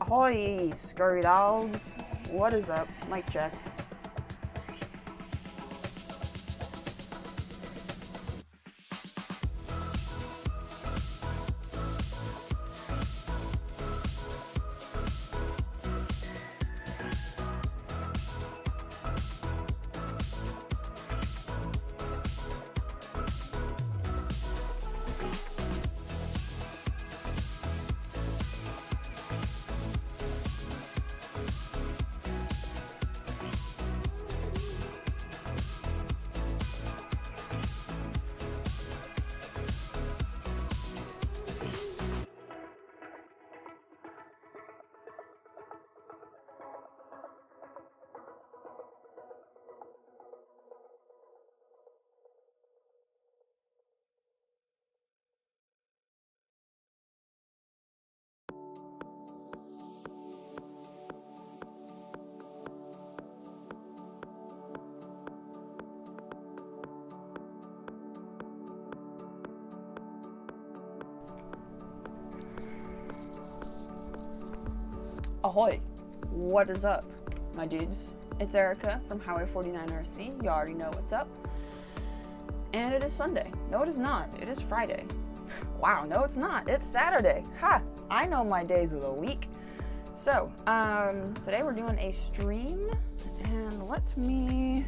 Ahoy, scurry dogs. What is up? Mic check. Ahoy! What is up, my dudes? It's Erica from Highway 49 RC. You already know what's up. And it is Sunday. No, it is not. It is Friday. Wow, no, it's not. It's Saturday. Ha! I know my days of the week. So, today we're doing a stream, and let me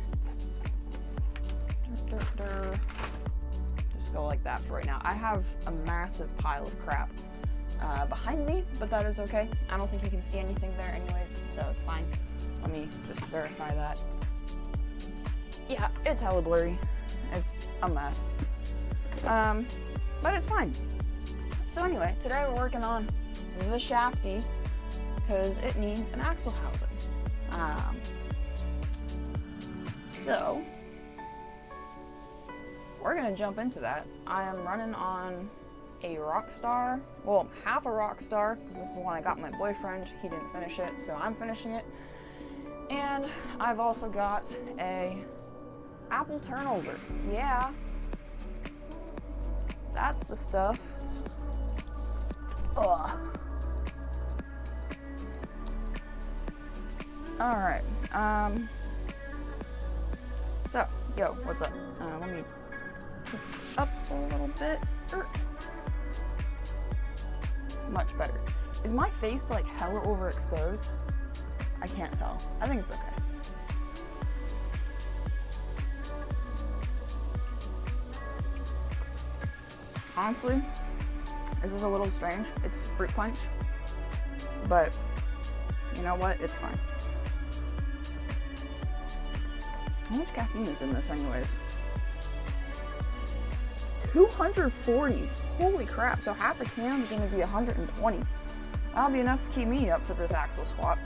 just go like that for right now. I have a massive pile of crap behind me, but that is okay. I don't think you can see anything there anyways, so it's fine. Let me just verify that. Yeah, it's hella blurry. It's a mess. But it's fine. So anyway, today we're working on the shafty because it needs an axle housing. So we're gonna jump into that. I am running on a Rockstar, well, half a Rockstar, because this is the one I got my boyfriend. He didn't finish it, so I'm finishing it. And I've also got a Apple turnover. Yeah, that's the stuff. Ugh. All right. So, yo, what's up? Let me pick this up a little bit. Much better. Is my face like hella overexposed? I can't tell. I think it's okay. Honestly, this is a little strange. It's fruit punch, but you know what? It's fine. How much caffeine is in this anyways? 240. Holy crap. So half a can is going to be 120. That'll be enough to keep me up for this axle swap.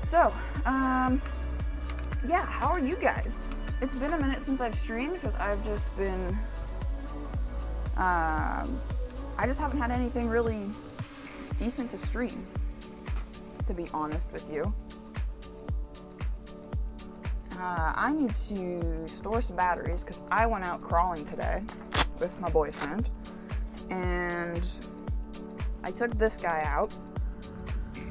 So, yeah, how are you guys? It's been a minute since I've streamed because I've just been, I just haven't had anything really decent to stream, to be honest with you. I need to store some batteries because I went out crawling today with my boyfriend, and I took this guy out.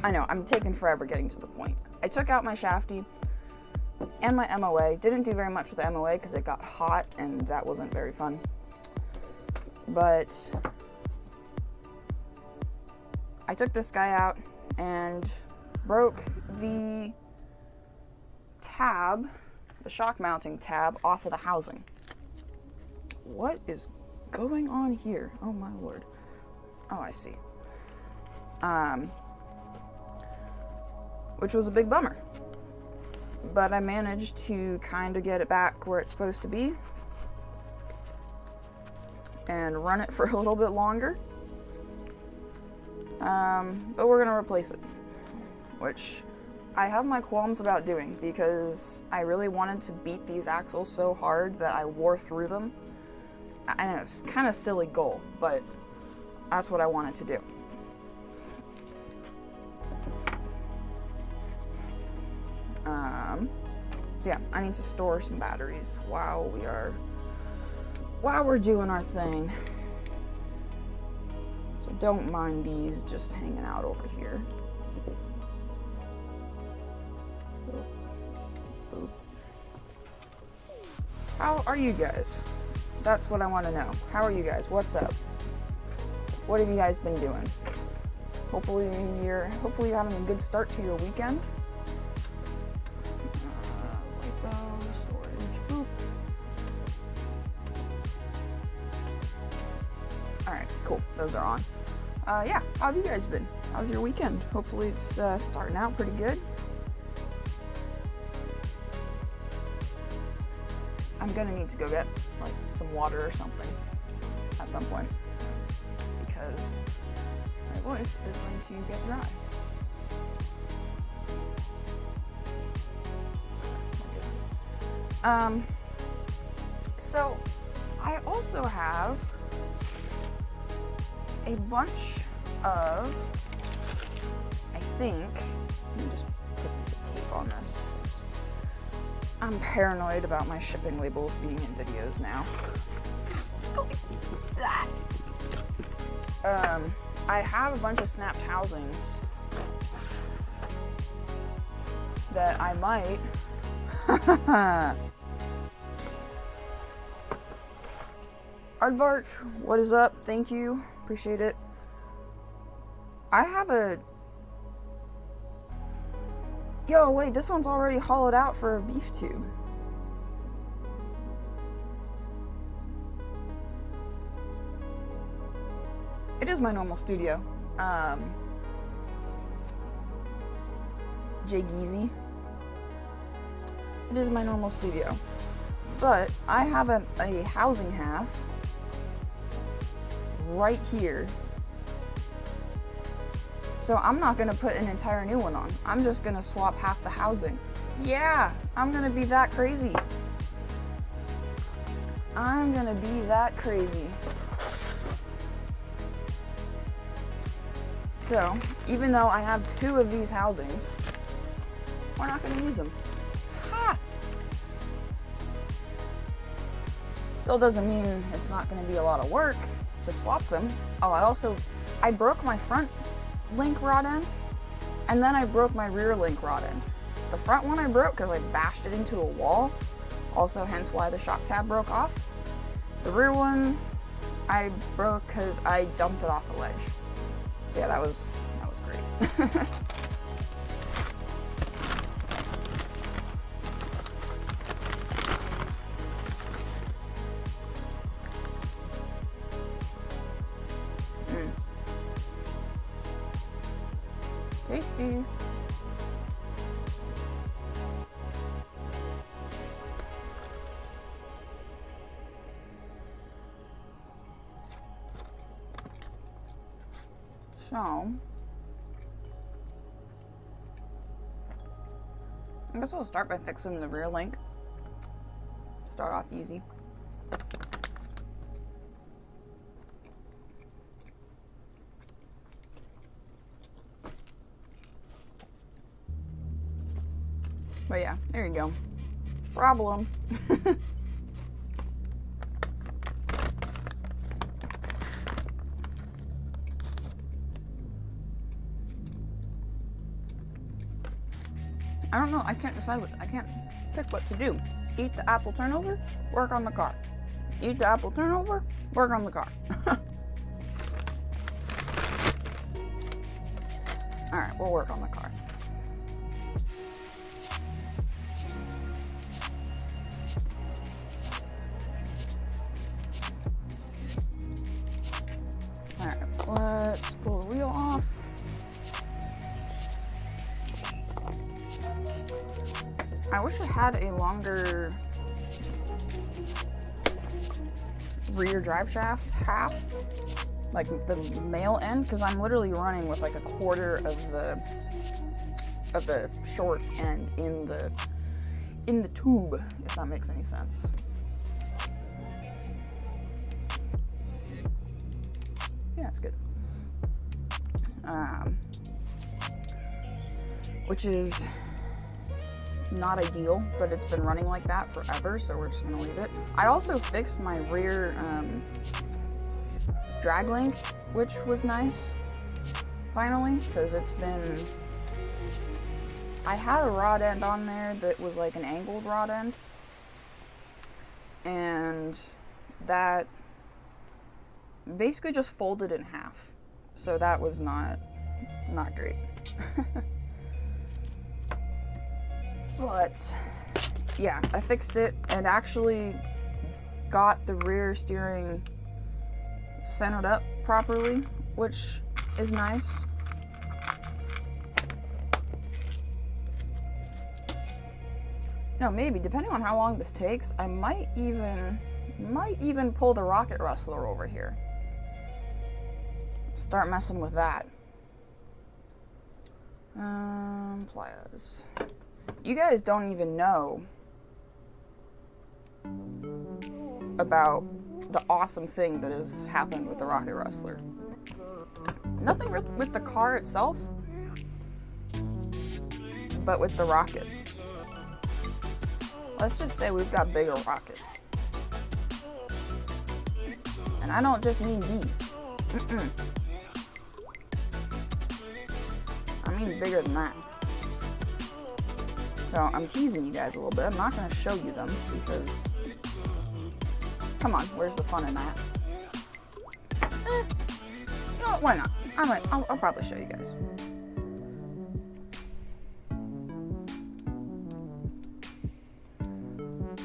I know, I'm taking forever getting to the point. I took out my shafty and my MOA. Didn't do very much with the MOA because it got hot and that wasn't very fun. But I took this guy out and broke the tab, the shock mounting tab, off of the housing. What is going on here? Oh my lord. Oh, I see. Which was a big bummer. But I managed to kind of get it back where it's supposed to be and run it for a little bit longer. But we're gonna replace it, which I have my qualms about doing because I really wanted to beat these axles so hard that I wore through them. I know, it's kind of a silly goal, but that's what I wanted to do. So yeah, I need to store some batteries while we're doing our thing. So don't mind these just hanging out over here. How are you guys? That's what I want to know. How are you guys? What's up? What have you guys been doing? Hopefully you're having a good start to your weekend. Lipo, storage, boop. Alright, cool. Those are on. Yeah, how have you guys been? How's your weekend? Hopefully it's starting out pretty good. I'm gonna need to go get like some water or something at some point because my voice is going to get dry. So I also have a bunch of, I think, let me just put a piece of tape on this. I'm paranoid about my shipping labels being in videos now. I have a bunch of snapped housings that I might Aardvark, what is up? Thank you. Appreciate it. I have a... Yo, wait, this one's already hollowed out for a beef tube. It is my normal studio. Jay Geezy. It is my normal studio. But I have a housing half right here. So I'm not gonna put an entire new one on. I'm just gonna swap half the housing. Yeah, I'm gonna be that crazy. I'm gonna be that crazy. So, even though I have 2 of these housings, we're not gonna use them. Ha! Still doesn't mean it's not gonna be a lot of work to swap them. Oh, I broke my front link rod end, and then I broke my rear link rod end. The front one I broke because I bashed it into a wall, also hence why the shock tab broke off. The rear one I broke because I dumped it off a ledge. So yeah, that was great. Tasty. So, I guess I'll start by fixing the rear link. Start off easy. But yeah, there you go. Problem. I don't know, I can't pick what to do. Eat the apple turnover, work on the car. Eat the apple turnover, work on the car. Alright, we'll work on the car. Alright, let's pull the wheel off. I wish I had a longer rear drive shaft half, like the male end, because I'm literally running with like a quarter of the short end in the tube, if that makes any sense. Yeah, it's good. Which is not ideal, but it's been running like that forever, so we're just gonna leave it. I also fixed my rear drag link, which was nice, finally, because it's been, I had a rod end on there that was like an angled rod end, and that basically just folded in half, so that was not great. But yeah, I fixed it and actually got the rear steering centered up properly, which is nice. Now maybe, depending on how long this takes, I might even pull the rocket rustler over here. Start messing with that. Pliers. You guys don't even know about the awesome thing that has happened with the rocket rustler. Nothing with the car itself, but with the rockets. Let's just say we've got bigger rockets. And I don't just mean these. I mean bigger than that. So I'm teasing you guys a little bit. I'm not going to show you them because, come on, where's the fun in that? You know what, why not? I'll probably show you guys.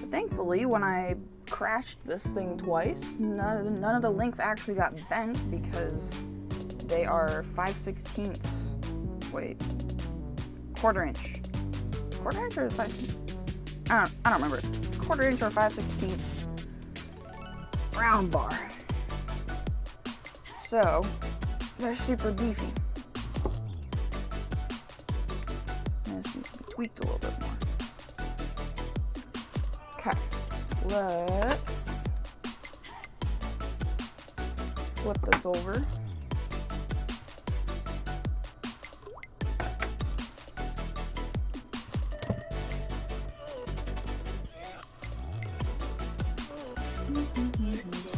But thankfully, when I crashed this thing twice, none of the links actually got bent because they are 5/16, wait, quarter inch or 5, I don't remember, quarter inch or 5/16 round bar, so they're super beefy. This needs to be tweaked a little bit more. Okay, let's flip this over.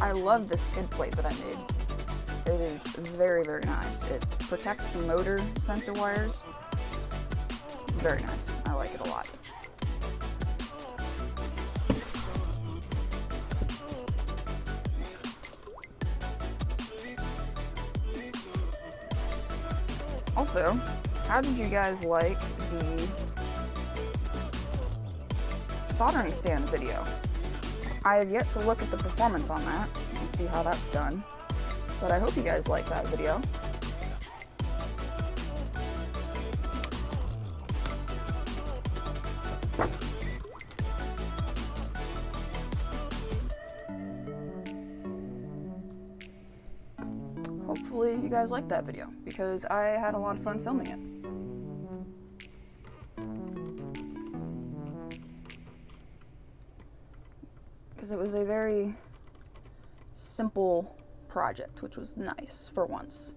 I love this skid plate that I made. It is very, very nice. It protects the motor sensor wires. It's very nice. I like it a lot. Also, how did you guys like the soldering stand video? I have yet to look at the performance on that and see how that's done, but I hope you guys like that video. Hopefully you guys liked that video, because I had a lot of fun filming it. Because it was a very simple project, which was nice for once.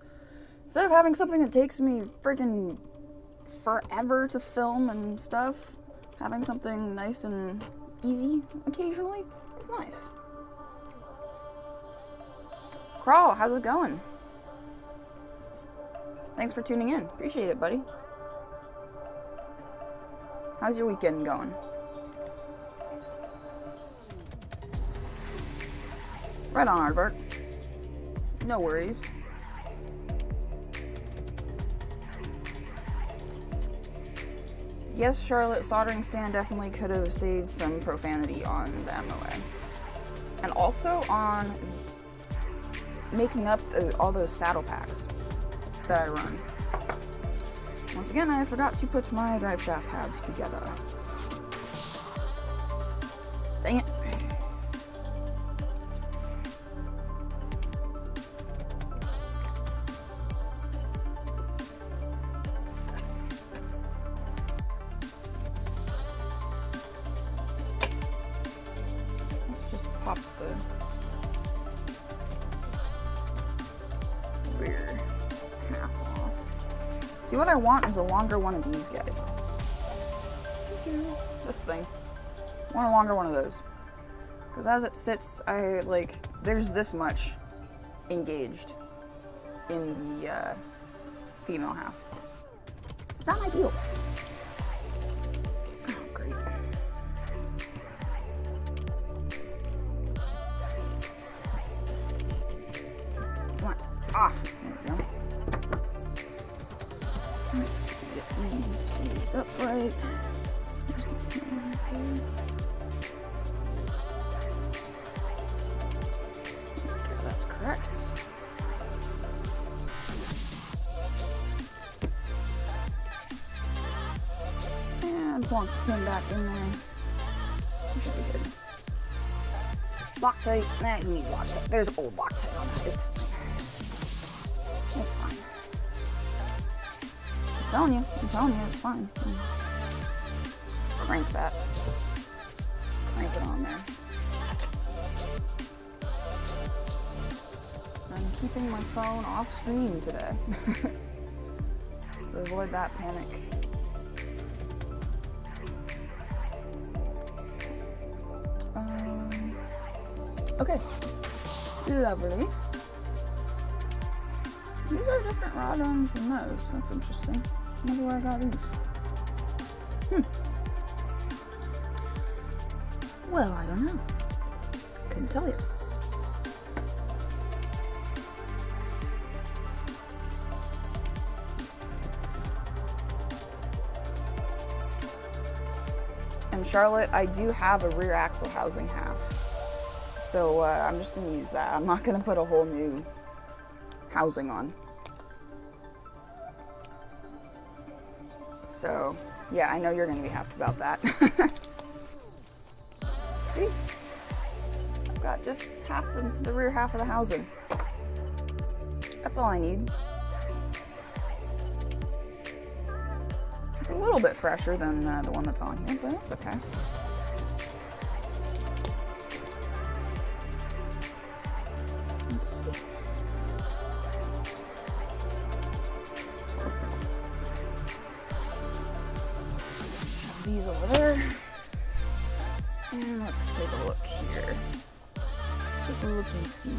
Instead of having something that takes me freaking forever to film and stuff, having something nice and easy occasionally is nice. Crawl, how's it going? Thanks for tuning in. Appreciate it, buddy. How's your weekend going? Right on, Aardvark. No worries. Yes, Charlotte, soldering stand definitely could have saved some profanity on the MOA. And also on making up all those saddle packs that I run. Once again, I forgot to put my drive shaft tabs together. Dang it. Pop the rear half off. See, what I want is a longer one of these guys. This thing. I want a longer one of those. Because as it sits, there's this much engaged in the female half. It's not ideal. Oh, great. Come on, off. There we go. Let's get these raised up right. Okay, that's correct. And plonk him back in there. He should be good. Loctite. Nah, he needs Loctite. There's old Loctite on that. It's fine. I'm telling you, it's fine. Crank that. Crank it on there. I'm keeping my phone off screen today to avoid that panic. Okay, lovely. These are different rod ends than those. That's interesting. I wonder where I got these. Well, I don't know. Couldn't tell you. And Charlotte, I do have a rear axle housing half. So I'm just going to use that. I'm not going to put a whole new housing on. So, yeah, I know you're going to be happy about that. See? I've got just half the rear half of the housing. That's all I need. It's a little bit fresher than the one that's on here, but it's okay. Let's see. Shove these over there. And let's take a look here. Take a look and see.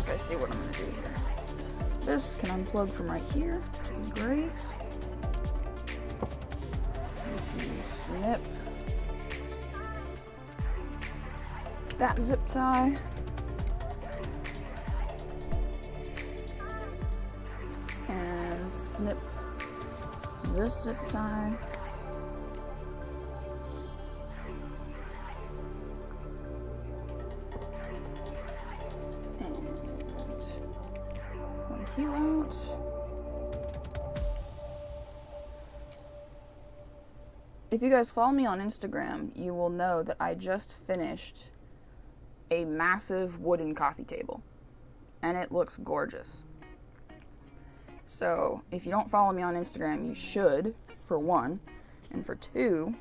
I see what I'm going to do here. This can unplug from right here, which is great. Snip that zip tie. And snip this zip tie. You out. If you guys follow me on Instagram, you will know that I just finished a massive wooden coffee table, and it looks gorgeous. So if you don't follow me on Instagram, you should, for one, and for two,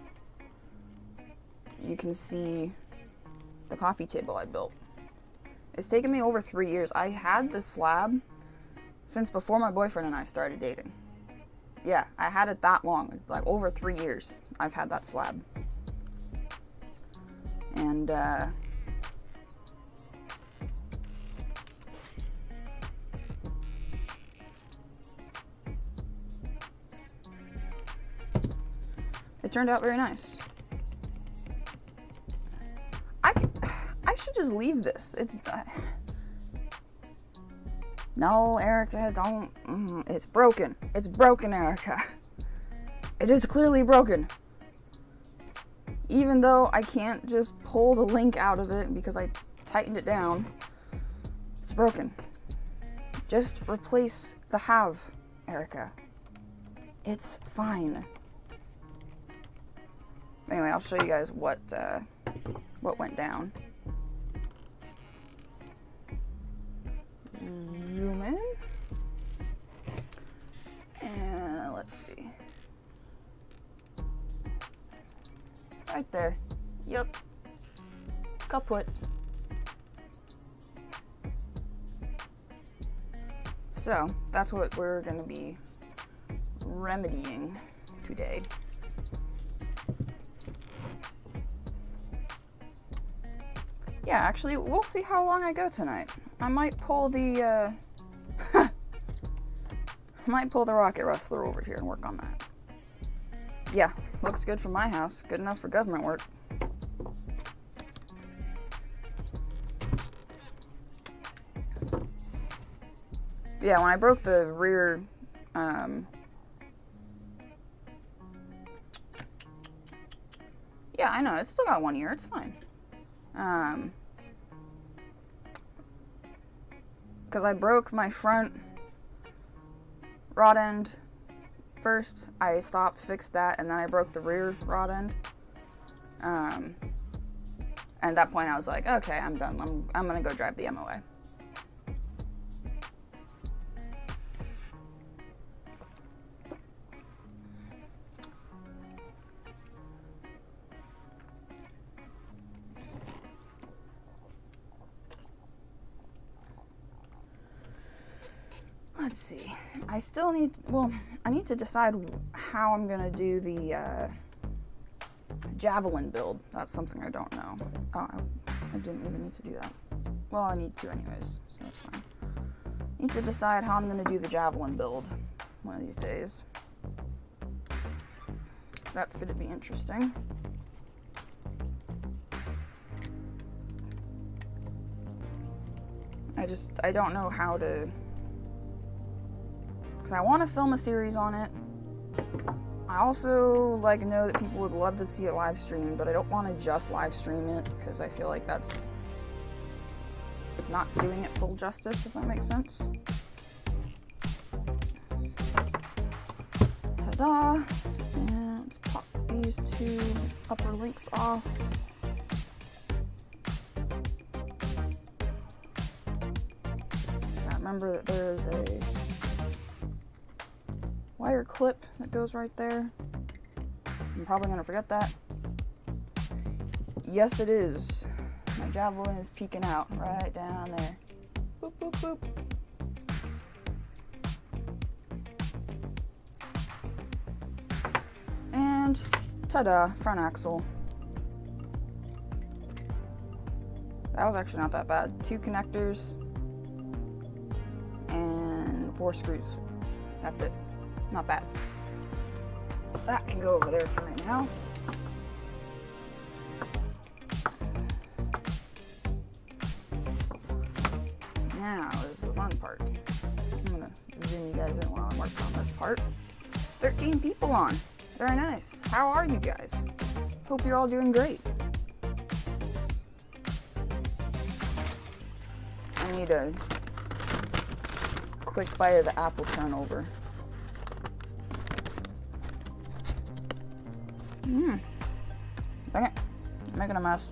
you can see the coffee table I built. It's taken me over 3 years. I had the slab since before my boyfriend and I started dating. Yeah, I had it that long, like over 3 years I've had that slab. And it turned out very nice. I should just leave this. It's no, Erica, don't. It's broken. It's broken, Erica. It is clearly broken. Even though I can't just pull the link out of it because I tightened it down, it's broken. Just replace the have, Erica. It's fine. Anyway, I'll show you guys what went down. Zoom in. Right there. Yep. Kaput. So, that's what we're going to be remedying today. Yeah, actually, we'll see how long I go tonight. I might pull the, I might pull the rocket rustler over here and work on that. Yeah, looks good for my house. Good enough for government work. Yeah, when I broke the rear, yeah, I know, it's still got 1 year, it's fine. Because I broke my front rod end first. I stopped, fixed that, and then I broke the rear rod end. And at that point I was like, okay, I'm done. I'm gonna go drive the MOA. Let's see. I still need, well, I need to decide how I'm gonna do the javelin build. That's something I don't know. Oh, I didn't even need to do that. Well, I need to anyways, so that's fine. Need to decide how I'm gonna do the javelin build one of these days. So that's gonna be interesting. I don't know how to, because I want to film a series on it. I also know that people would love to see it live streamed, but I don't want to just live stream it because I feel like that's not doing it full justice, if that makes sense. Ta-da! And let's pop these two upper links off. I remember that there's a wire clip that goes right there. I'm probably gonna forget that. Yes, it is. My javelin is peeking out right down there. Boop, boop, boop. And ta-da, front axle. That was actually not that bad. 2 connectors and 4 screws. That's it. Not bad. That can go over there for right now. Now is the fun part. I'm gonna zoom you guys in while I'm working on this part. 13 people on. Very nice. How are you guys? Hope you're all doing great. I need a quick bite of the apple turnover. Dang it. I'm making a mess.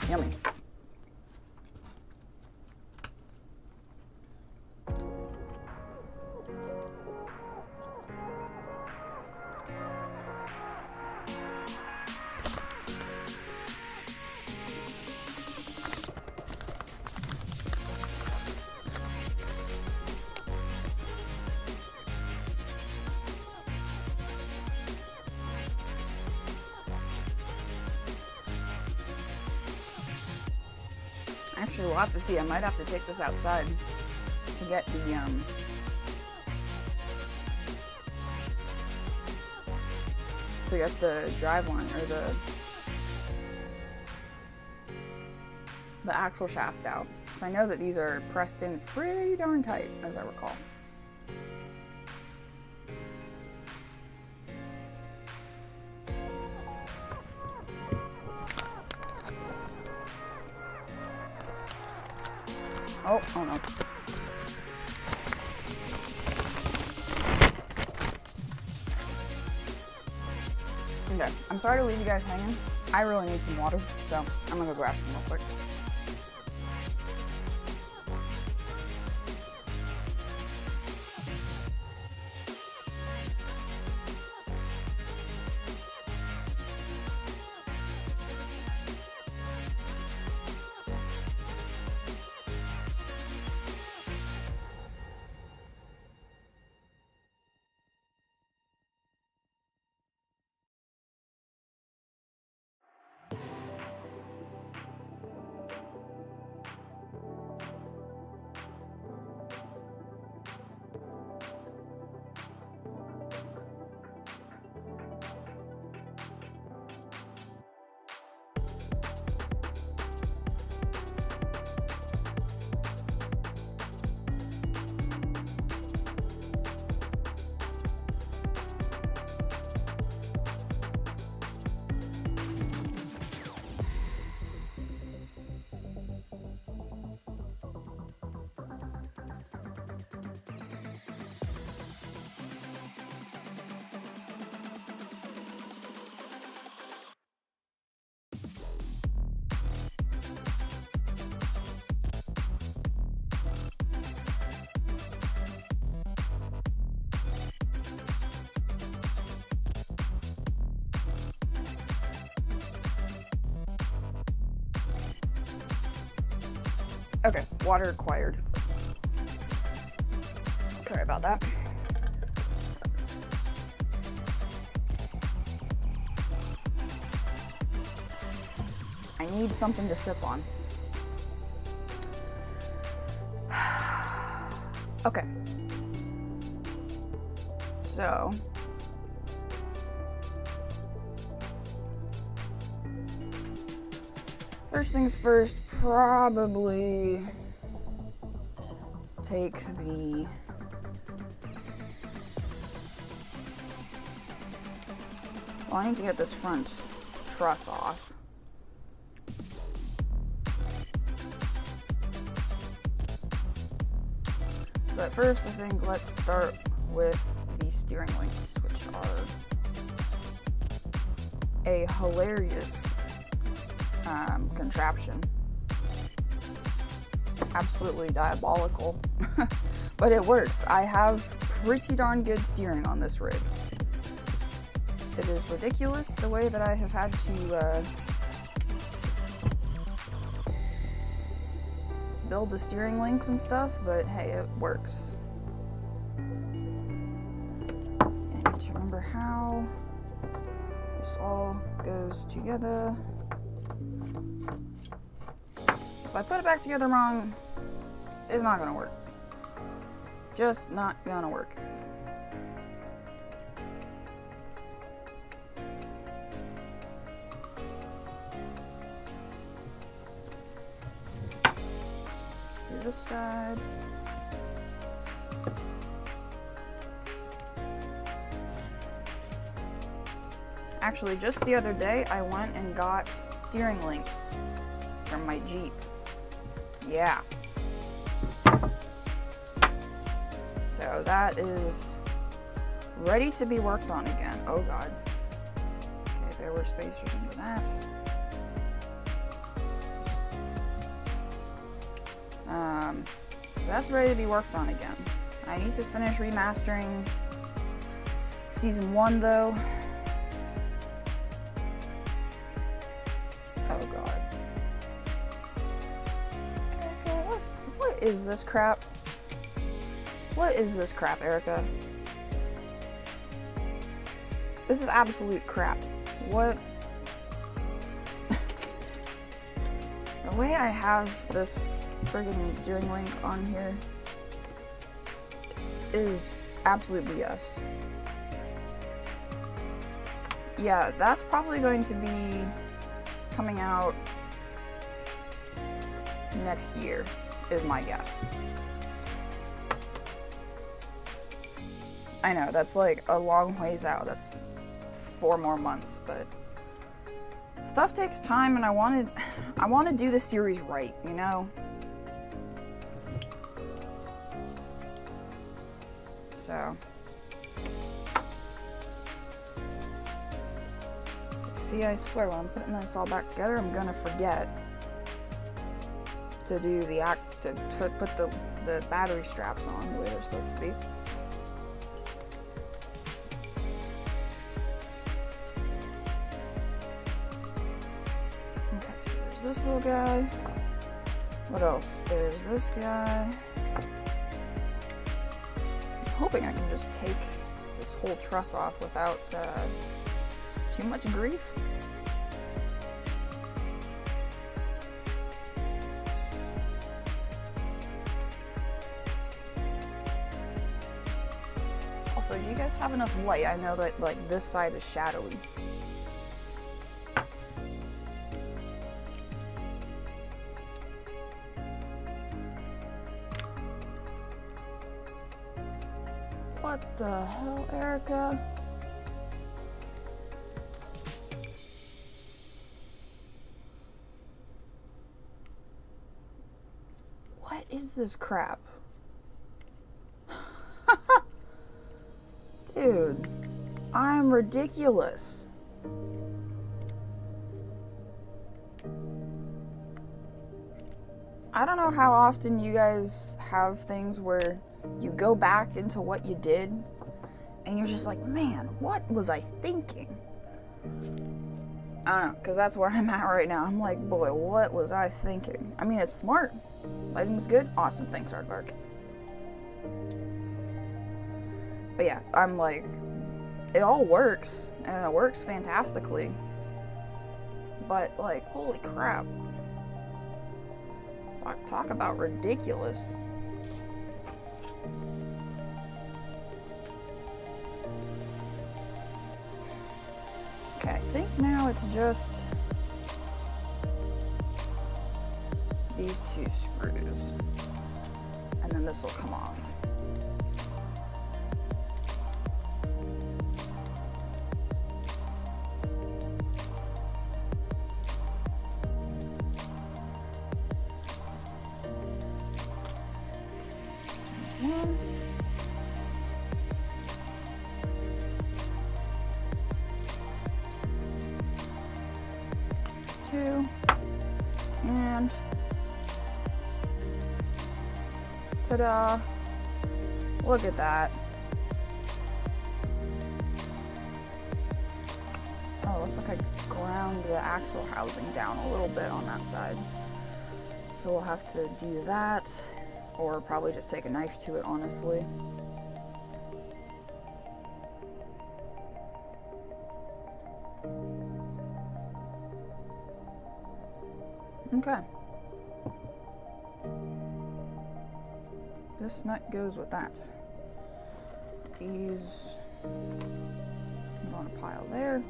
Yummy. Actually, we'll have to see. I might have to take this outside to get the drive line or the axle shafts out. So I know that these are pressed in pretty darn tight, as I recall. Oh no. Okay, I'm sorry to leave you guys hanging. I really need some water, so I'm gonna go grab some real quick. Okay, water acquired. Sorry about that. I need something to sip on. Okay. So, first things first, probably take the I need to get this front truss off. But first, I think let's start with the steering links, which are a hilarious contraption. Absolutely diabolical, but it works. I have pretty darn good steering on this rig. It is ridiculous the way that I have had to build the steering links and stuff, but hey, it works. Let's see, I need to remember how this all goes together. If I put it back together wrong, it's not gonna work. Just not gonna work. Do this side. Actually, just the other day, I went and got steering links from my Jeep. Yeah. So that is ready to be worked on again. Oh God. Okay, there were spacers under that. So that's ready to be worked on again. I need to finish remastering season 1 though. Oh God. Erica, what is this crap? What is this crap, Erica? This is absolute crap. What? The way I have this friggin' steering link on here is absolute BS. Yeah, that's probably going to be coming out next year, is my guess. I know, that's like a long ways out. That's 4 more months, but stuff takes time, and I want to do the series right, you know? so. See, I swear, when I'm putting this all back together, I'm gonna forget to do to put the battery straps on the way they're supposed to be. Okay, so there's this little guy. What else? There's this guy. I'm hoping I can just take this whole truss off without too much grief. Also, do you guys have enough light? I know that like this side is shadowy. What the hell, Erica? What is this crap? Dude, I'm ridiculous. I don't know how often you guys have things where you go back into what you did and you're just like, man, what was I thinking? I don't know, because that's where I'm at right now. I'm like, boy, what was I thinking? I mean, it's smart. Lighting's good. Awesome. Thanks, Aardvark. But yeah, I'm like, it all works, and it works fantastically. But like, holy crap. Talk about ridiculous. Okay, I think now it's just these two screws, and then this will come off. One. Two. And ta-da! Look at that. Oh, looks like I ground the axle housing down a little bit on that side. So we'll have to do that, or probably just take a knife to it, honestly. Okay. This nut goes with that. These go on a pile there.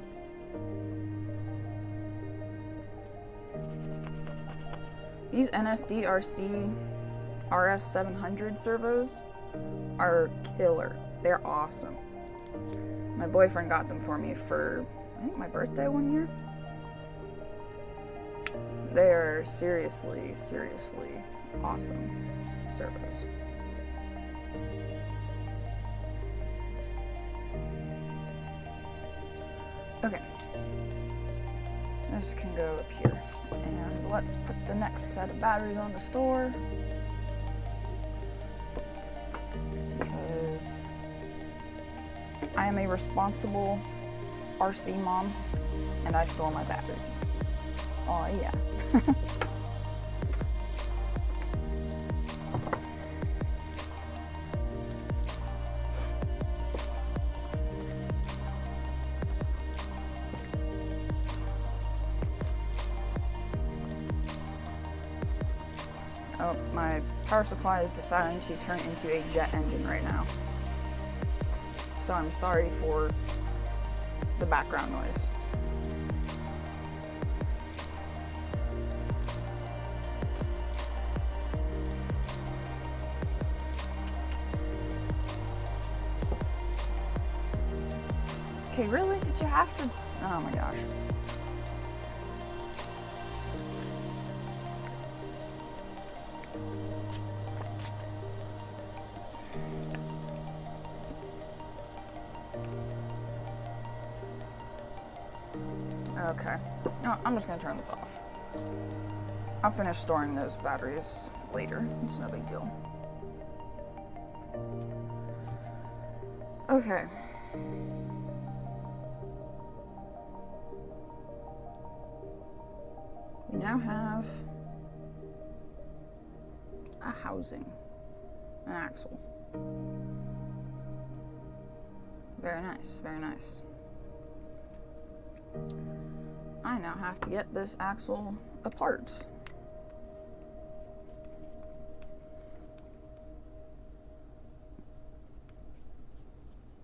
These NSD-RC RS700 servos are killer. They're awesome. My boyfriend got them for me for, I think, my birthday one year. They're seriously, seriously awesome servos. Okay. This can go up here. And let's put the next set of batteries on the store. Because I am a responsible RC mom and I store my batteries. Oh yeah. Oh, my power supply is deciding to turn into a jet engine right now. So I'm sorry for the background noise. Okay, really? Did you have to? Oh my gosh. Okay. No, I'm just gonna turn this off. I'll finish storing those batteries later. It's no big deal. Okay. We now have a housing, an axle. Very nice, very nice. I now have to get this axle apart.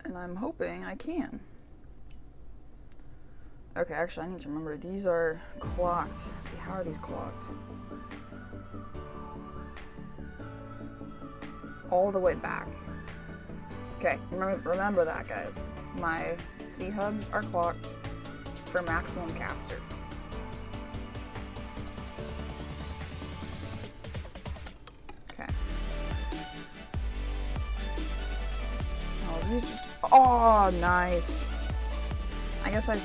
And I'm hoping I can. Okay, actually I need to remember these are clocked. Let's see, how are these clocked? All the way back. Okay, remember that, guys. My C-hubs are clocked for maximum caster. Okay. Oh, these just... Oh, nice. I guess I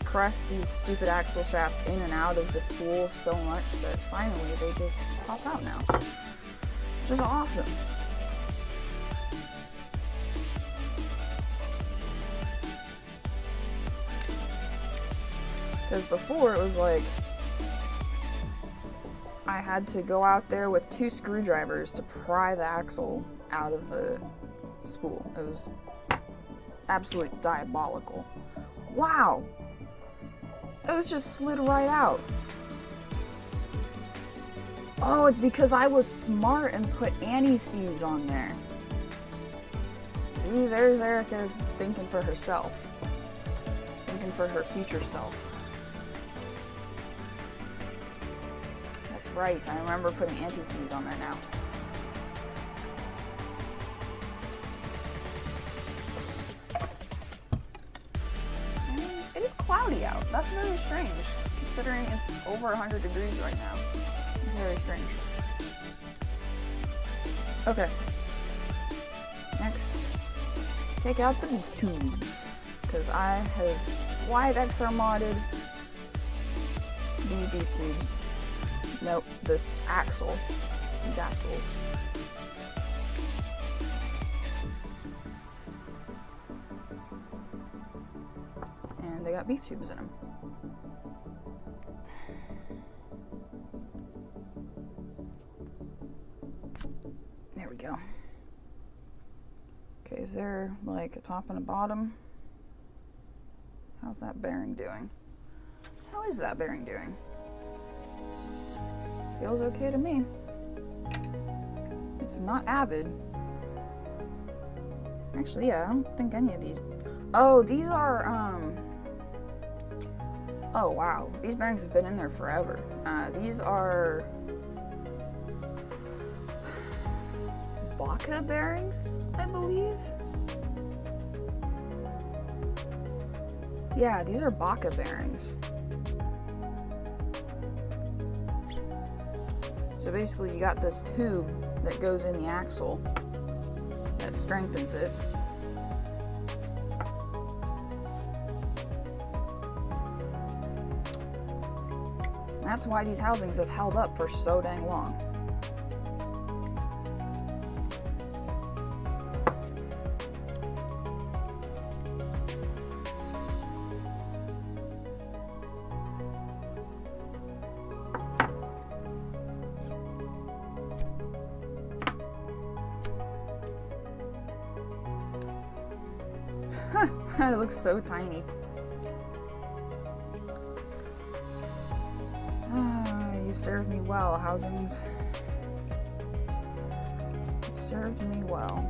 pressed these stupid axle shafts in and out of the spool so much that finally they just pop out now. Which is awesome. Because before it was like I had to go out there with 2 screwdrivers to pry the axle out of the spool. It was absolutely diabolical. Wow! Those just slid right out. Oh, it's because I was smart and put anti-seize on there. See, there's Erica thinking for herself. Thinking for her future self. That's right, I remember putting anti-seize on there now. It is cloudy out. That's very strange, considering it's over 100 degrees right now. It's very strange. Okay. Next, take out the beef tubes, because I have wide XR modded these beef tubes. Nope, this axle. These axles. And they got beef tubes in them. There we go. Okay, is there like a top and a bottom? How's that bearing doing? How is that bearing doing? Feels okay to me. It's not avid. Actually, yeah, I don't think any of these... Oh, these are, Oh, wow. These bearings have been in there forever. These are... Baca bearings, I believe? Yeah, these are Baca bearings. So basically you got this tube that goes in the axle that strengthens it. That's why these housings have held up for so dang long. It looks so tiny. You served me well, housings. You served me well.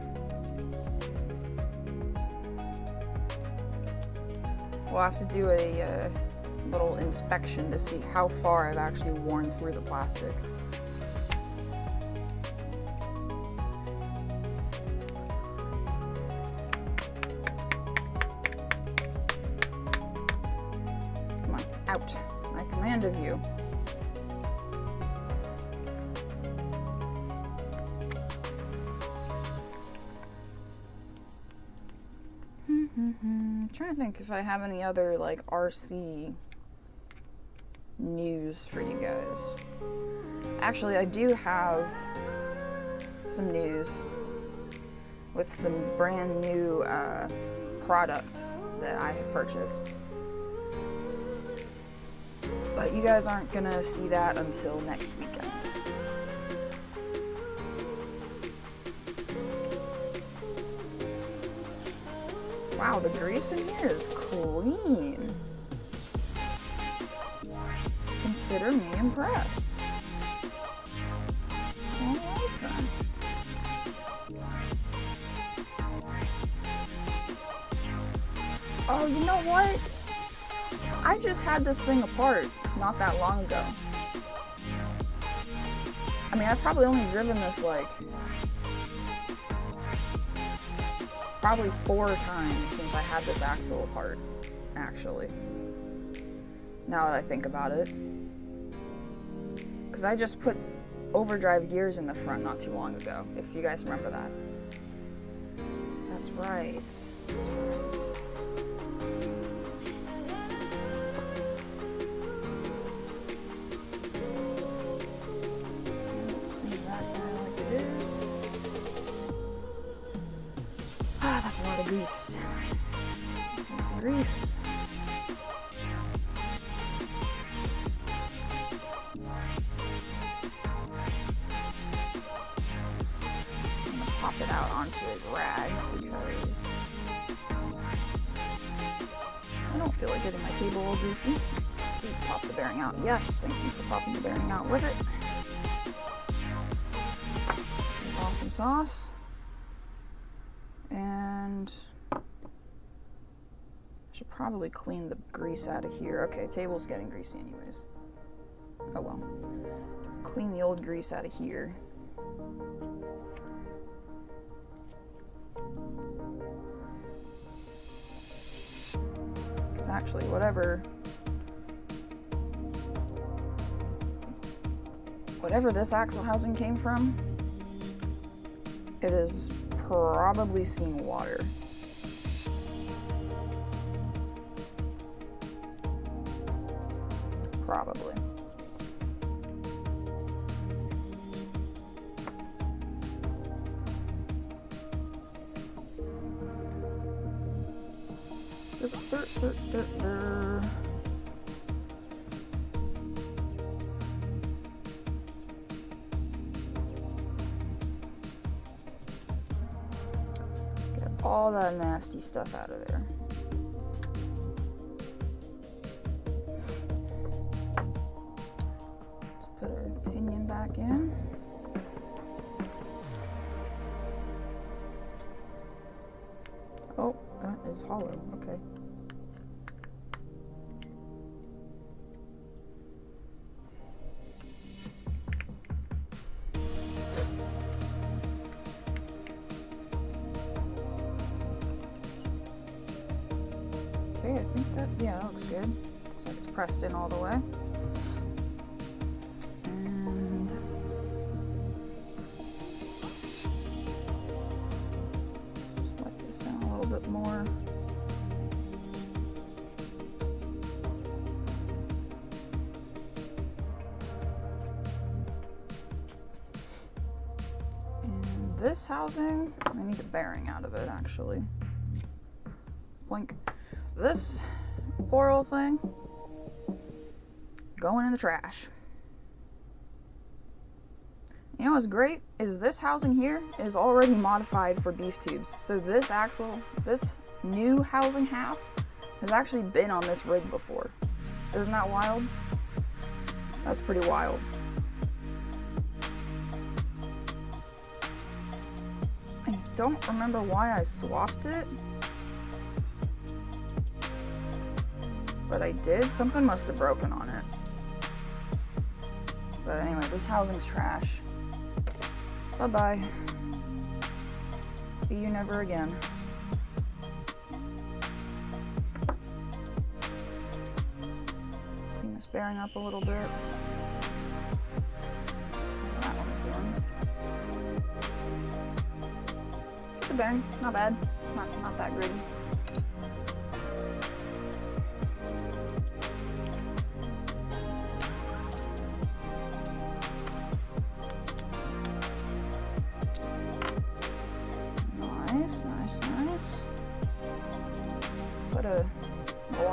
We'll have to do a little inspection to see how far I've actually worn through the plastic. Out. I command of you. I'm trying to think if I have any other like RC news for you guys. Actually, I do have some news with some brand new products that I have purchased. But you guys aren't gonna see that until next weekend. Wow, the grease in here is clean. Consider me impressed. Alright then. Oh, you know what? I just had this thing apart not that long ago. I mean, I've probably only driven this like probably 4 times since I had this axle apart, actually. Now that I think about it. Because I just put overdrive gears in the front not too long ago, if you guys remember that. That's right. That's right. Let's leave that guy like it is. Ah, that's a lot of grease. That's a lot of grease. Pop it out onto a rag because I don't feel like getting my table all greasy. Please pop the bearing out. Yes, thank you for popping the bearing out with it. Awesome sauce. And I should probably clean the grease out of here. Okay, table's getting greasy anyways. Oh well. Clean the old grease out of here. Because actually, whatever this axle housing came from, it has probably seen water. Probably. Get all that nasty stuff out of there. Let's put our pinion back in. Oh, that is hollow. Okay. Okay, I think that, yeah, that looks good. Looks like it's pressed in all the way. And let's just wipe this down a little bit more. And this housing, I need the bearing out of it actually. Blink. This poor old thing going in the trash. You know what's great is this housing here is already modified for beef tubes. So this axle, this new housing half, has actually been on this rig before. Isn't that wild? That's pretty wild. I don't remember why I swapped it. But I did. Something must have broken on it. But anyway, this housing's trash. Bye-bye. See you never again. Clean this bearing up a little bit. See how that one's doing. It's a bearing. Not bad. Not that gritty.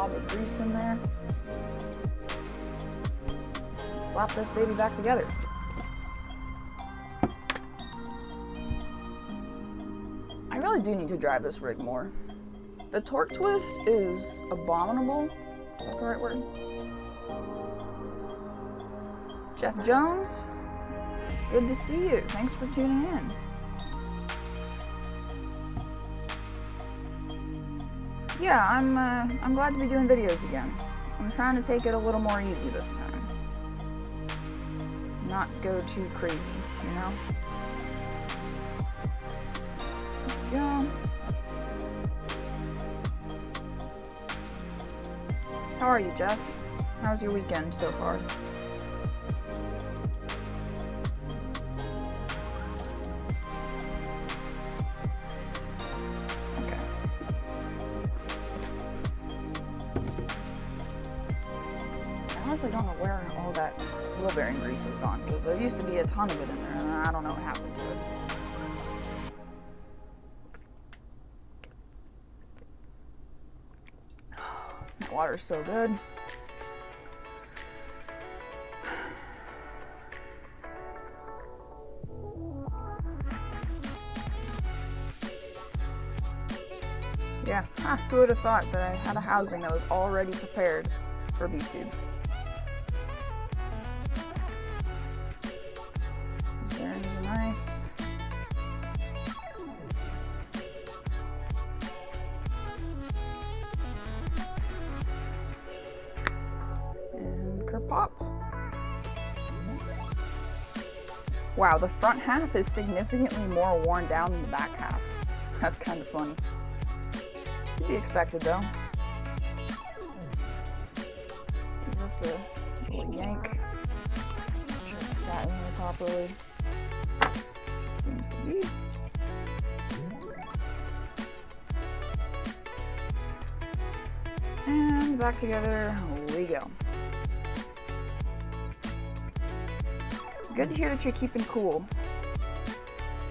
blob of grease in there. Slap this baby back together. I really do need to drive this rig more. The torque twist is abominable. Is that the right word? Jeff Jones, good to see you. Thanks for tuning in. Yeah, I'm glad to be doing videos again. I'm trying to take it a little more easy this time. Not go too crazy, you know? There we go. How are you, Jeff? How's your weekend so far? I honestly don't know where all that wheel bearing grease has gone, because there used to be a ton of it in there, and I don't know what happened to it. That water's so good. Yeah, who would have thought that I had a housing that was already prepared for beef tubes? Very nice. And kerpop. Wow, the front half is significantly more worn down than the back half. That's kind of funny. To be expected, though. Give this a little yank. Make sure it's sat in there properly. It seems to be. And back together we go. Good to hear that you're keeping cool.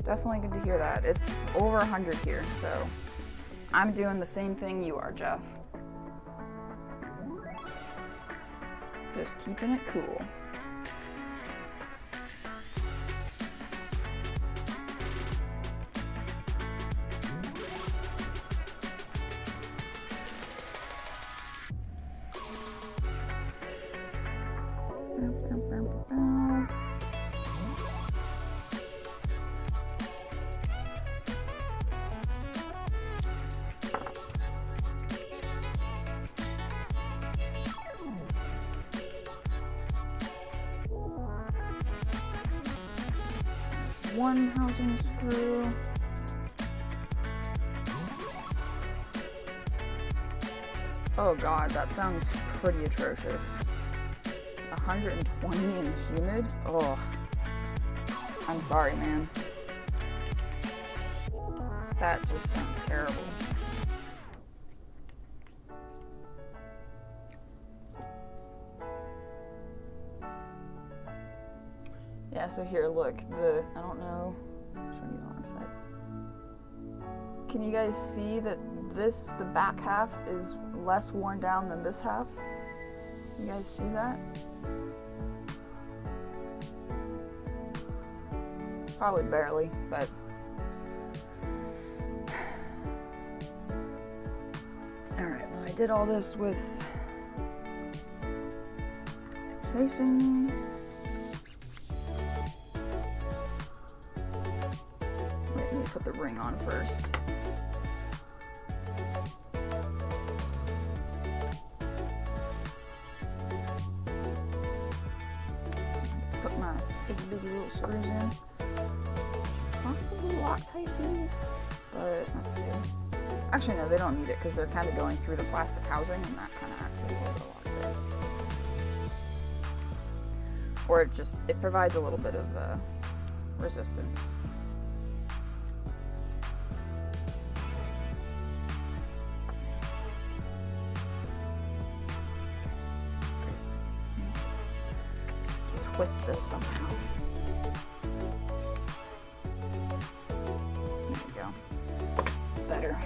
Definitely good to hear that. It's over 100 here, so I'm doing the same thing you are, Jeff. Just keeping it cool. One housing screw. Oh god, that sounds pretty atrocious. 120 and humid? Oh, I'm sorry, man. That just sounds terrible. Yeah, so here, look, I don't know, I'll show you on the side. Can you guys see that the back half is less worn down than this half? You guys see that? Probably barely, but alright, well, I did all this with facing me. Let me put the ring on first. Put my itty-bitty little screws in. Probably Loctite these, but let's see. Actually, no, they don't need it because they're kind of going through the plastic housing, and that kind of acts as a little bit of Loctite. Or it provides a little bit of resistance. Twist this somehow. There we go. Better.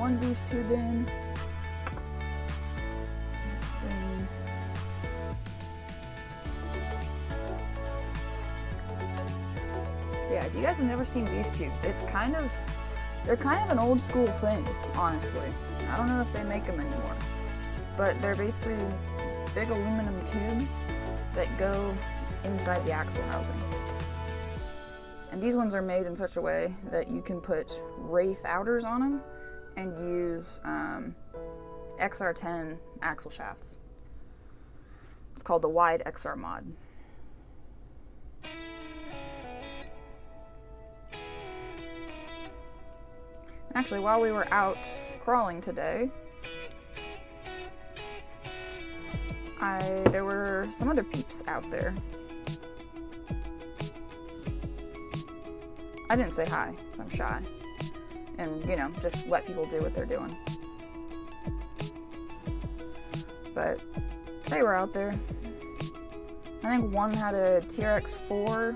one beef tube in. So yeah, if you guys have never seen beef tubes, they're kind of an old school thing, honestly. I don't know if they make them anymore, but they're basically big aluminum tubes that go inside the axle housing. And these ones are made in such a way that you can put Wraith outers on them and use XR10 axle shafts. It's called the Wide XR mod. Actually, while we were out crawling today, there were some other peeps out there. I didn't say hi, because I'm shy. And, you know, just let people do what they're doing. But they were out there. I think one had a TRX4,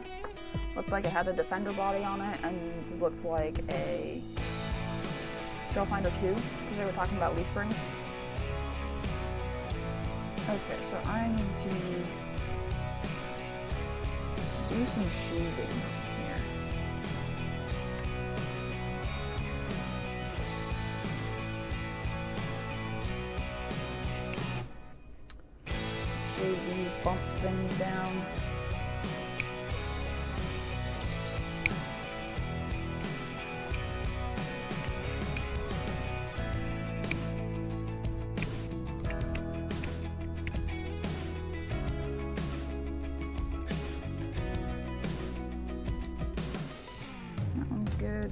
looked like it had the Defender body on it, and it looked like a Trailfinder 2, because they were talking about leaf springs. Okay, so I need to do some shooting here. Shave these bump things down. Good.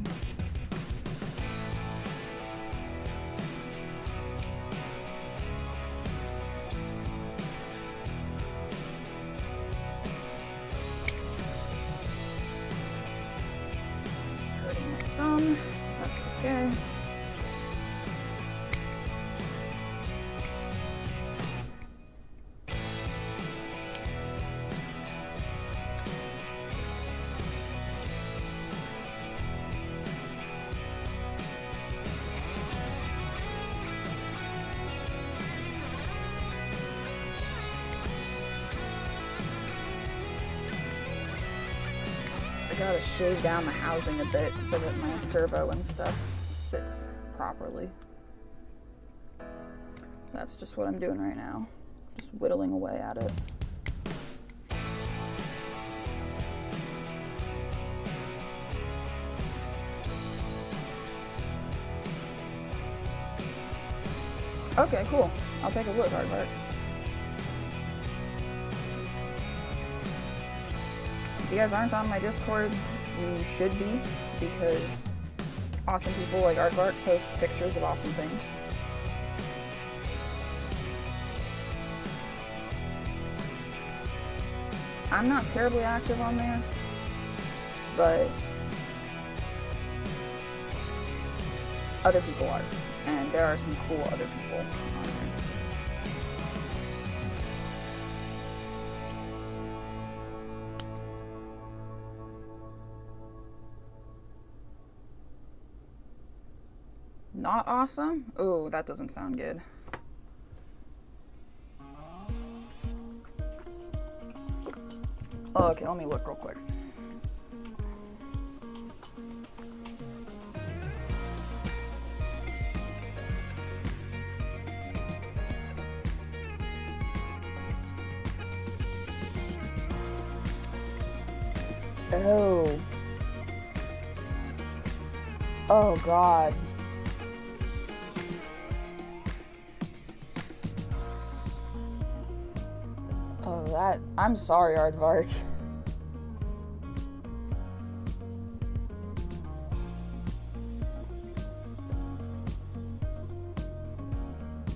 Hurting my thumb. That's okay. I gotta shave down the housing a bit so that my servo and stuff sits properly. So that's just what I'm doing right now. Just whittling away at it. Okay, cool. I'll take a look, Aardvark. If you guys aren't on my Discord, you should be, because awesome people like Aardvark post pictures of awesome things. I'm not terribly active on there, but other people are, and there are some cool other people on there. Not awesome? Oh, that doesn't sound good. Oh, okay, let me look real quick. Oh. Oh, God. I'm sorry, Aardvark.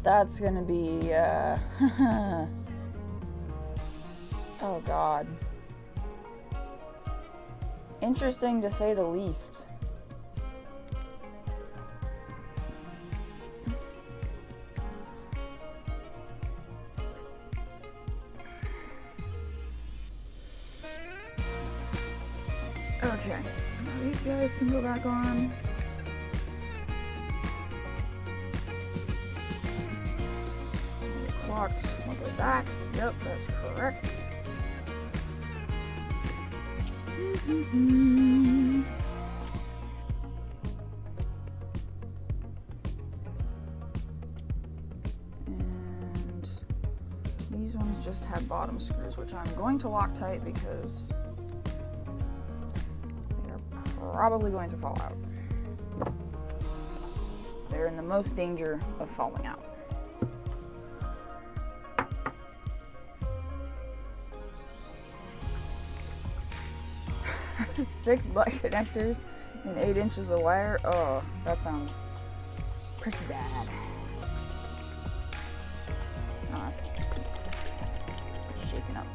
That's gonna be, oh God. Interesting to say the least. Okay, now these guys can go back on. Look at that. Yep, that's correct. And these ones just have bottom screws, which I'm going to Loctite because they're probably going to fall out. They're in the most danger of falling out. 6 butt connectors and 8 inches of wire. Oh, that sounds pretty bad. Oh, it's shaking up.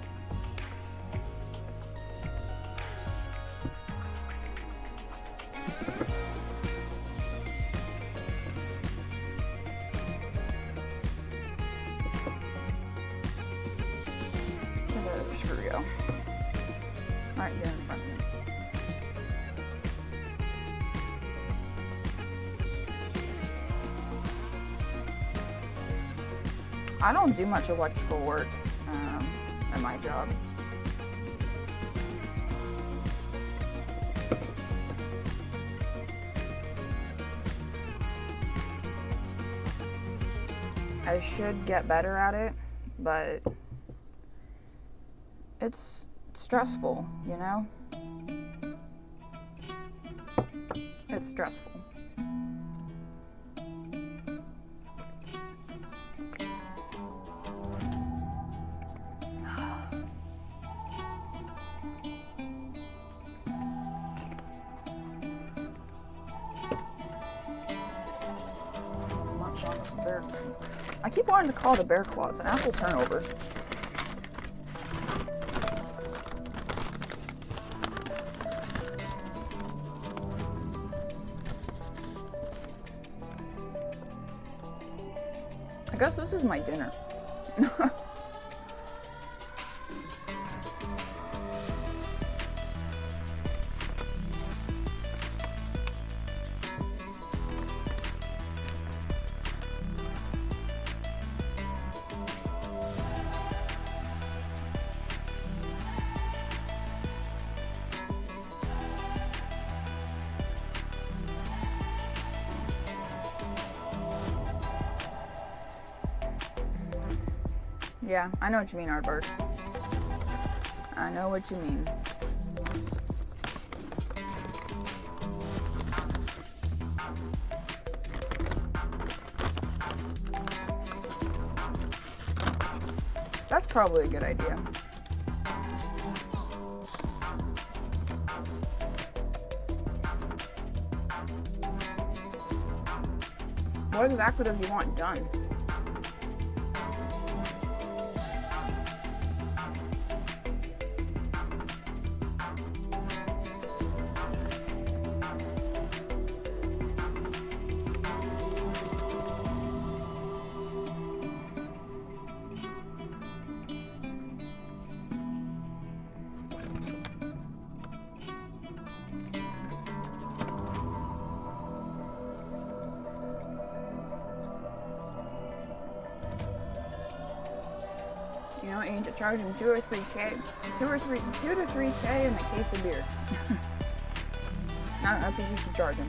Where'd that other screw go? Right here in front of me. I don't do much electrical work at my job. I should get better at it, but it's stressful, you know? It's stressful. I keep wanting to call it a bear claw. It's an apple turnover. I guess this is my dinner. Yeah, I know what you mean, Aardvark. I know what you mean. That's probably a good idea. What exactly does he want done? You know, you need to charge him 2 or 3K, 2 to 3K and a case of beer. No, that's what you should charge him.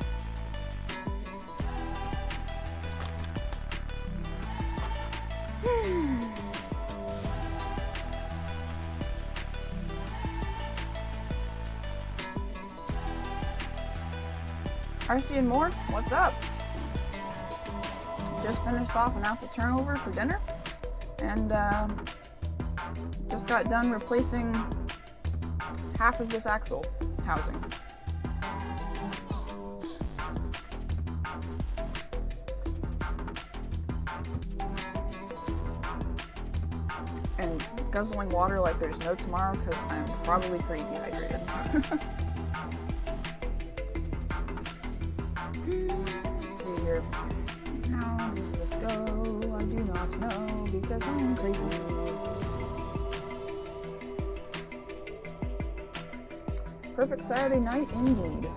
RC and more, what's up? Just finished off an apple turnover for dinner, and just got done replacing half of this axle housing. And guzzling water like there's no tomorrow because I'm probably pretty dehydrated. Let's see here. How does this go? I do not know because I'm crazy. Perfect Saturday night indeed.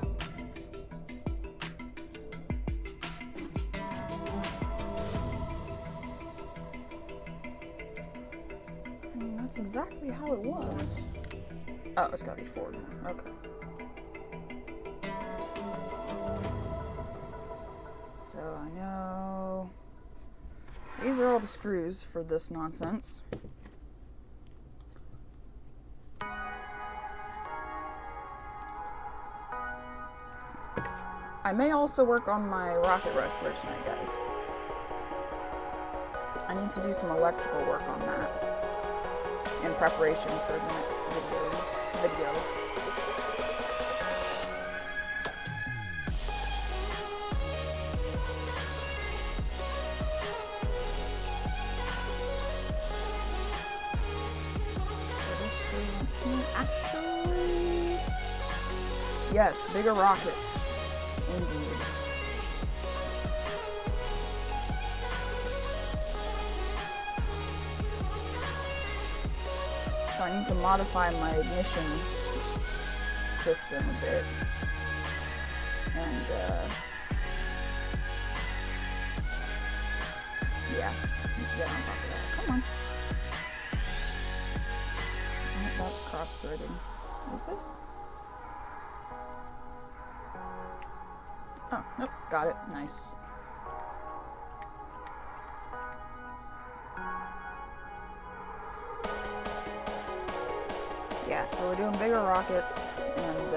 That's exactly how it was. Oh, it's gotta be forward more. Okay. So I know these are all the screws for this nonsense. I may also work on my rocket Rustler tonight, guys. I need to do some electrical work on that in preparation for the next video. Actually, yes, bigger rockets, indeed. So I need to modify my ignition system a bit, and yeah, get on top of that. Come on. That's cross-threaded. Is it? Oh, nope. Got it. Nice. Yeah, so we're doing bigger rockets, and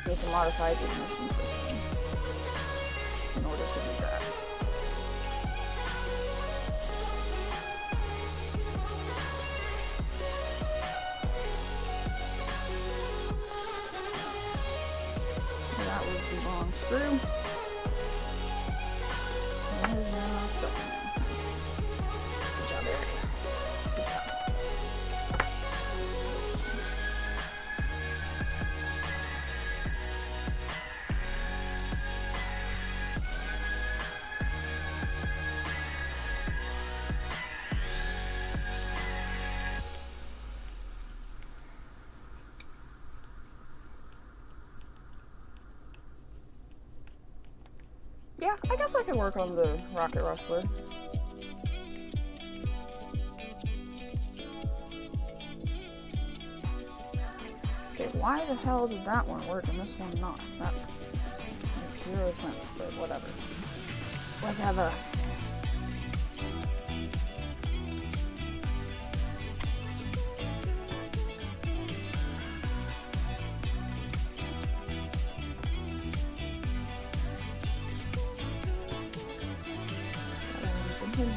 need to modify the ignition system in order to do that. That was the wrong screw. And it is now stuck in there. Nice. Good job, Eric. Good job. Yeah, I guess I could work on the rocket Rustler. Okay, why the hell did that one work and this one not? That makes zero sense, but whatever. Let's have a...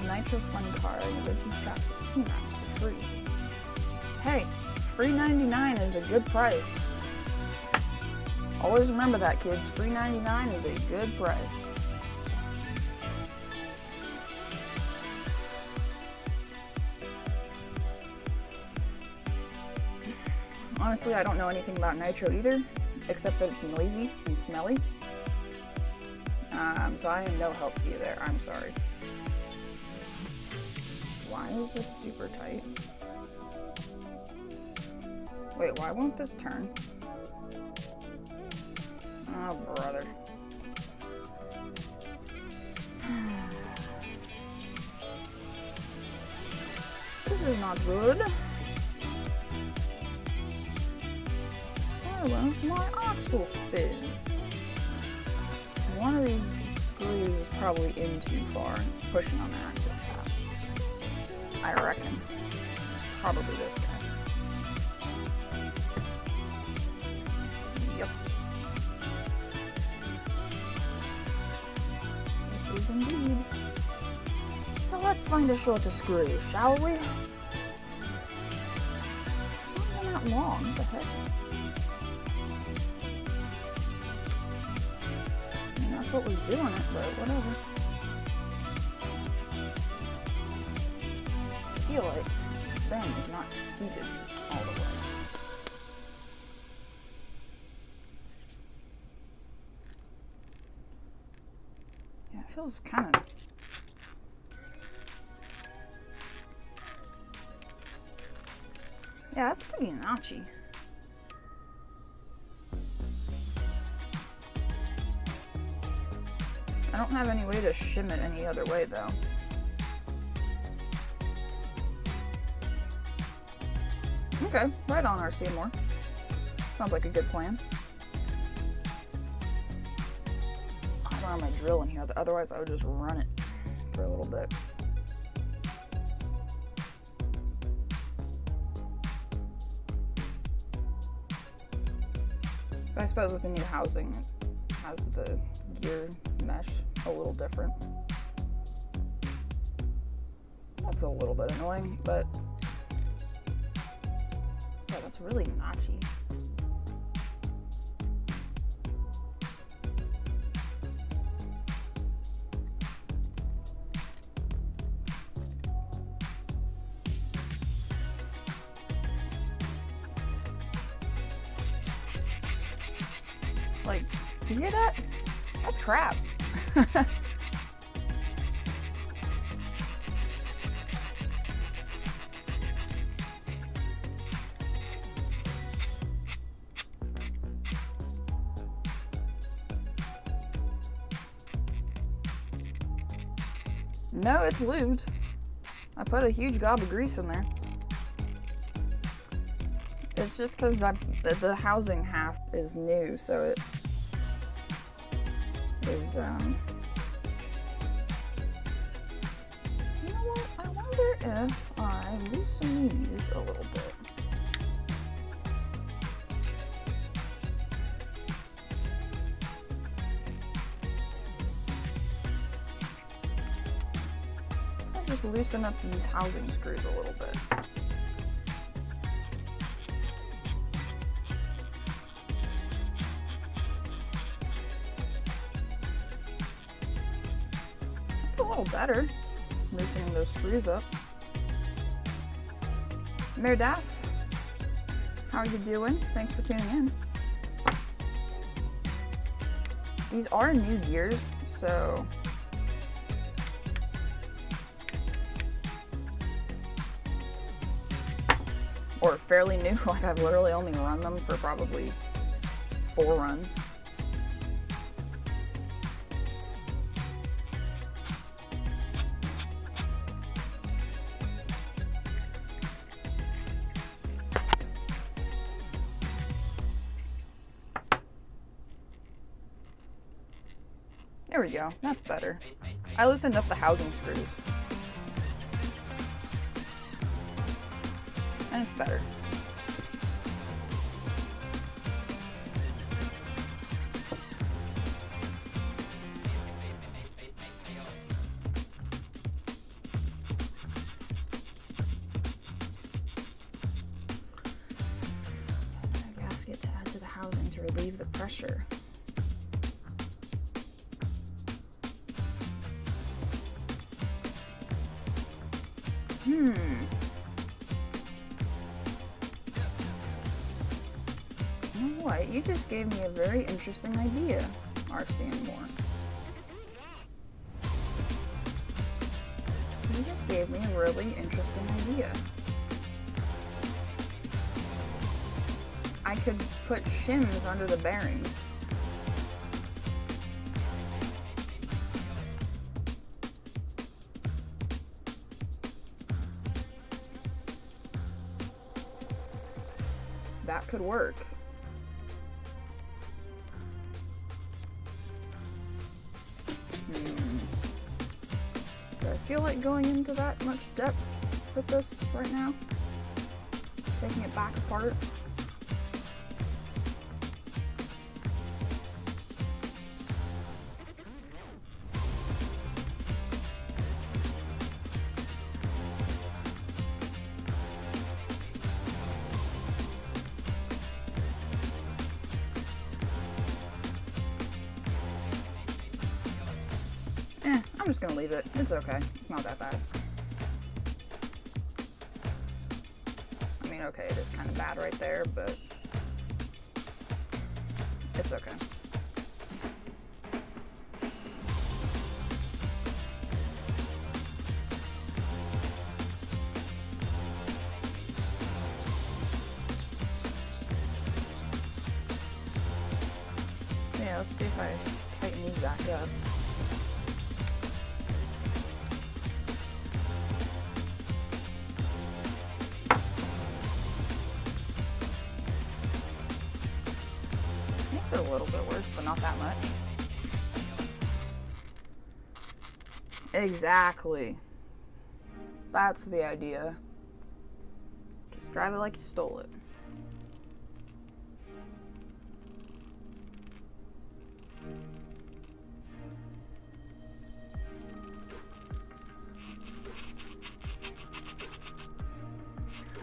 Nitro Fun Car and the two straps with 2 rounds for free. Hey, $3.99 is a good price. Always remember that, kids. $3.99 is a good price. Honestly, I don't know anything about nitro either, except that it's noisy and smelly. So I am no help to you there. I'm sorry. Why is this super tight? Wait, why won't this turn? Oh, brother. This is not good. Where went my axle spin? One of these screws is probably in too far and it's pushing on the axle shaft. I reckon. Probably this guy. Yep. It is indeed. So let's find a shorter screw, shall we? It's not even that long. What the heck? I mean, that's what was doing it, but whatever. I feel like this thing is not seated all the way. Yeah, it feels kind of... Yeah, that's pretty notchy. I don't have any way to shim it any other way though. Okay, right on, R. Seymour. Sounds like a good plan. I don't have my drill in here, otherwise I would just run it for a little bit. But I suppose with the new housing, it has the gear mesh a little different. That's a little bit annoying, but yeah, that's really notchy. Like, do you hear that? That's crap. No, it's lubed. I put a huge gob of grease in there. It's just because the housing half is new, so it is, you know what? I wonder if I loosen these a little bit. I'll just loosen up these housing screws a little bit. A little better, loosening those screws up. Mayor Daff, how are you doing? Thanks for tuning in. These are new gears, so or fairly new. Like, I've literally only run them for probably 4 runs. There we go, that's better. I loosened up the housing screws. And it's better. Gaskets add to the housing to relieve the pressure. You know what? You just gave me a very interesting idea, R.C. and Moore. You just gave me a really interesting idea. I could put shims under the bearings. That could work. Do I feel like going into that much depth with this right now? Taking it back apart? I'm just gonna leave it. It's okay. It's not that bad. I mean, okay, it is kind of bad right there, but it's okay. Yeah, let's see if I tighten these back up. little bit worse, but not that much. Exactly. That's the idea. Just drive it like you stole it.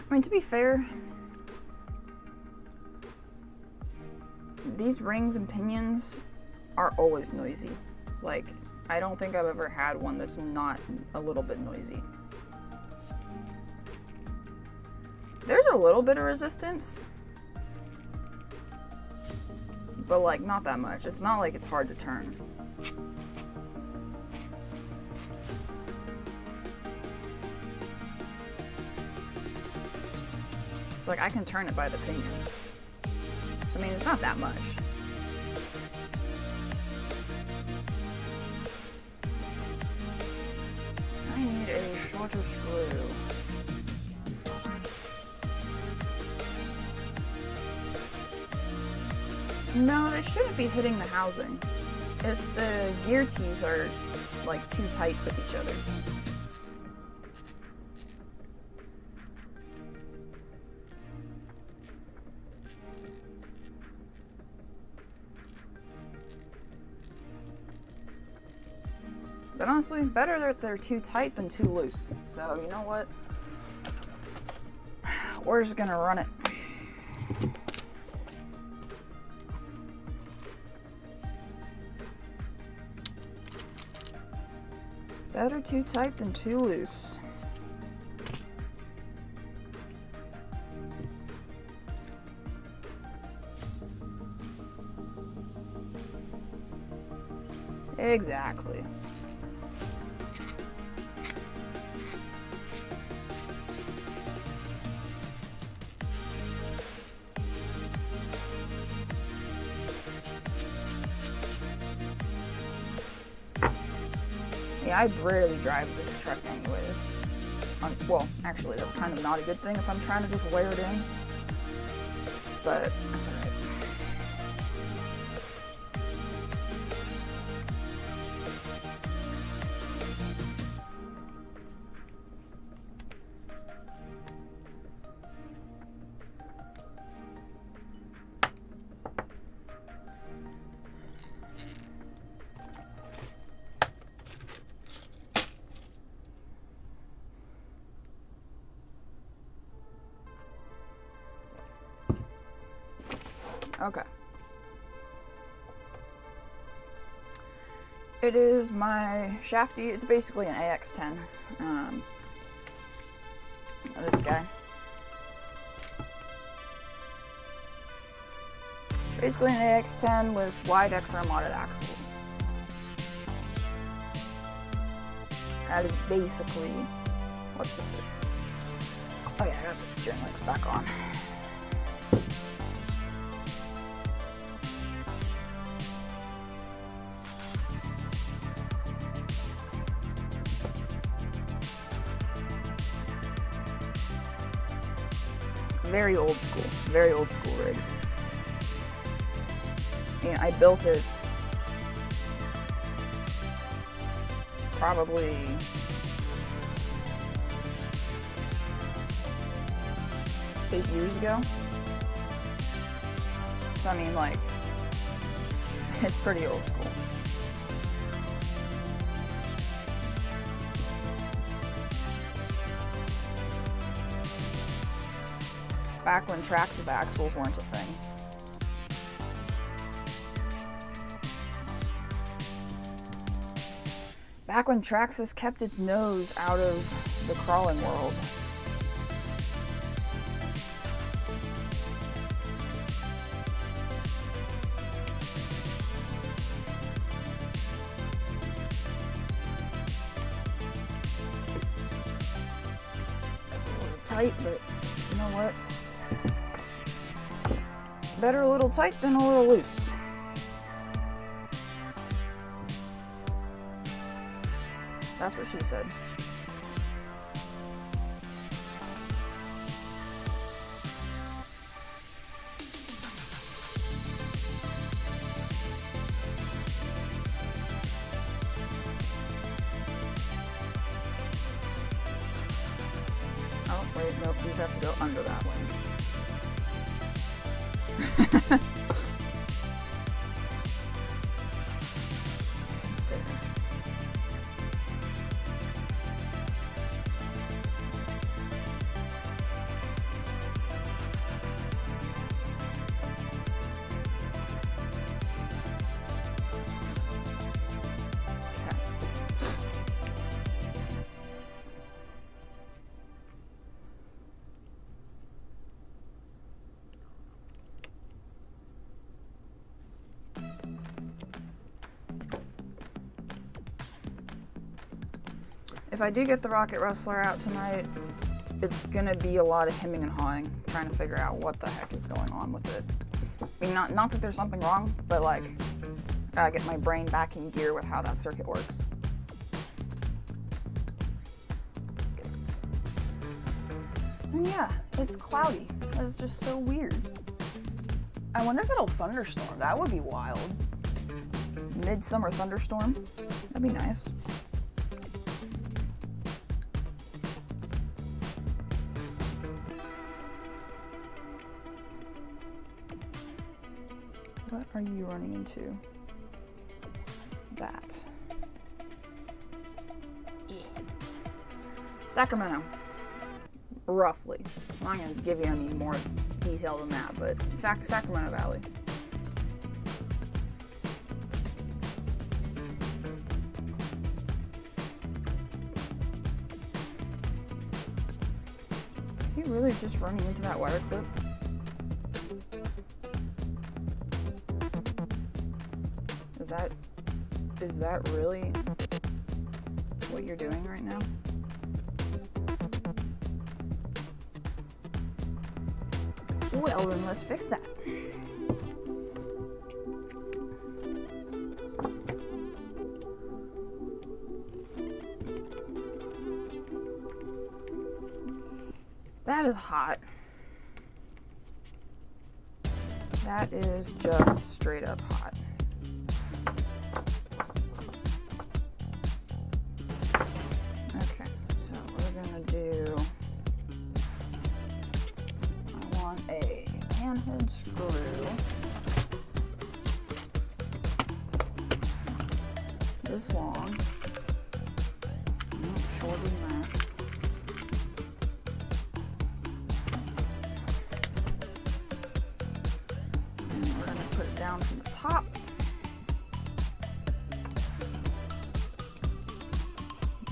I mean, to be fair, these rings and pinions are always noisy. Like, I don't think I've ever had one that's not a little bit noisy. There's a little bit of resistance, but like not that much. It's not like it's hard to turn. It's like I can turn it by the pinion. So, I mean, it's not that much. I need a shorter screw. No, they shouldn't be hitting the housing. It's the gear teeth are like too tight with each other. But honestly, better that they're too tight than too loose. So, you know what? We're just gonna run it. Better too tight than too loose. Exactly. Yeah, I rarely drive this truck anyways. Well, actually, that's kind of not a good thing if I'm trying to just wear it in. But that's alright. Okay. It is my shafty. It's basically an AX10. This guy. Basically an AX10 with wide XR modded axles. That is basically what this is. Oh yeah, I gotta put the steering lights back on. Very old school rig. And I built it probably eight years ago. So I mean, like, it's pretty old school. Back when Traxxas axles weren't a thing. Back when Traxxas kept its nose out of the crawling world. That's a little tight, but you know what? Better a little tight than a little loose. That's what she said. Wait, nope, these have to go under that way. If I do get the rocket Rustler out tonight, it's gonna be a lot of hemming and hawing, trying to figure out what the heck is going on with it. I mean, not that there's something wrong, but like, gotta get my brain back in gear with how that circuit works. And yeah, it's cloudy. That's just so weird. I wonder if it'll thunderstorm. That would be wild. Midsummer thunderstorm. That'd be nice. What are you running into? That. Yeah. Sacramento. Roughly. I'm not going to give you any more detail than that, but Sacramento Valley. Are you really just running into that wire clip? Is that really what you're doing right now? Well, then let's fix that. That is hot. That is just straight up hot. Handhead screw this long, shorter than that. And we're going to put it down from the top.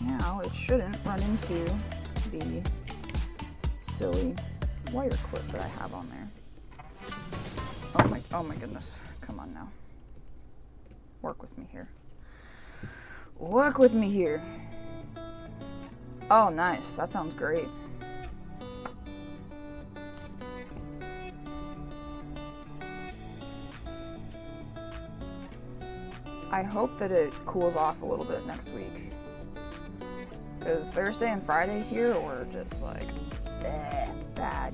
Now it shouldn't run into the silly wire clip that I have on there. Oh my goodness. Come on now. Work with me here. Work with me here. Oh, nice. That sounds great. I hope that it cools off a little bit next week. Because Thursday and Friday here were just like, bad.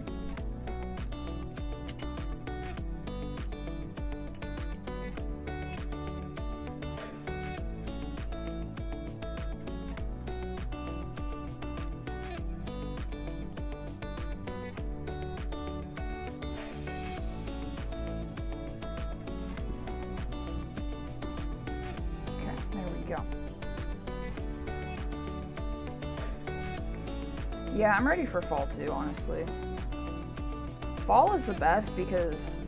Go. Yeah, I'm ready for fall too, honestly. Fall is the best because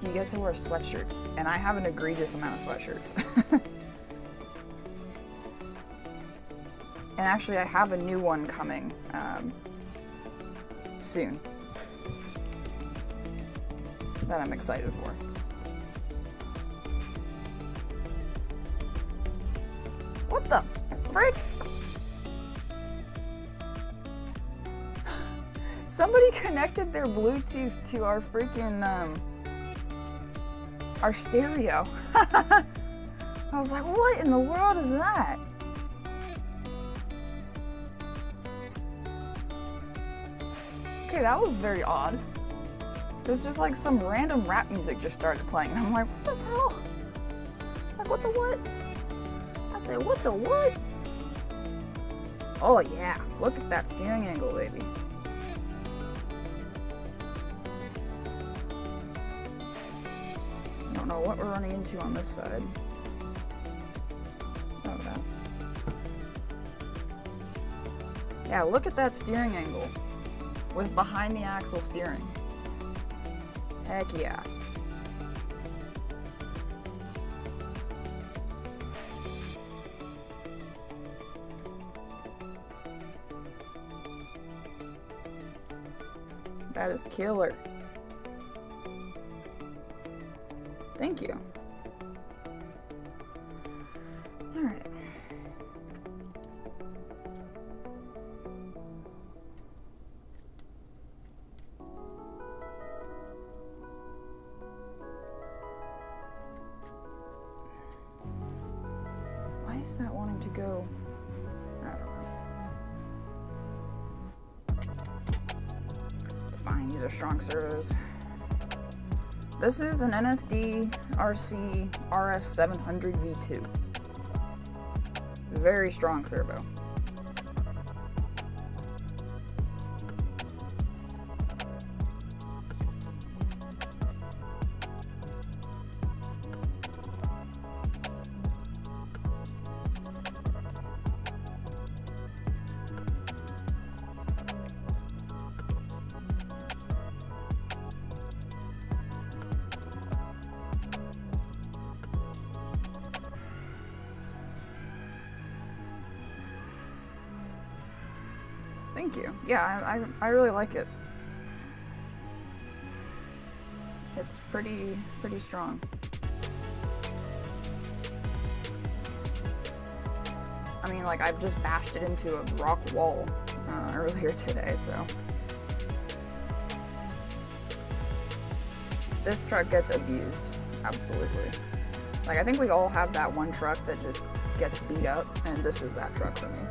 you get to wear sweatshirts, and I have an egregious amount of sweatshirts. And actually, I have a new one coming soon that I'm excited for. What the frick? Somebody connected their Bluetooth to our freaking, our stereo. I was like, what in the world is that? Okay, that was very odd. There's just like some random rap music just started playing. And I'm like, what the hell? Like, what the what? I said, what the what? Oh yeah, look at that steering angle, baby. know what we're running into on this side. Oh, that. Yeah, look at that steering angle with behind the axle steering. Heck yeah. That is killer. Thank you. All right. Why is that wanting to go? I don't know. It's fine. These are strong servos. This is an NSD RC RS700 V2. Very strong servo. Thank you. Yeah, I really like it. It's pretty strong. I mean, like, I've just bashed it into a rock wall earlier today, so. This truck gets abused, absolutely. Like, I think we all have that one truck that just gets beat up, and this is that truck for me.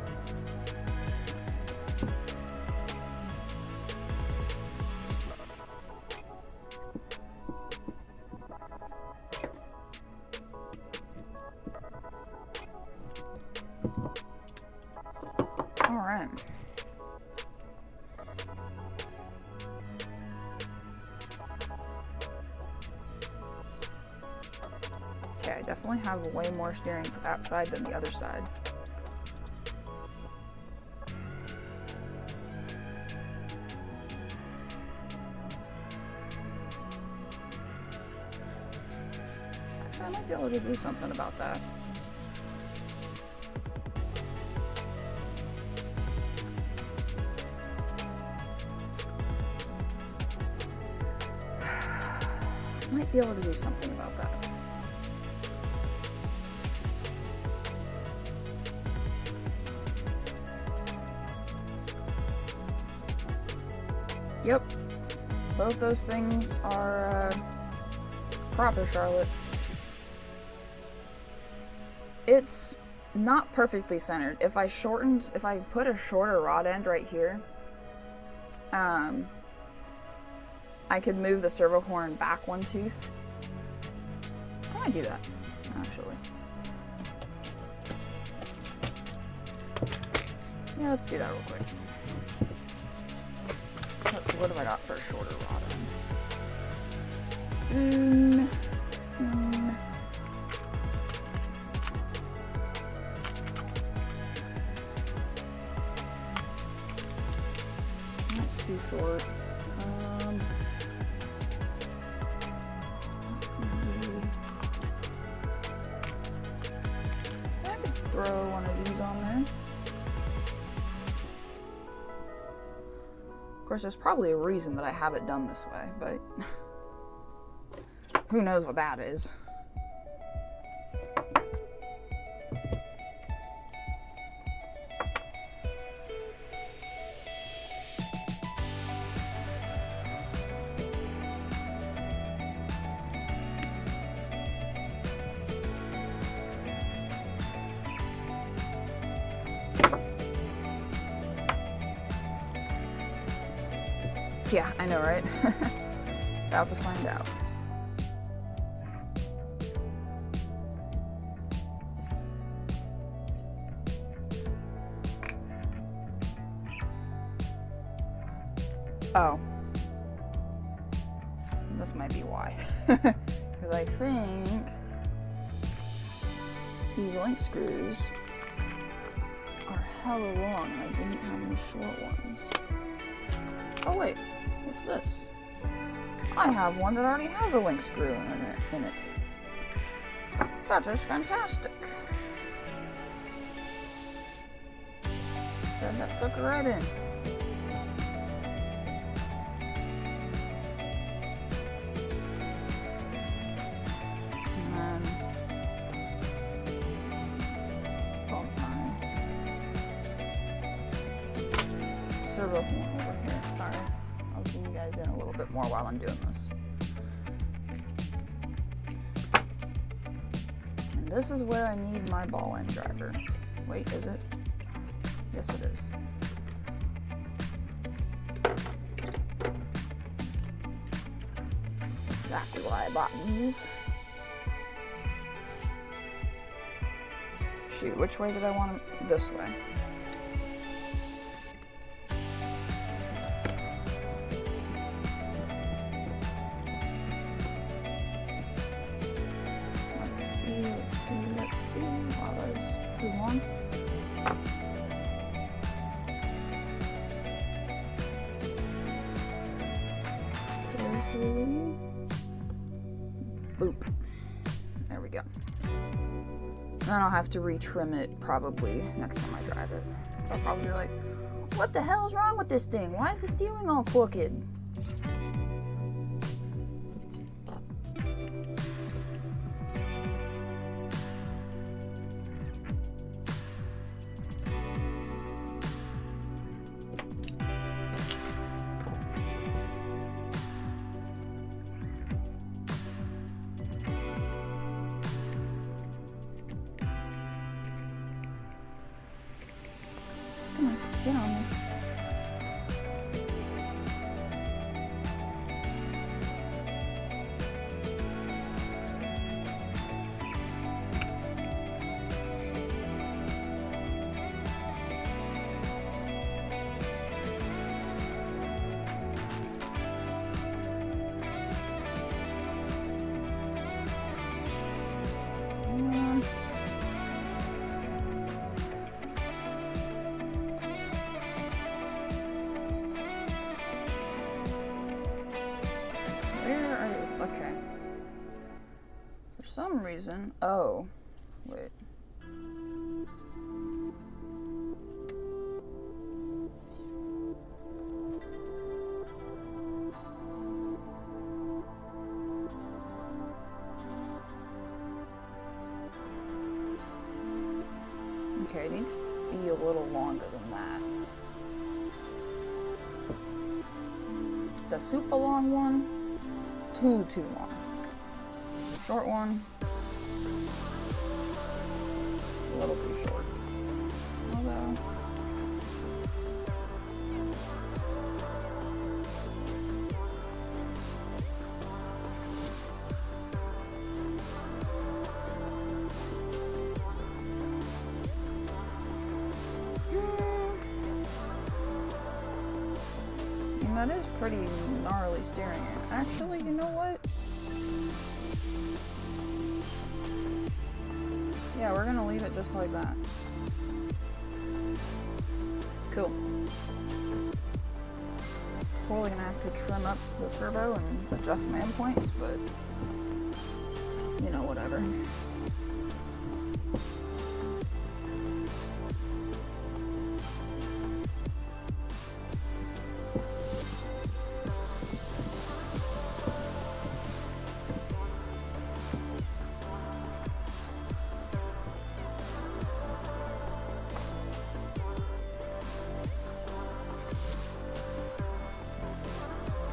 All right. Okay, I definitely have way more steering to that side than the other side. Actually, I might be able to do something about that. Might be able to do something about that. Yep, both those things are proper, Charlotte. It's not perfectly centered. If I put a shorter rod end right here, I could move the servo horn back one tooth. I might do that, actually. Yeah, let's do that real quick. Let's see, what have I got for a shorter rod end? That's too short. Throw one of these on there. Of course, there's probably a reason that I have it done this way, but who knows what that is. Yeah, I know, right? About to find out. Oh. This might be why. Because Because I think these link screws are hella long and I didn't have any short ones. Oh wait, what's this? I have one that already has a link screw in it. That is fantastic. Thread that sucker right in. And then bump my servo horn over here. Sorry, I'll zoom you guys in a little bit more while I'm doing this. And this is where I need my ball end driver. Wait, is it? Yes, it is. That's exactly why I bought these. Shoot, which way did I want them? This way. Let's see. Wow, that is too long. Boop. There we go. Then I'll have to retrim it probably next time I drive it. So I'll probably be like, what the hell is wrong with this thing? Why is the steering all crooked? Come on, get on me. Okay. For some reason, oh, wait. Okay, it needs to be a little longer than that. The super long one, too long. Short one, a little too short. Although, and that is pretty gnarly steering. Actually, you know what? Yeah, we're gonna leave it just like that. Cool. Totally gonna have to trim up the servo and adjust my endpoints, but you know, whatever.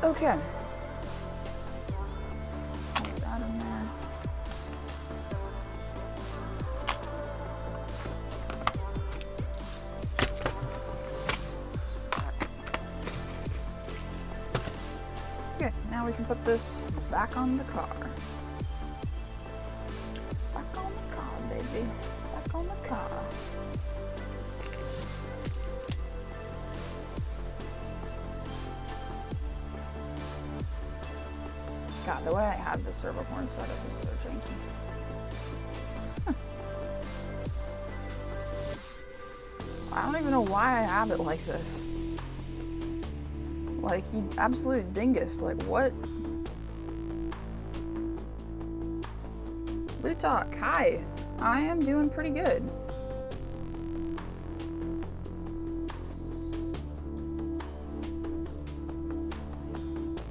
Okay. Put that in there. Okay, now we can put this back on the car. Back on the car, baby. Back on the car. God, the way I have the servo horn set up is so janky. I don't even know why I have it like this. Like, you absolute dingus. Like, what? Blue Talk, hi. I am doing pretty good.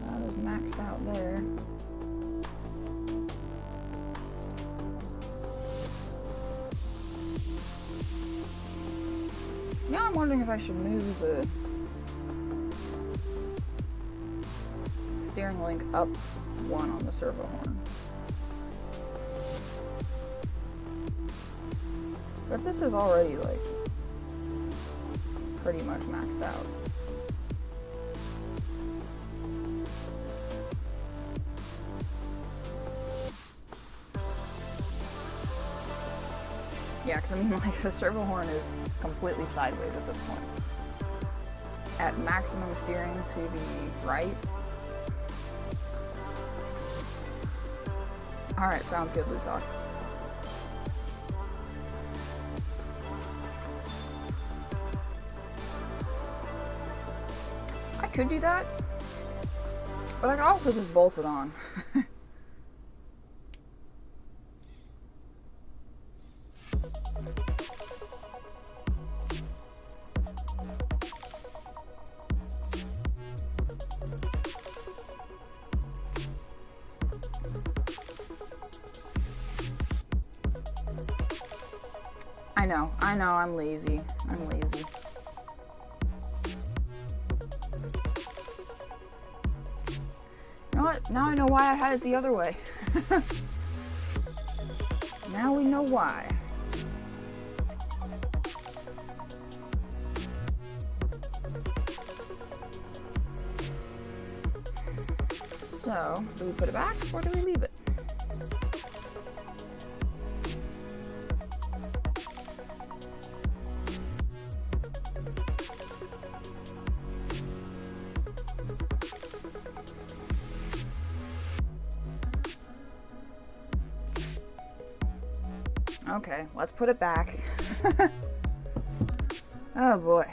That is maxed out there. Now I'm wondering if I should move the steering link up one on the servo horn. But this is already like pretty much maxed out. Yeah, because I mean, like, the servo horn is completely sideways at this point. At maximum steering to the right. Alright, sounds good, Blue Talk. I could do that, but I could also just bolt it on. I know, I'm lazy. I'm lazy. You know what? Now I know why I had it the other way. Now we know why. So, do we put it back or do we leave it? Okay, let's put it back. Oh boy.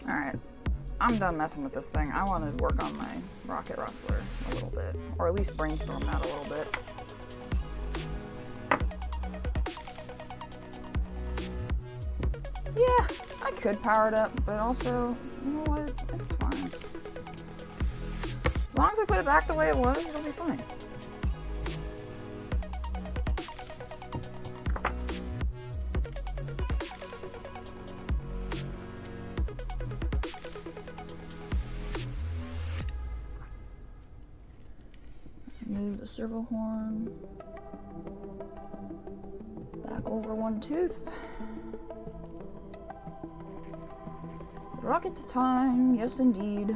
Alright, I'm done messing with this thing. I want to work on my rocket rustler a little bit, or at least brainstorm that a little bit. Yeah, I could power it up, but also, you know what, it's fine. As long as I put it back the way it was, it'll be fine. Move the servo horn back over one tooth. Rocket to time, yes indeed.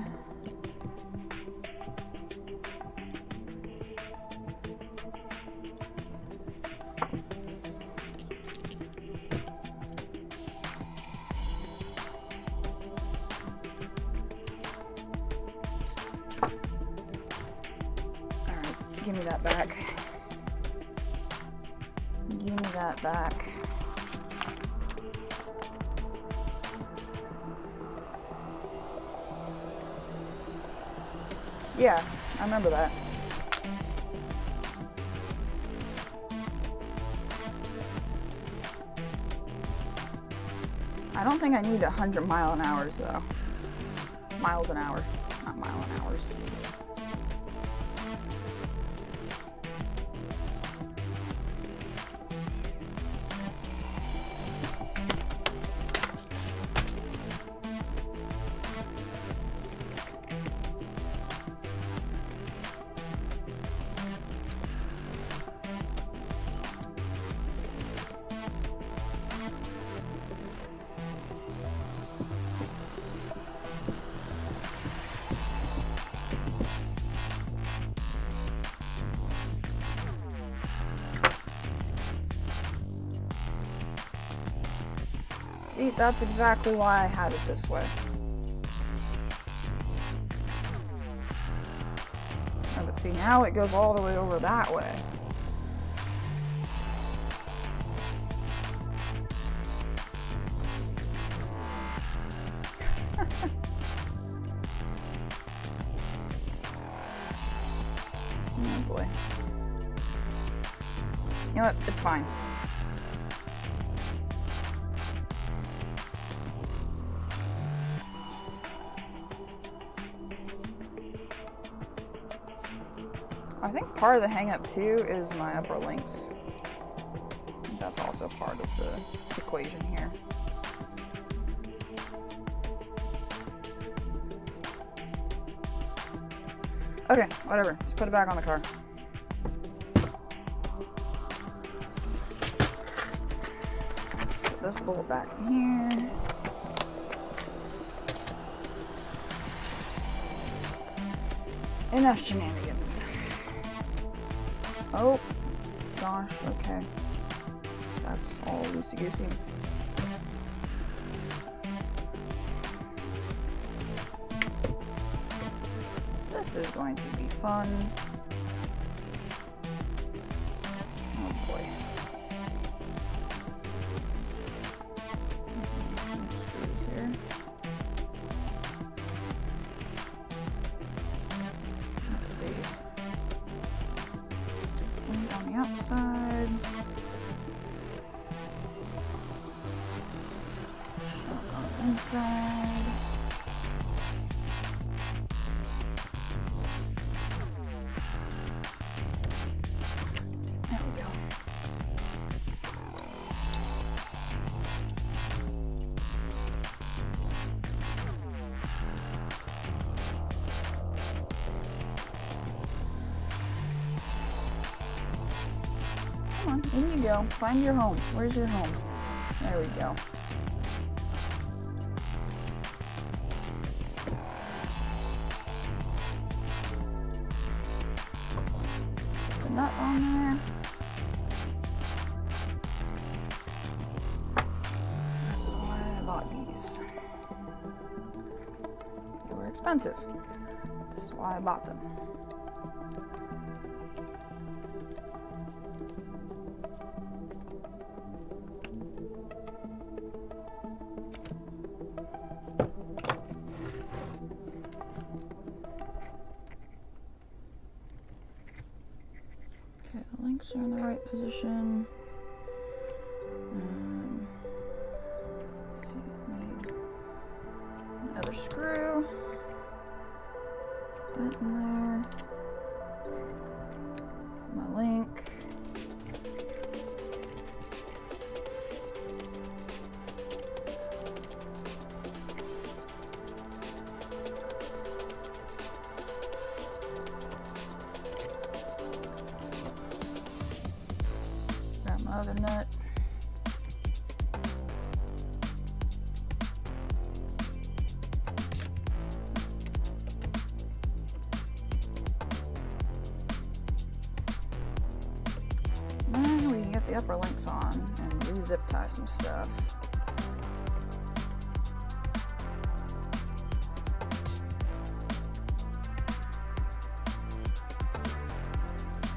Alright, give me that back. Give me that back. Yeah, I remember that. I don't think I need 100 mile-an-hours though. Miles an hour, not mile-an-hours. See, that's exactly why I had it this way. Oh, but see, now it goes all the way over that way. Oh boy. You know what? It's fine. I think part of the hang up too is my upper links. That's also part of the equation here. Okay, whatever. Let's put it back on the car. Let's put this bolt back in here. Enough shenanigans. Oh, gosh, okay. That's all loosey-goosey. This is going to be fun. Oh boy. Screws here. Let's see. One on the outside. Shock on the inside. Come on, in you go. Find your home. Where's your home? There we go. The nut on there. This is why I bought these. They were expensive. This is why I bought them. Okay, the links are in the right position. Let's see, need another screw. Put that in there. Put my link. Grab my other nut. Then we can get the upper links on and re-zip tie some stuff.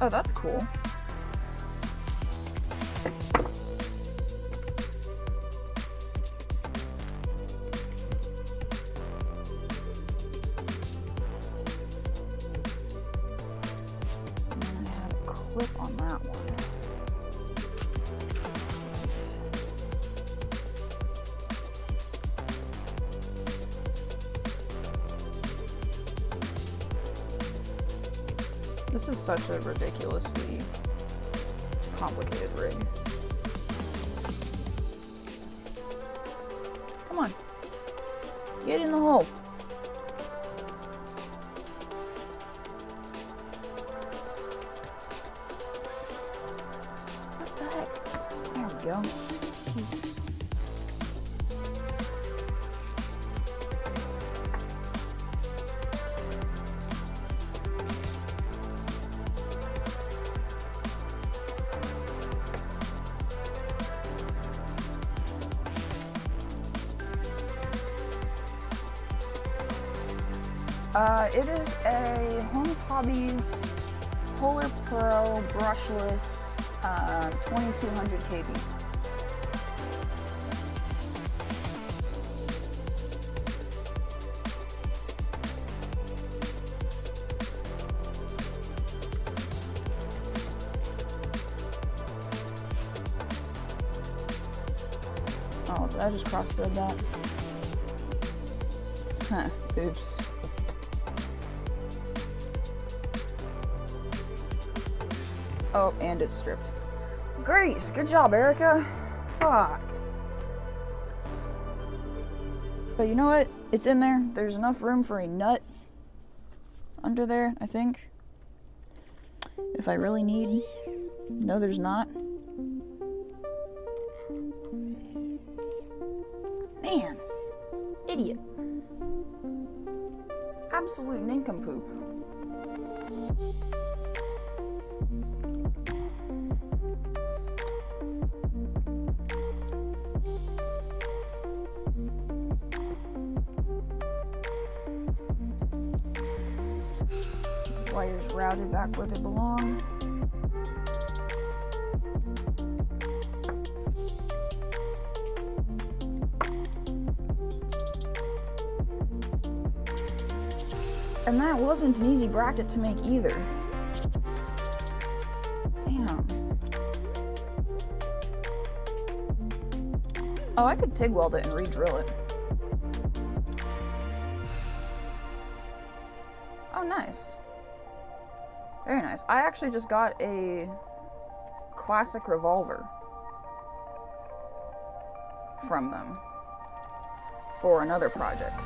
Oh, that's cool. And then I have a clip on that one. This is such a ridiculously complicated rig. Come on. Get in the hole. What the heck? There we go. Jesus. It is a Homes Hobbies Polar Pro brushless 2200 kV. Oh, did I just cross-thread that? Huh, oops. Oh, and it's stripped. Great, good job, Erica. Fuck. But you know what? It's in there. There's enough room for a nut under there, I think. If I really need. No, there's not. Man, idiot. Absolute nincompoop. Wires routed back where they belong. And that wasn't an easy bracket to make either. Damn. Oh, I could TIG weld it and re-drill it. Oh, nice. Very nice. I actually just got a classic revolver from them for another project.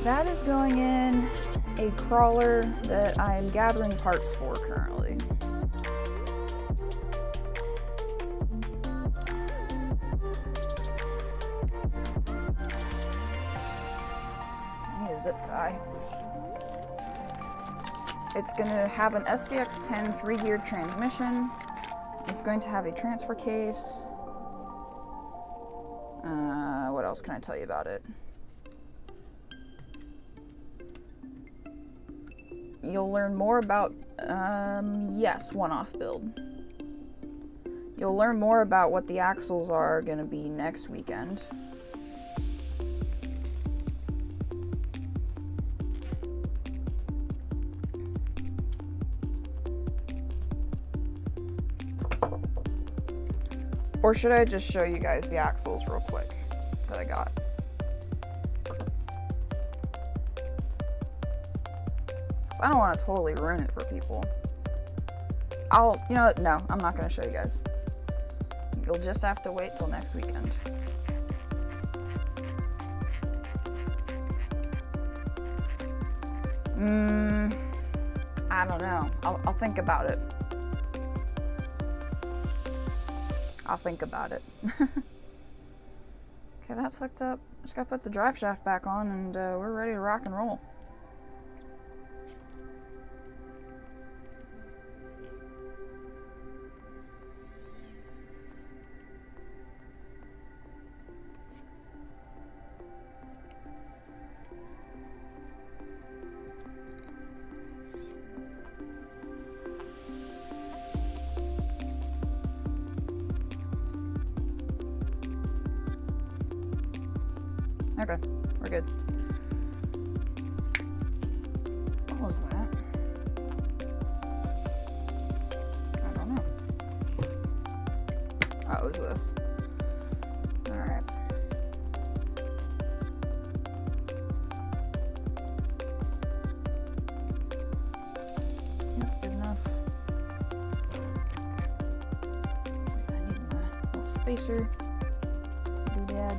That is going in a crawler that I am gathering parts for currently. I need a zip tie. It's going to have an SCX-10 3-geared transmission. It's going to have a transfer case. What else can I tell you about it? You'll learn more about, yes, one-off build. You'll learn more about what the axles are going to be next weekend. Or should I just show you guys the axles real quick that I got? I don't want to totally ruin it for people. You know what? No, I'm not going to show you guys. You'll just have to wait till next weekend. I don't know. I'll think about it. I'll think about it. Okay, that's hooked up. Just gotta put the drive shaft back on and we're ready to rock and roll. Okay, we're good. What was that? I don't know. Oh, it was this. Alright. Yep, good enough. Wait, I need my little spacer. Doodad.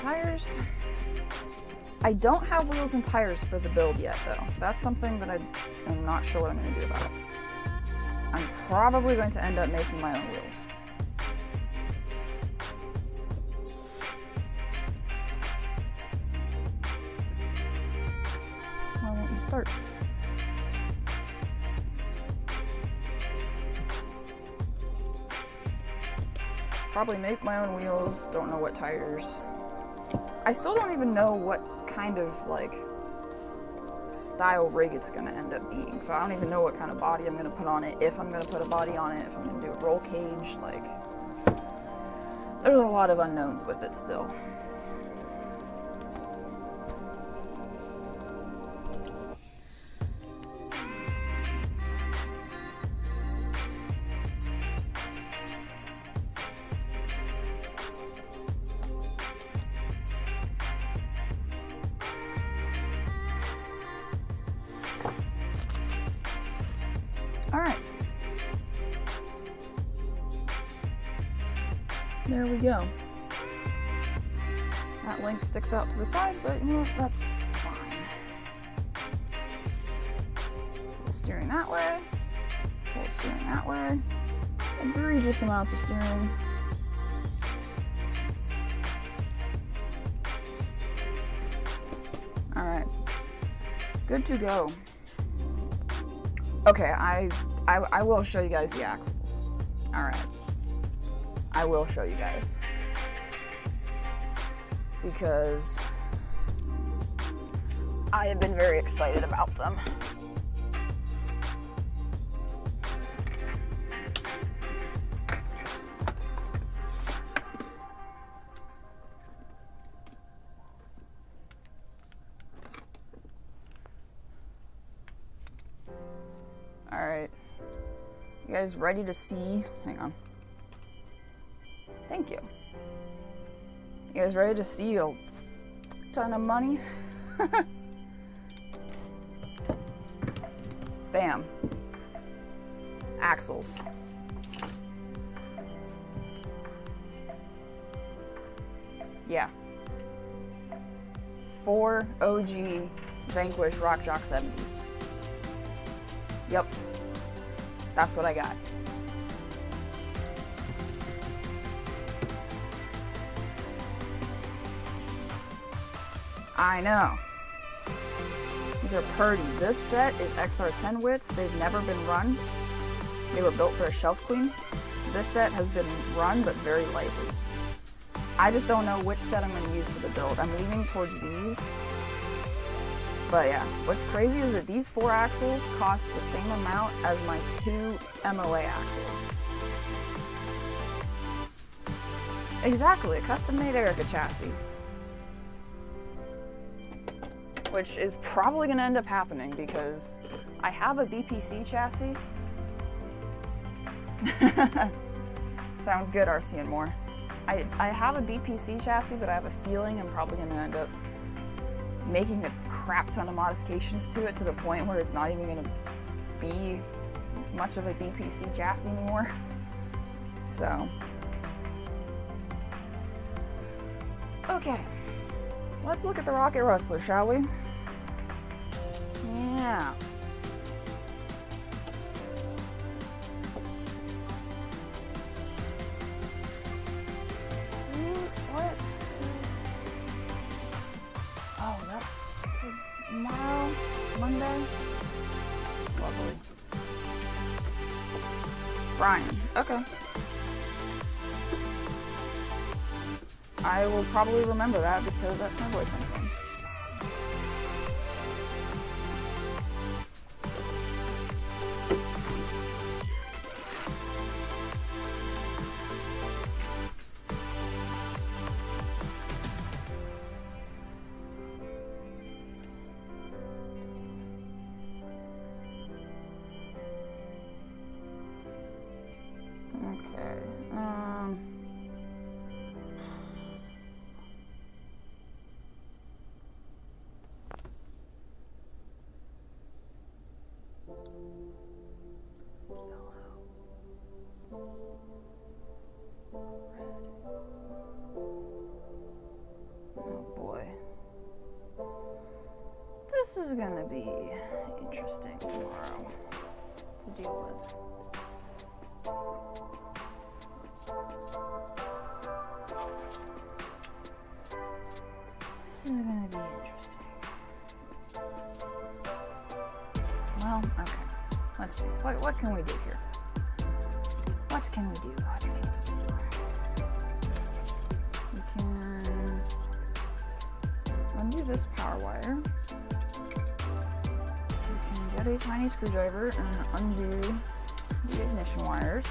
Tires. I don't have wheels and tires for the build yet, though. That's something that I'm not sure what I'm going to do about it. I'm probably going to end up making my own wheels. Why won't you start? Probably make my own wheels. Don't know what tires. I still don't even know what kind of like style rig it's gonna end up being. So I don't even know what kind of body I'm gonna put on it, if I'm gonna put a body on it, if I'm gonna do a roll cage. Like, there's a lot of unknowns with it still. All right, there we go. That link sticks out to the side, but you know, that's fine. Pull steering that way, pull steering that way, egregious amounts of steering. All right, good to go. Okay, I will show you guys the axles. All right, I will show you guys because I have been very excited about them. All right, you guys ready to see? Hang on. Thank you. You guys ready to see a ton of money? Bam. Axles. Yeah. 4 OG Vanquish Rock Jock 70s. Yep. That's what I got. I know. These are purdy. This set is XR10 width. They've never been run. They were built for a shelf clean. This set has been run, but very lightly. I just don't know which set I'm going to use for the build. I'm leaning towards these. But yeah, what's crazy is that these 4 axles cost the same amount as my 2 MOA axles. Exactly, a custom-made Erica chassis. Which is probably going to end up happening because I have a BPC chassis. Sounds good, RC and more. I have a BPC chassis, but I have a feeling I'm probably going to end up making a crap ton of modifications to it to the point where it's not even going to be much of a BPC chassis anymore. So, okay, let's look at the Rocket Rustler, shall we? Yeah. What? Oh, that's tomorrow, Monday. Lovely. Brian. Okay. I will probably remember that because that's my boyfriend's name. Okay. This is gonna be interesting tomorrow to deal with. This is gonna be interesting. Well, okay. Let's see. What can we do here? What can we do? What can we do? We can undo this power wire. We can get a tiny screwdriver and undo the ignition wires.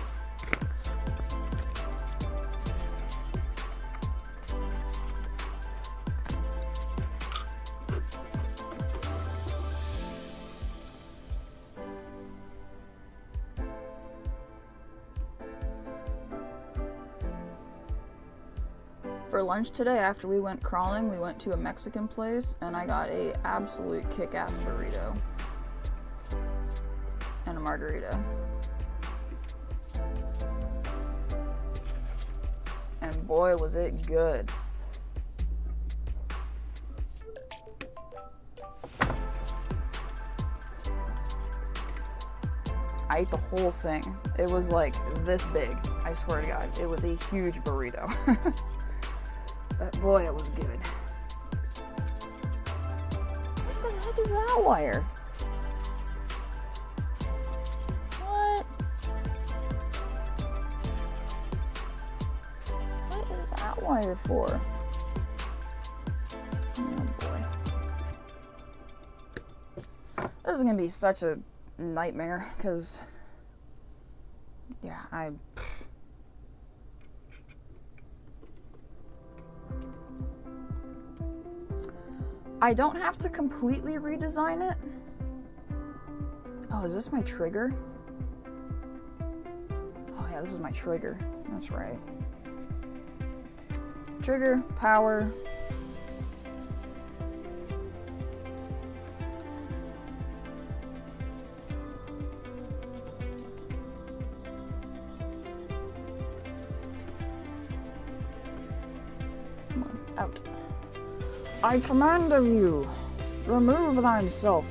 For lunch today, after we went crawling, we went to a Mexican place and I got a absolute kick-ass burrito and a margarita. And boy, was it good. I ate the whole thing. It was like this big, I swear to God. It was a huge burrito. But boy, it was good. What the heck is that wire? What? What is that wire for? Oh boy. This is gonna be such a nightmare, because, yeah, I don't have to completely redesign it. Oh, is this my trigger? Oh yeah, this is my trigger. That's right. Trigger, power. Come on, out. I command of you, remove thyself.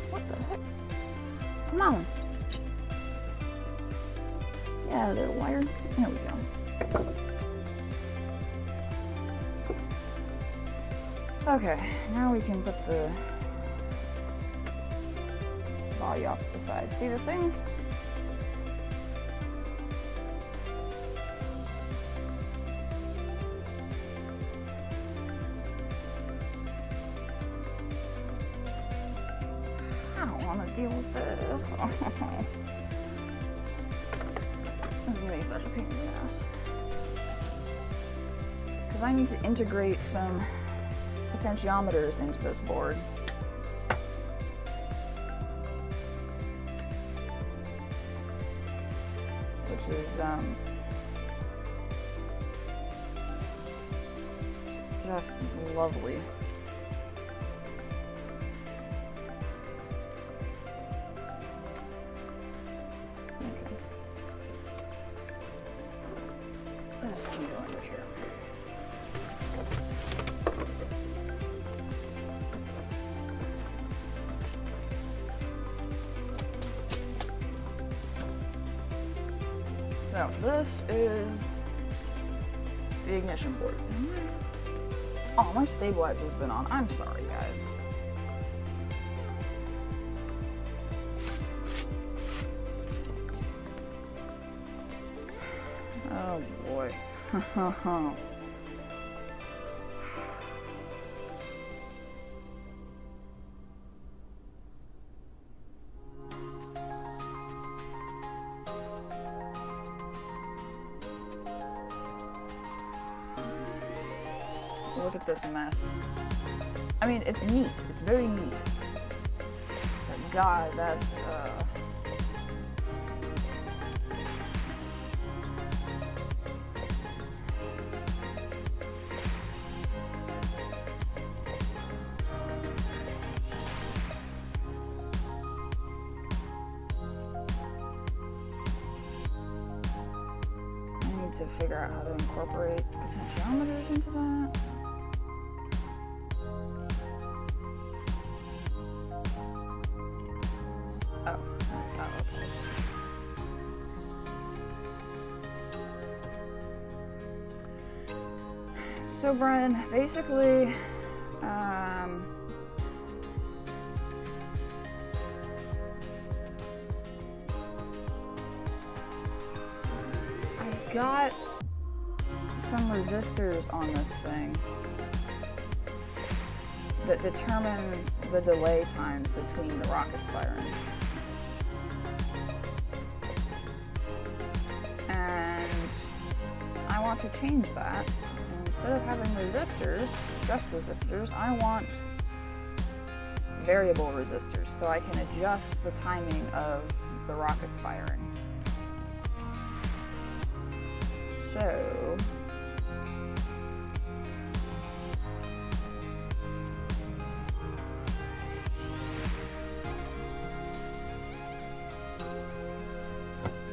What the heck? Come on. Yeah, there, wire. There we go. Okay, now we can put the body off to the side. See the thing? I don't want to deal with this. This is going to be such a pain in the ass. Because I need to integrate some potentiometers into this board. Which is just lovely. Okay. This can go under here. So this is the ignition board. Oh, my stabilizer's been on. I'm sorry, guys. Oh boy. Look at this mess. I mean, it's neat. It's very neat. But God, that's, I need to figure out how to incorporate potentiometers into that. Oh, okay. So Brian, basically, I've got some resistors on this thing that determine the delay times between the rockets firing. And I want to change that. And instead of having resistors, stress resistors, I want variable resistors so I can adjust the timing of the rockets firing. So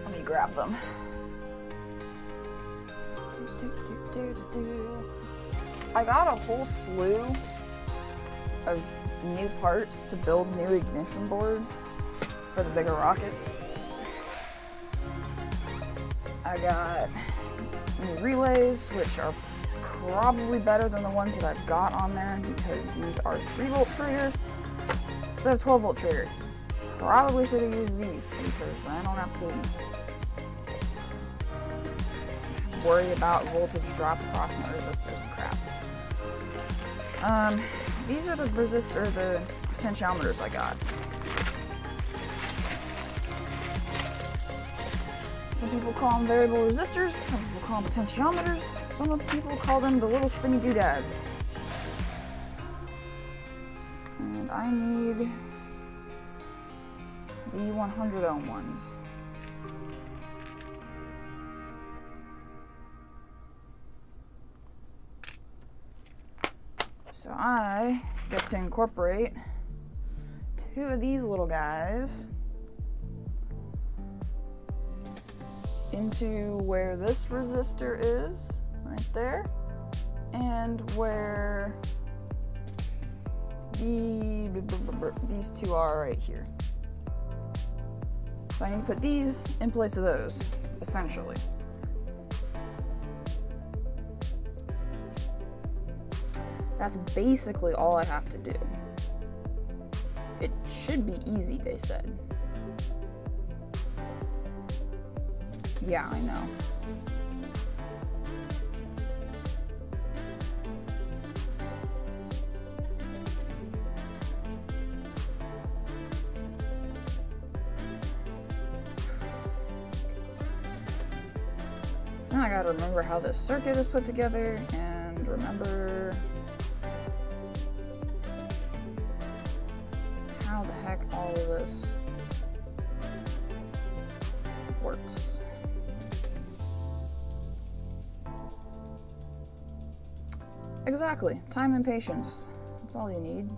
let me grab them. I got a whole slew of new parts to build new ignition boards for the bigger rockets. I got new relays, which are probably better than the ones that I've got on there because these are 3-volt trigger instead of 12-volt trigger. Probably should have used these because I don't have to worry about voltage drop across my resistors and crap. These are the potentiometers I got. Some people call them variable resistors, some people call them potentiometers, some people call them the little spinny doodads. And I need the 100 ohm ones. So I get to incorporate 2 of these little guys into where this resistor is, right there, and where these 2 are right here. So I need to put these in place of those, essentially. That's basically all I have to do. It should be easy, they said. Yeah, I know. So now I gotta remember how this circuit is put together and remember how the heck all of this works. Exactly. Time and patience. That's all you need.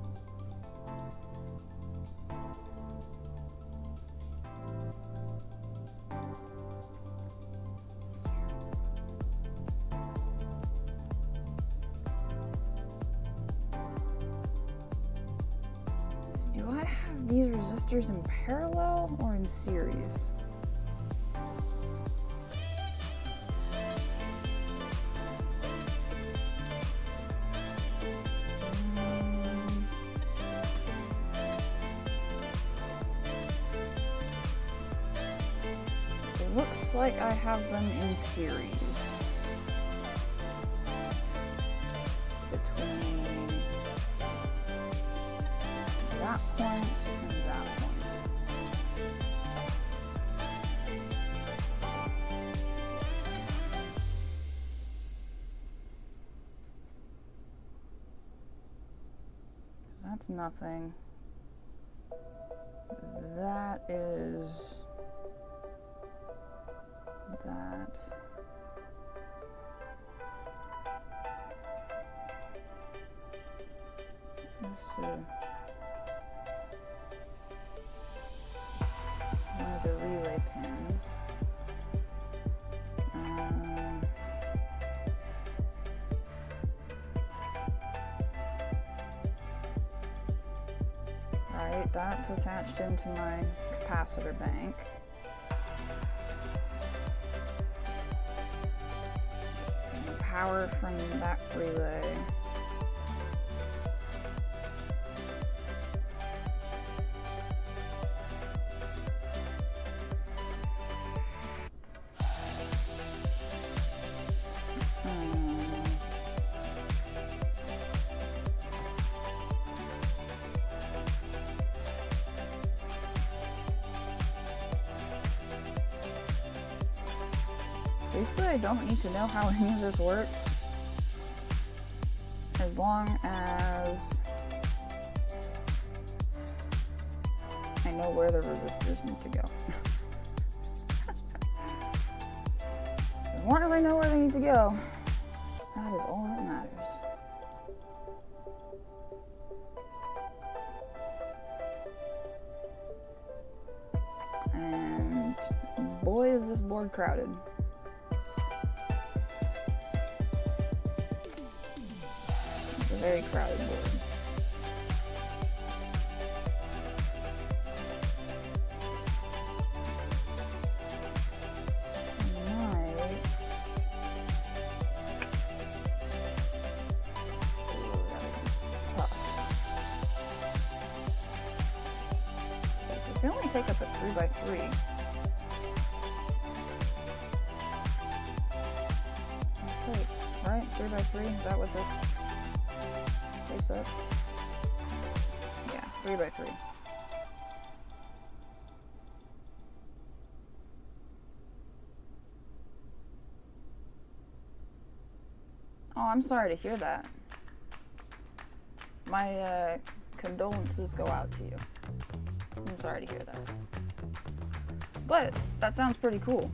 So do I have these resistors in parallel or in series? Looks like I have them in series between that point and that point. So that's nothing. That is that. Let's see. One of the relay pins. Alright, that's attached into my capacitor bank. Power from that relay. Basically, I don't need to know how any of this works, as long as I know where the resistors need to go. As long as I know where they need to go, that is all that matters. And boy, is this board crowded. Very crowded board. They only take up a 3x3. Okay, right? 3x3, is that what this face up? Yeah, 3x3. Oh, I'm sorry to hear that. My condolences go out to you. I'm sorry to hear that. But that sounds pretty cool.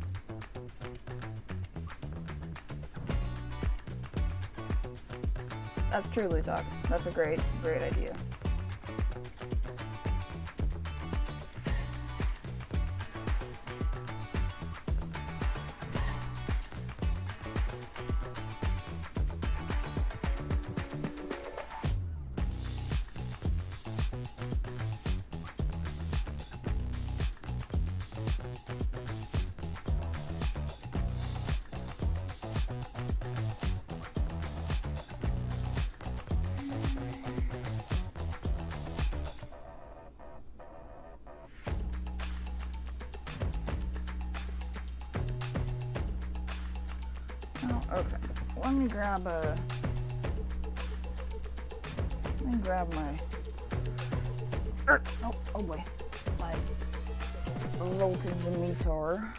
That's truly talk. That's a great idea. Oh, okay. Let me grab my oh boy, my voltage meter.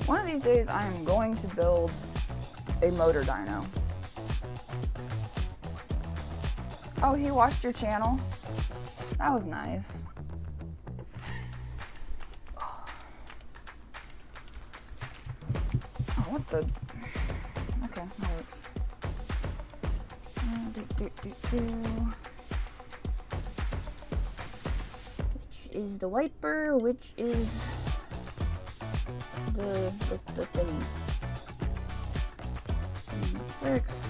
One of these days I am going to build a motor dyno. Oh, he watched your channel? That was nice. What the? Okay, that works. Which is the wiper? Which is the thing? 6.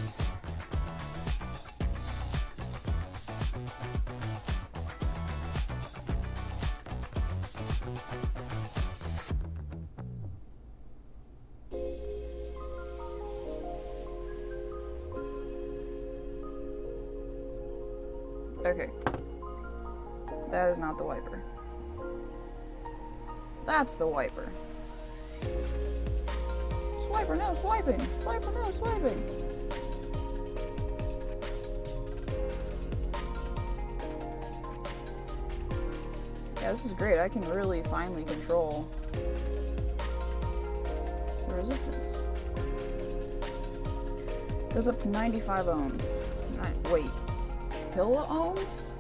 Okay. That is not the wiper. That's the wiper. Swiper, no swiping! Swiper, no swiping! Yeah, this is great. I can really finely control the resistance. Goes up to 95 ohms. Wait. Kilo ohms?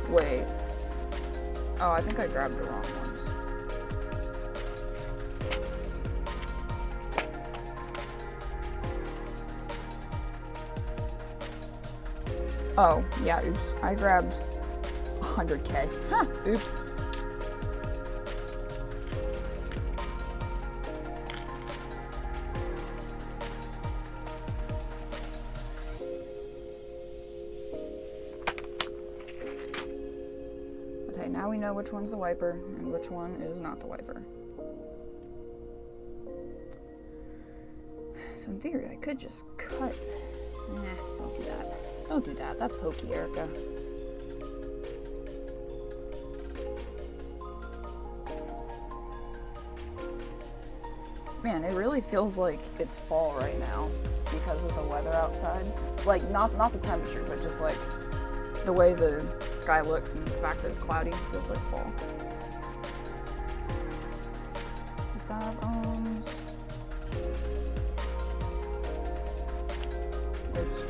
Wait. Oh, I think I grabbed the wrong ones. Oh, yeah, oops. I grabbed 100K. Huh, oops. now we know which one's the wiper and which one is not the wiper. So in theory, I could just cut. Nah, don't do that. Don't do that. That's hokey, Erica. Man, it really feels like it's fall right now because of the weather outside. Like, not the temperature, but just like the way the sky looks and the fact that it's cloudy feels like fall. 5 ohms. Oops.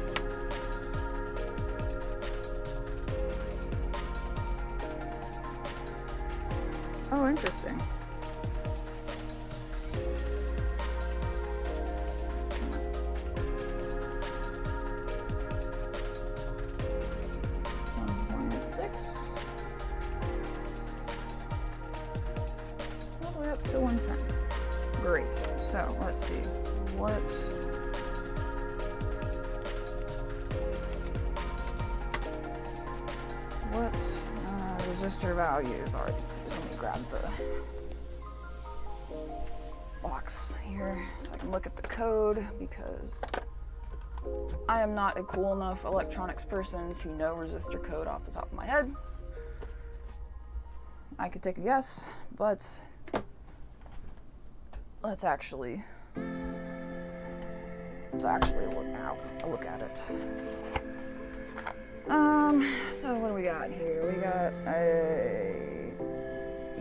Oh, interesting. To 110. Great. So let's see. What resistor values are these? Let me grab the box here so I can look at the code, because I am not a cool enough electronics person to know resistor code off the top of my head. I could take a guess, but let's actually look at it. So what do we got here? We got a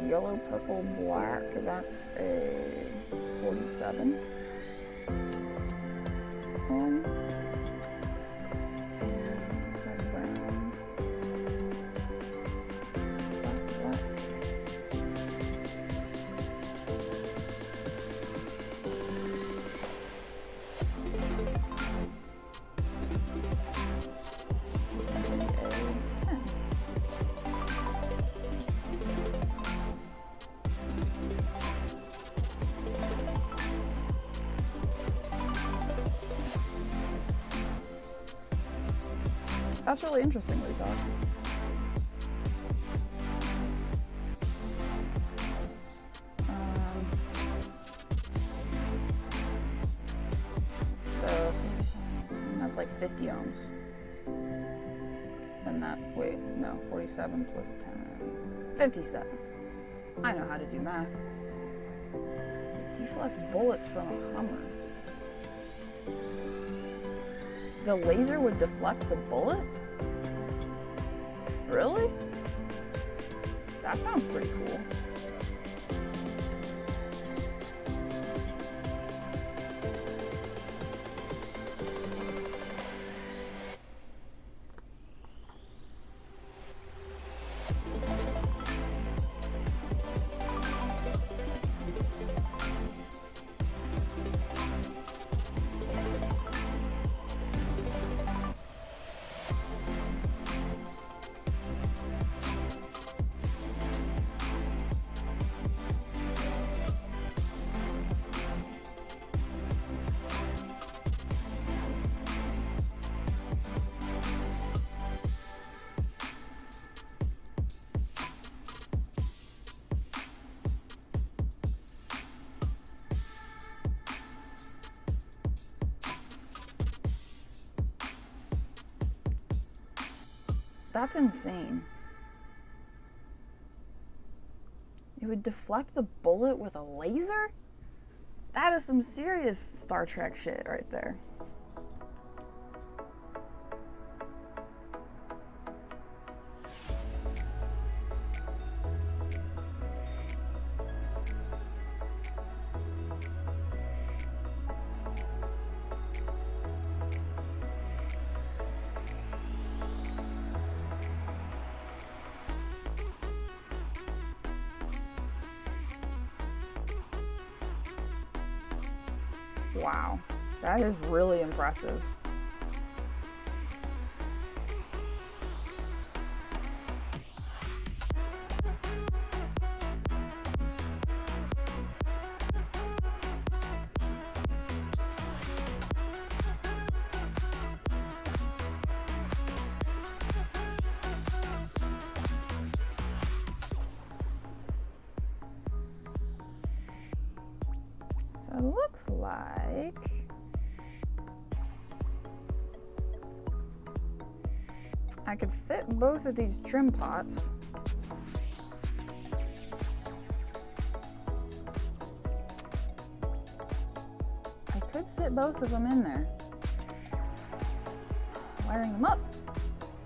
yellow, purple, black. That's a 47 ohm. And is that brown? Black. That's really interesting, Lisa. So that's like 50 ohms. And that, wait, no, 47 plus 10, 57. I know how to do math. Deflect bullets from a Hummer. The laser would deflect the bullet? Really? That sounds pretty cool. That's insane. It would deflect the bullet with a laser? That is some serious Star Trek shit right there. Wow, that is really impressive. So it looks like I could fit both of these trim pots both of them in there. Wiring them up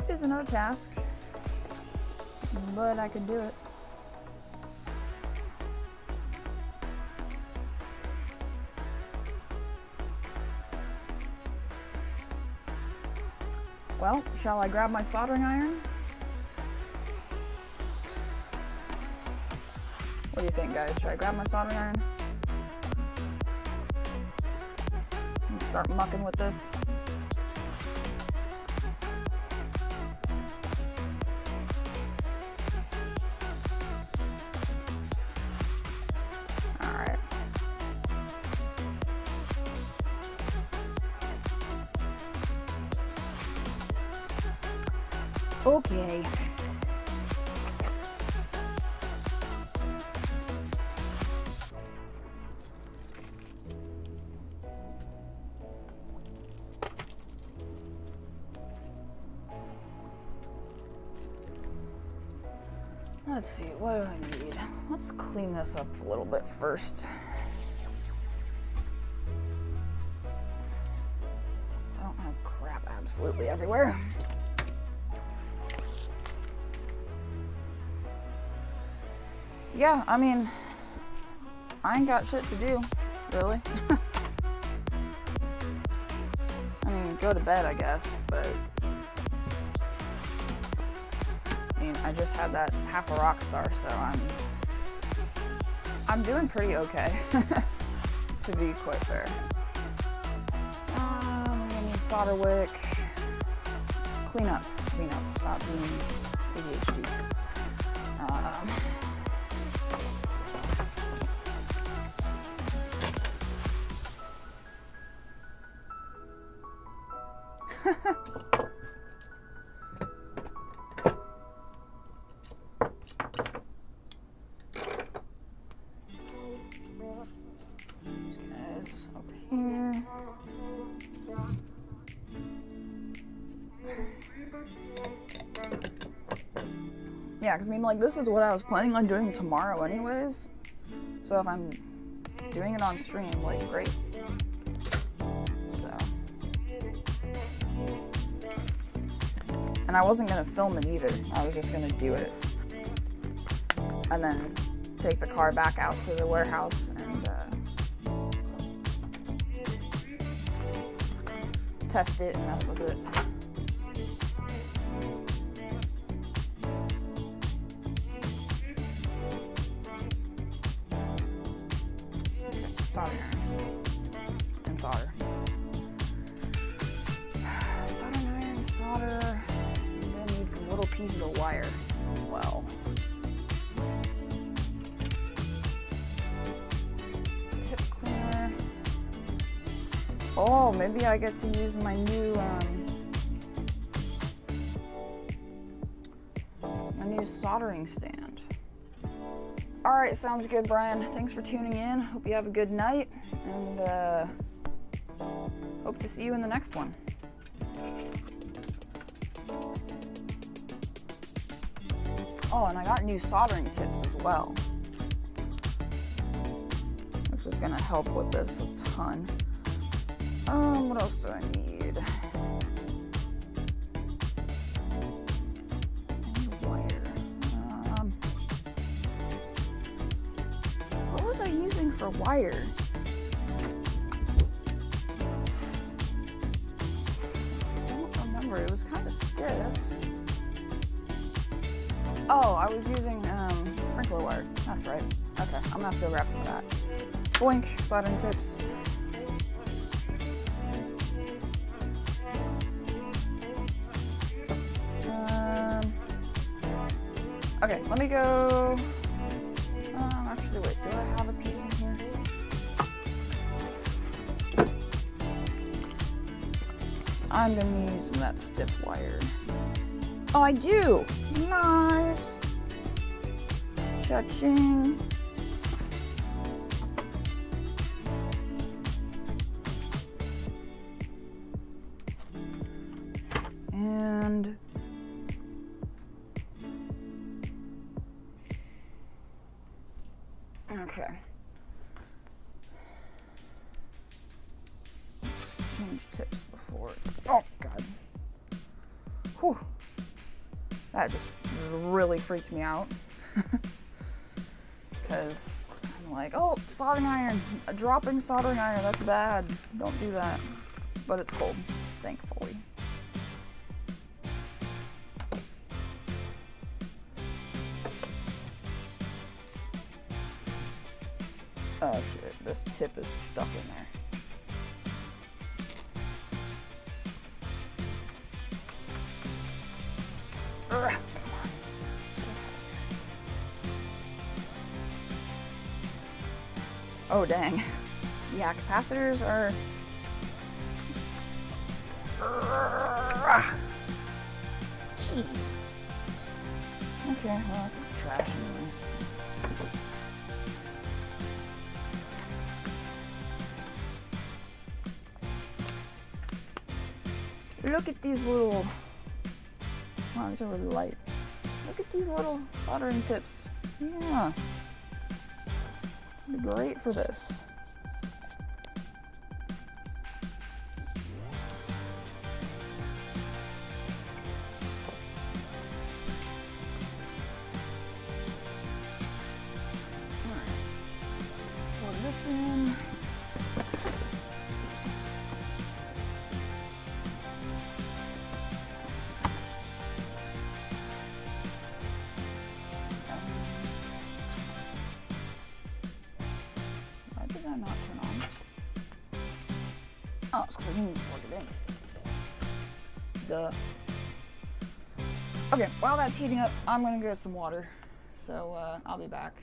is another task, but I could do it. Well, shall I grab my soldering iron? What do you think, guys? Should I grab my soldering iron? Start mucking with this. All right. Okay. Let's see, what do I need? Let's clean this up a little bit first. I don't have crap absolutely everywhere. Yeah, I mean, I ain't got shit to do, really. I mean, go to bed, I guess, but I mean, I just had that half a rock star, so I'm doing pretty okay, to be quite fair. We're gonna need solder wick. Clean up, stop being ADHD. These guys over here. Yeah, because I mean, like, this is what I was planning on doing tomorrow anyways. So if I'm doing it on stream, like, great. So. And I wasn't going to film it either. I was just going to do it. And then take the car back out to the warehouse and test it and mess with it. Soldering iron and solder. Soldering iron, solder, and then need some little pieces of wire as well. Tip cleaner. Oh, maybe I get to use my new soldering stand. All right, sounds good, Brian. Thanks for tuning in. Hope you have a good night, and hope to see you in the next one. Oh, and I got new soldering tips as well, which is gonna help with this a ton. What else do I need? For wire. I don't remember. It was kind of stiff. Oh, I was using sprinkler wire. That's right. Okay, I'm gonna have to go grab some of that. Boink, soldering tips. Okay, let me go. Actually, wait. Do I have a piece in here? I'm gonna use some of that stiff wire. Oh, I do! Nice! Cha-ching! And okay. Change tips before. Oh God. Whew. That just really freaked me out. Because I'm like, oh, soldering iron. Dropping soldering iron. That's bad. Don't do that. But it's cold, thankfully. Oh shit, this tip is stuck in there. Ugh. Oh dang. Yeah, capacitors are... Jeez. Okay, well, it's trash anyways. Look at these little... Wow, these are really light. Look at these little soldering tips. Yeah. It'd be great for this. This in. Why did that not turn on? Oh, it's because I didn't plug it in. Duh. Okay, while that's heating up, I'm gonna get some water. So I'll be back.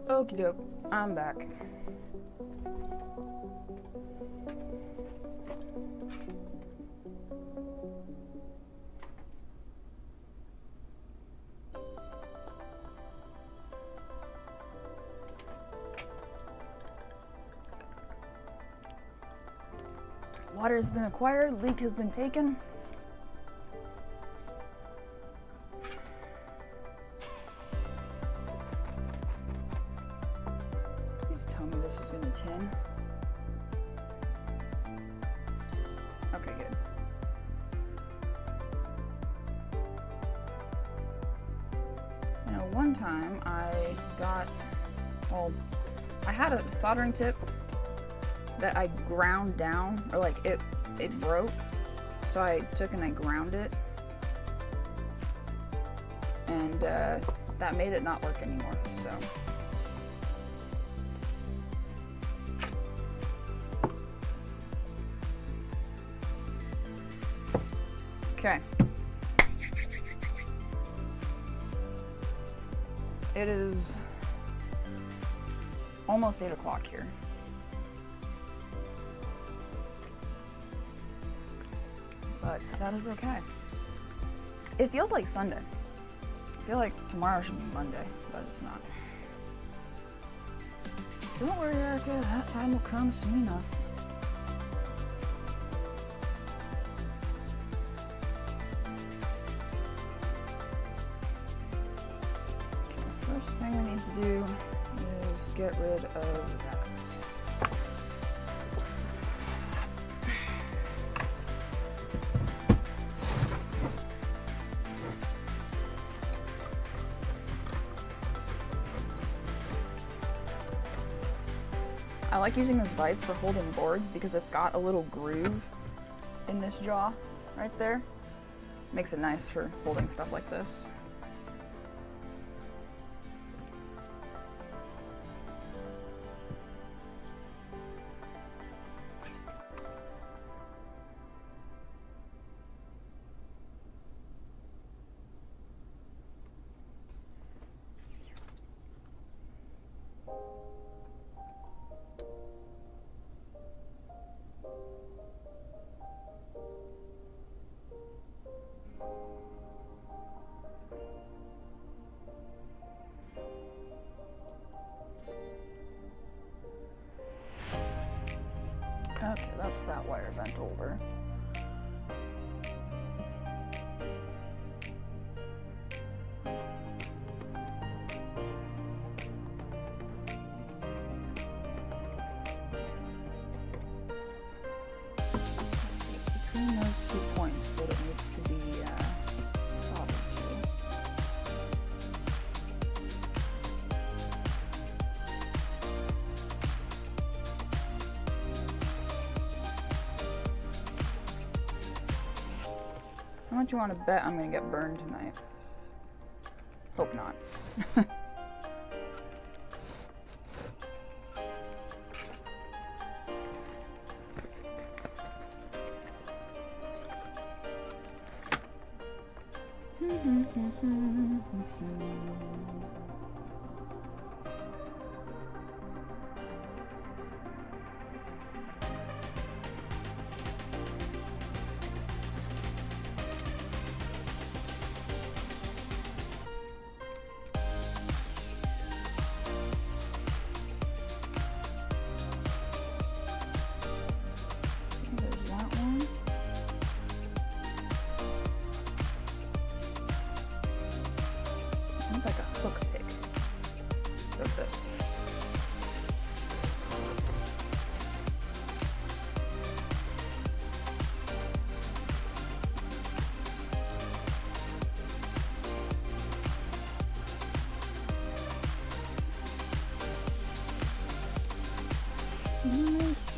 Okie doke, I'm back. Water has been acquired, leak has been taken. Please tell me this is gonna tin. Okay, good. So now one time I had a soldering tip that I ground down, or like it broke, so I took and I ground it, and that made it not work anymore. So okay, it is almost 8 o'clock here. But that is okay. It feels like Sunday. I feel like tomorrow should be Monday, but it's not. Don't worry, Erica, that time will come soon enough. Okay, first thing I need to do is get rid of that. I like using this vise for holding boards because it's got a little groove in this jaw right there. Makes it nice for holding stuff like this. Okay, that's that wire bent over. Between those 2 points that it needs to be soldered to. How much you want to bet I'm going to get burned tonight? Hope not. There's that one. I think like a hook pick of this. Nice.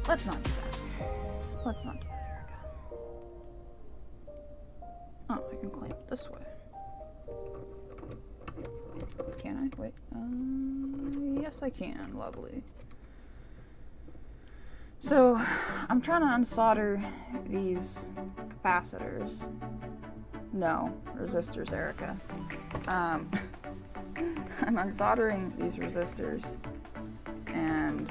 Let's not do that. Let's not do that, Erica. Oh, I can clamp it this way. Can I? Wait. Yes, I can. Lovely. So, I'm trying to unsolder these capacitors. No, resistors, Erica. I'm unsoldering these resistors, and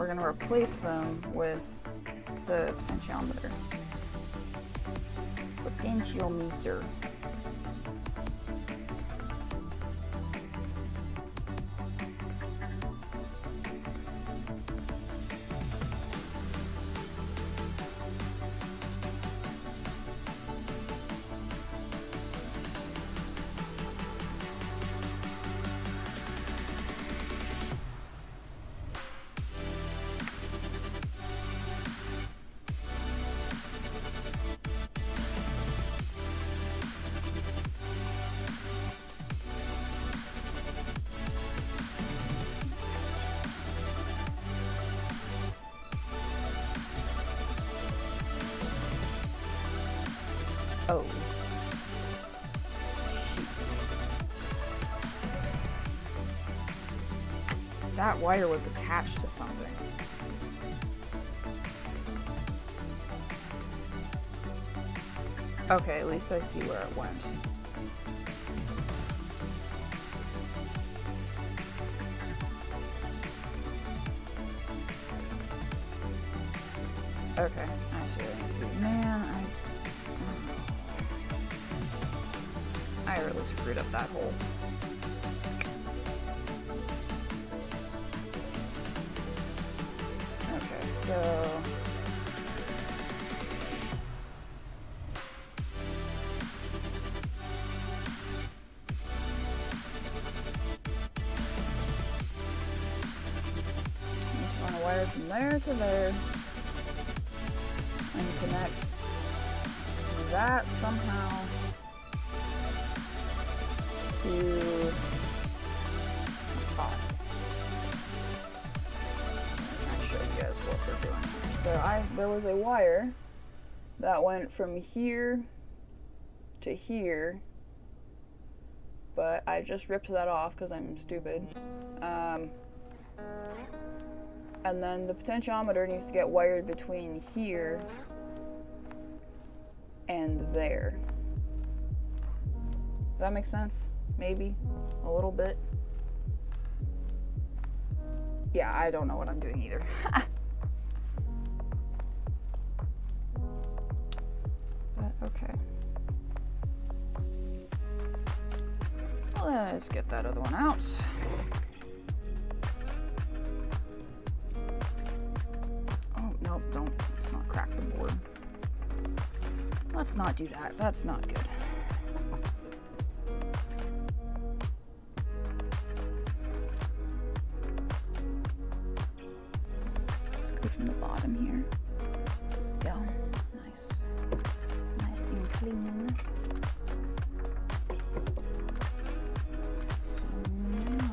going to replace them with the potentiometer. Potentiometer. Oh. That wire was attached to something. Okay, at least I see where it went. Okay, I see what I do. Man, I really screwed up that hole. Okay, so just run a wire from there to there and connect that somehow to the pot. I'll show you guys what we're doing. So there was a wire that went from here to here, but I just ripped that off because I'm stupid. And then the potentiometer needs to get wired between here and there. Does that make sense? Maybe a little bit. Yeah, I don't know what I'm doing either. But okay. Let's get that other one out. Oh, nope, don't. Let's not crack the board. Let's not do that. That's not good. From the bottom here. There we go. Nice. Nice and clean. Now,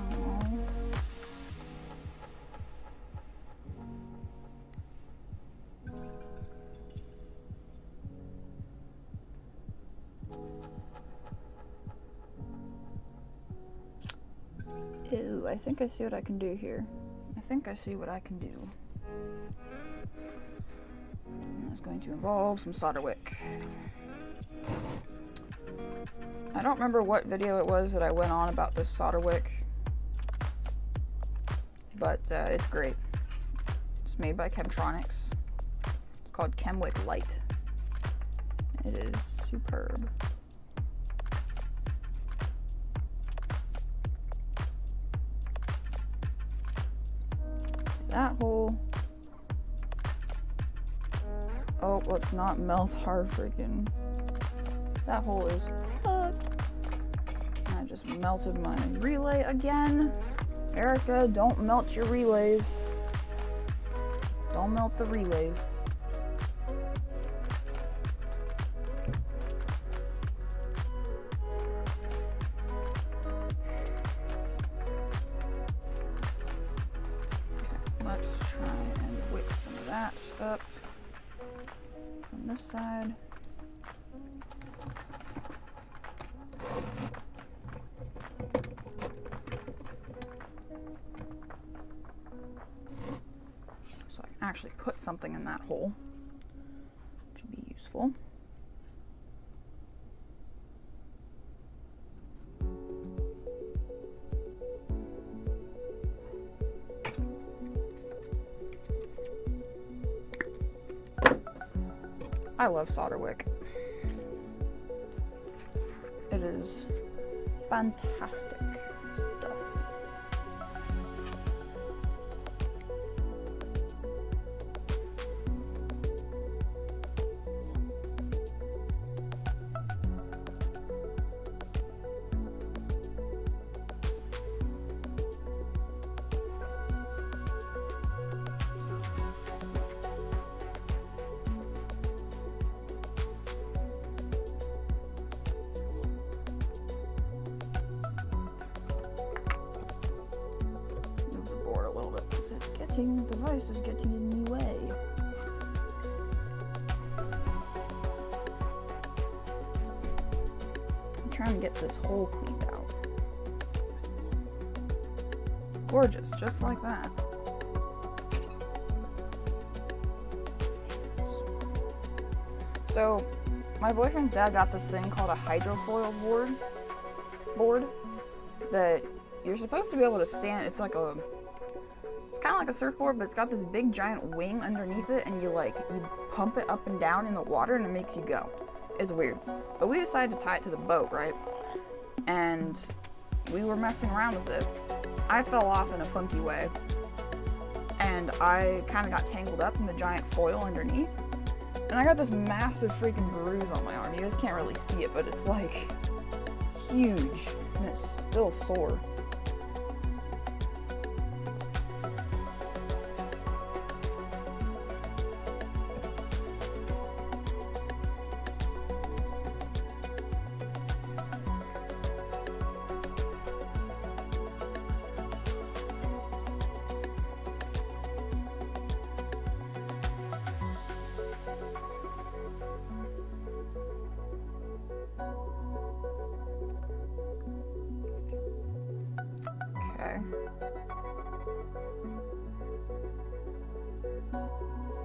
ew, I think I see what I can do here. I think I see what I can do. It's going to involve some solder wick. I don't remember what video it was that I went on about this solder wick, but it's great. It's made by Chemtronics. It's called Chemwick Light. It is superb. That hole. Oh, let's not melt our freaking. That hole is hooked. I just melted my relay again. Erica, don't melt your relays. Don't melt the relays. Okay, let's try and whip some of that up. From this side. So I can actually put something in that hole, which would be useful. I love solder wick. It is fantastic stuff. The device is getting in the way. I'm trying to get this hole cleaned out. Gorgeous, just like that. So, my boyfriend's dad got this thing called a hydrofoil board that you're supposed to be able to stand. It's kind of like a surfboard, but it's got this big giant wing underneath it, and you pump it up and down in the water, and it makes you go. It's weird. But we decided to tie it to the boat, right? And we were messing around with it. I fell off in a funky way, and I kind of got tangled up in the giant foil underneath, and I got this massive freaking bruise on my arm. You guys can't really see it, but it's like huge, and it's still sore. Okay.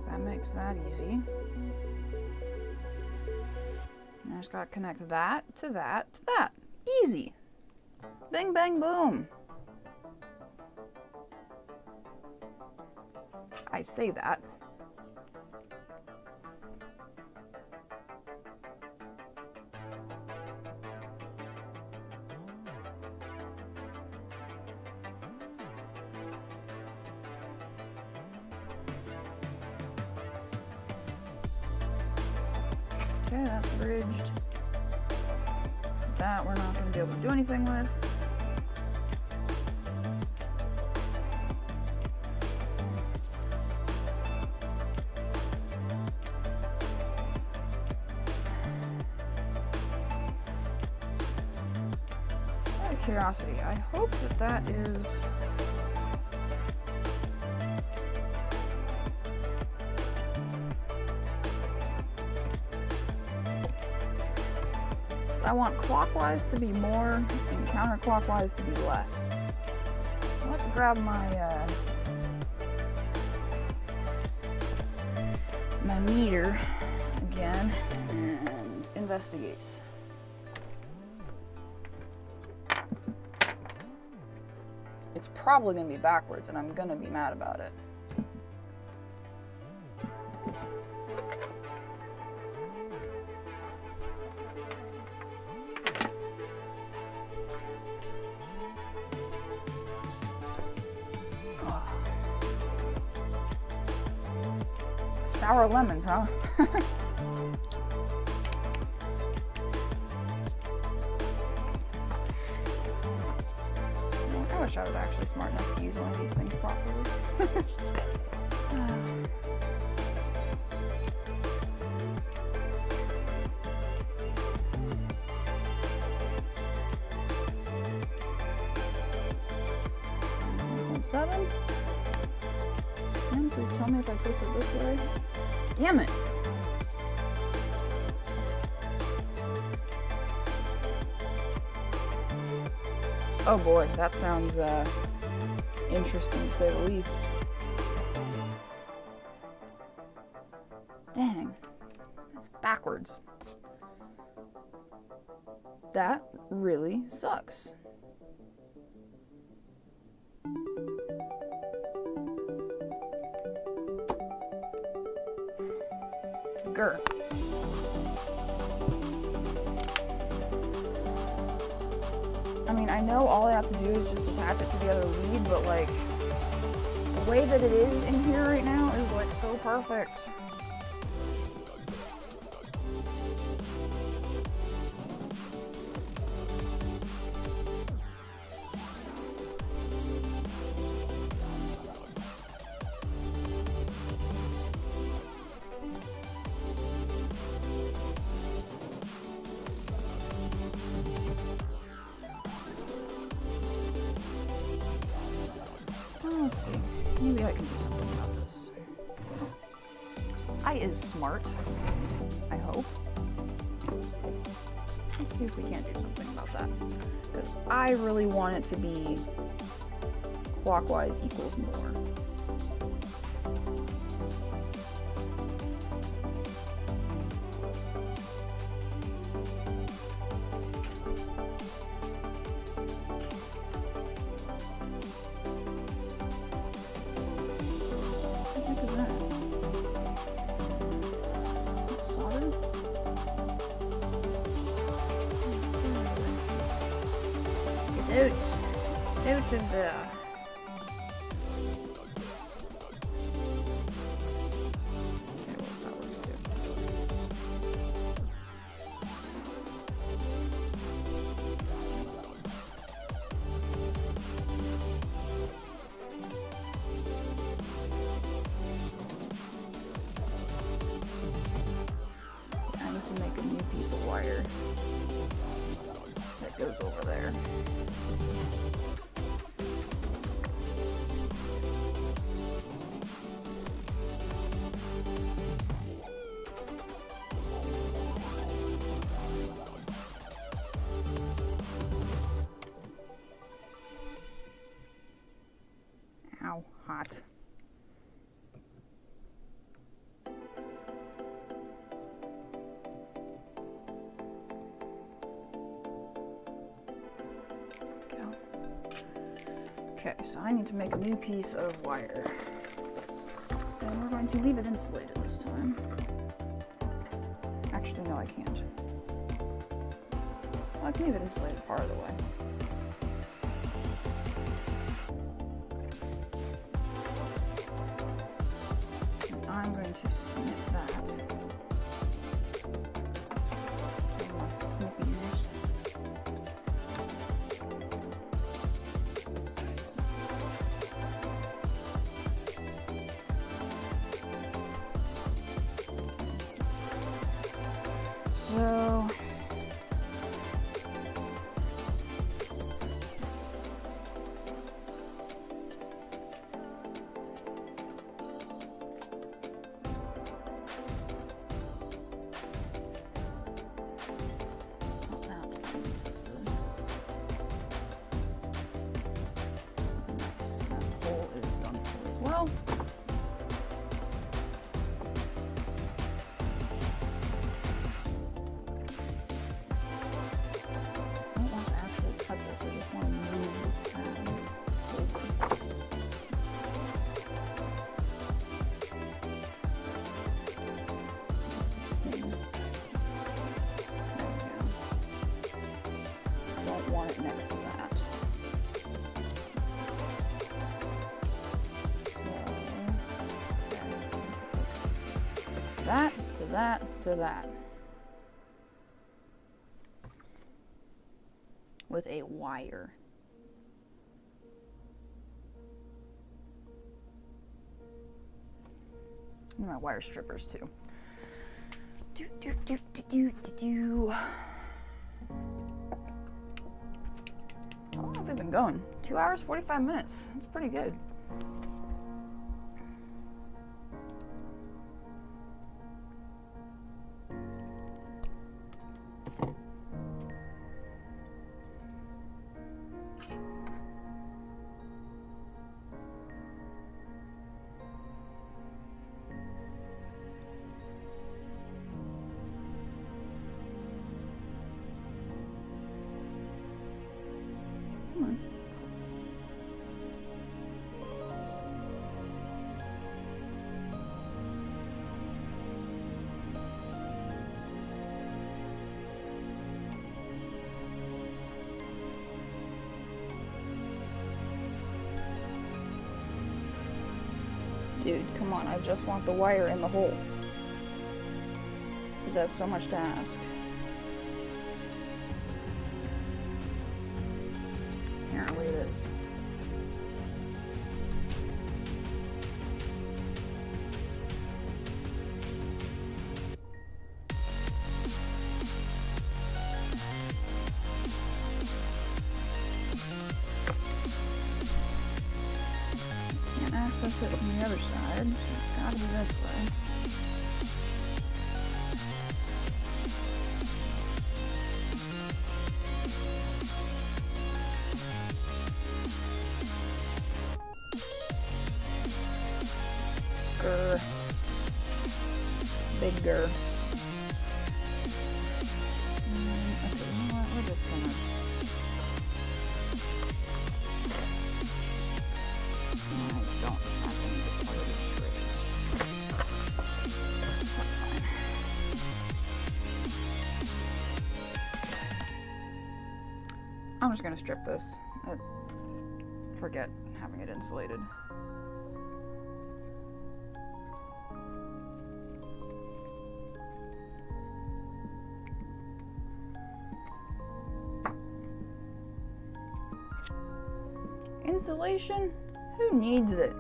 That makes that easy. I just gotta connect that to that to that. Easy. Bing, bang, boom. I say that. Okay, that's bridged. That we're not going to be able to do anything with. Out of curiosity, I hope that that is... I want clockwise to be more and counterclockwise to be less. Let's grab my my meter again and investigate. It's probably going to be backwards, and I'm going to be mad about it. Sour lemons, huh? I wish I was actually smart enough to use one of these things properly. Seven. And please tell me if I twist it this way. Damn it! Oh boy, that sounds interesting to say the least. Dang, that's backwards. That really sucks. Grr. I mean, I know all I have to do is just attach it to the other lead, but like, the way that it is in here right now is like so perfect. Let's see. Maybe I can do something about this. I is smart. I hope. Let's see if we can't do something about that. Because I really want it to be clockwise equals more. Out of there. I need to make a new piece of wire that goes over there. Ow, hot. Go. Okay, so I need to make a new piece of wire. And we're going to leave it insulated this time. Actually, no, I can't. Well, I can leave it insulated part of the way. I'm going to snip that. Snippy ears. So well. I don't want to actually cut this, I just want to move the tab over. There we go. Don't want it next to that. That to that to that with a wire. And my wire strippers too. How long have we been going? 2 hours, 45 minutes. That's pretty good. Come on. Dude, come on, I just want the wire in the hole. Is that so much to ask? Apparently it is. Can't access it from the other side, so it's gotta be this way. Bigger. Okay, you know what? We're just gonna. I don't have any to color this trick. That's fine. I'm just gonna strip this. Forget having it insulated. Insulation? Who needs it?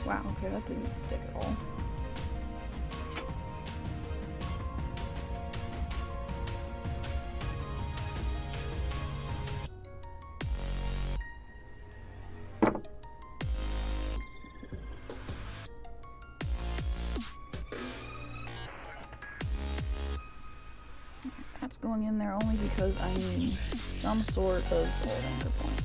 Wow, okay, that didn't stick at all. That's going in there only because I need some sort of solid anchor point.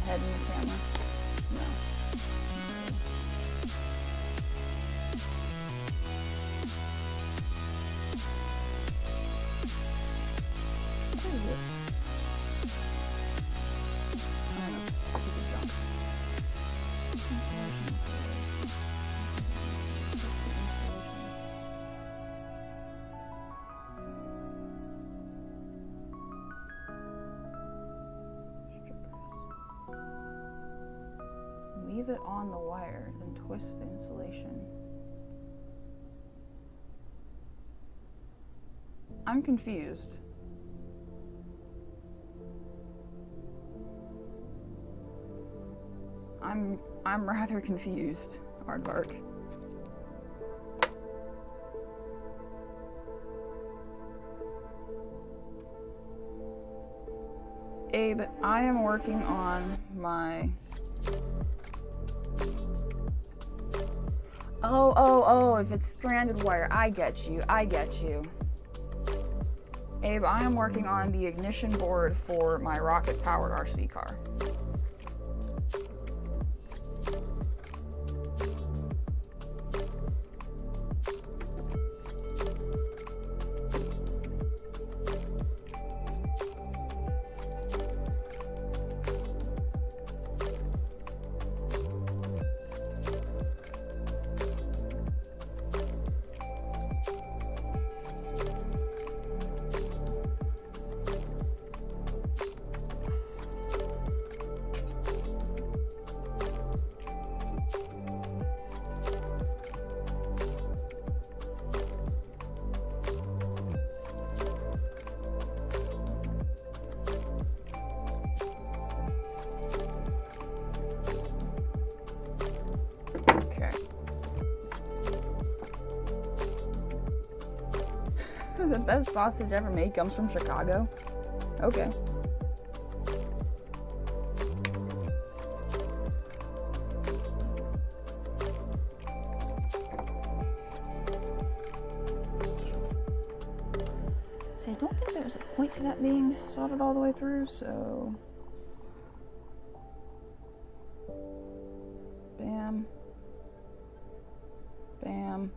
Head in the camera. No. What is this? I don't know. Stupid junk. Leave it on the wire, then twist the insulation. I'm confused. I'm rather confused, Aardvark. Abe, I am working on my... Oh, if it's stranded wire, I get you. Abe, I am working on the ignition board for my rocket-powered RC car. The best sausage ever made comes from Chicago. Okay. See, I don't think there's a point to that being soldered all the way through, so... Bam. Bam.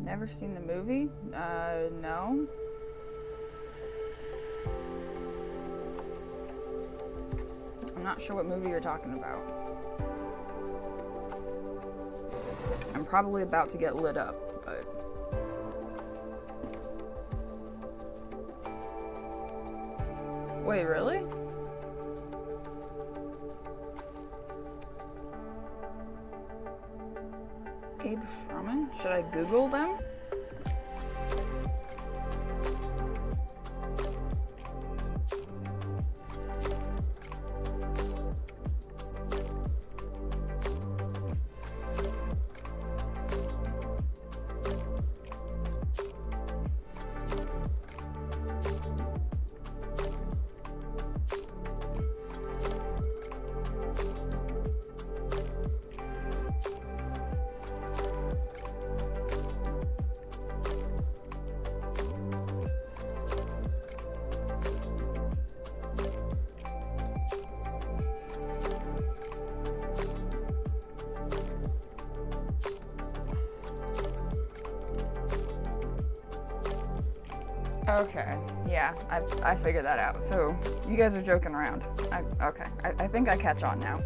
Never seen the movie? No. I'm not sure what movie you're talking about. I'm probably about to get lit up, but... Wait, really? Abe Froman? Should I Google them? Okay, yeah, I figured that out. So, you guys are joking around. Okay, I think I catch on now.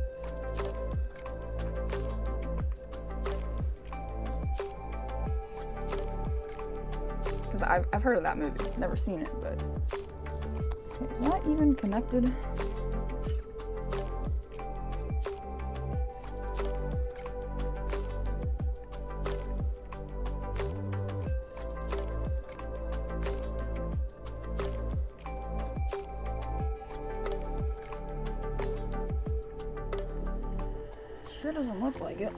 Because I've heard of that movie, never seen it, but... Is that even connected? Sure doesn't look like it.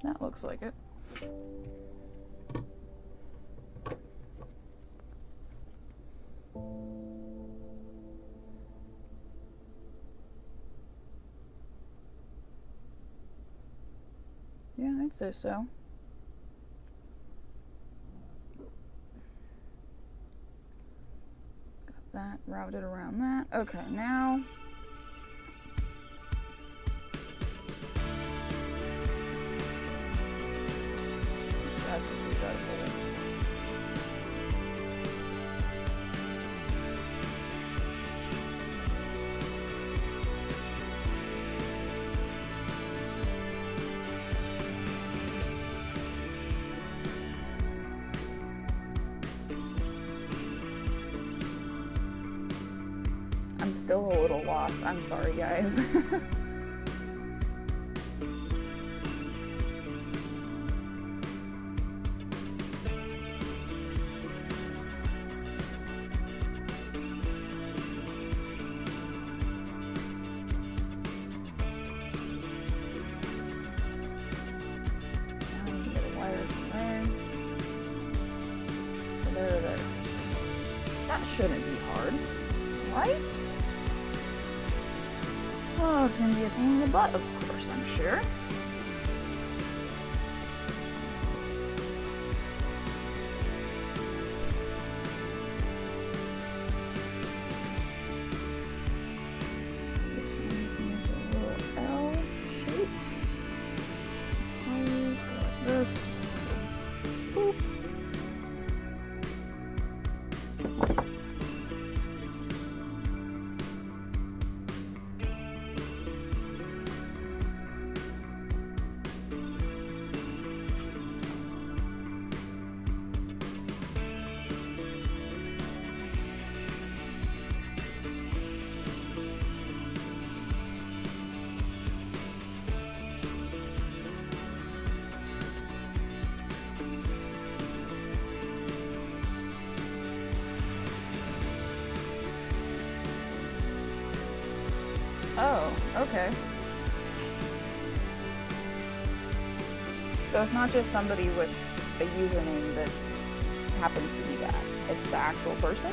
That looks like it. Yeah, I'd say so. Got that routed around that. Okay, now that should be better. I'm still a little lost. I'm sorry, guys. That shouldn't be hard, right? Oh, it's gonna be a pain in the butt, of course, I'm sure. So I need to make a little L shape. Please go like this. Boop. Oh, okay. So it's not just somebody with a username that happens to be that. It's the actual person?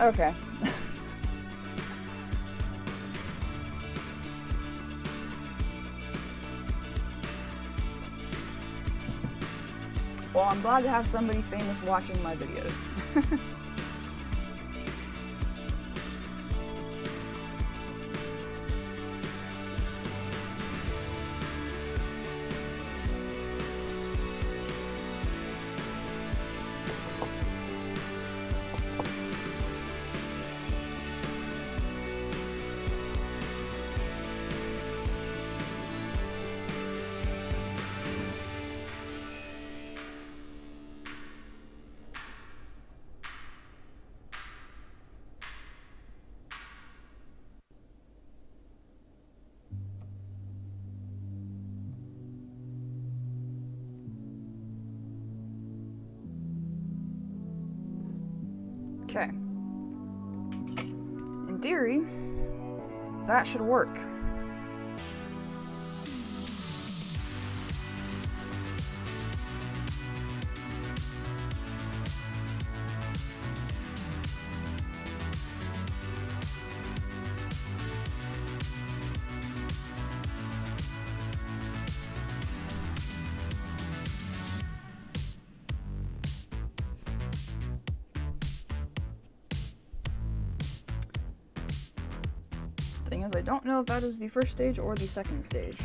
Okay. Well, I'm glad to have somebody famous watching my videos. Okay. In theory, that should work. Thing is, I don't know if that is the first stage or the second stage.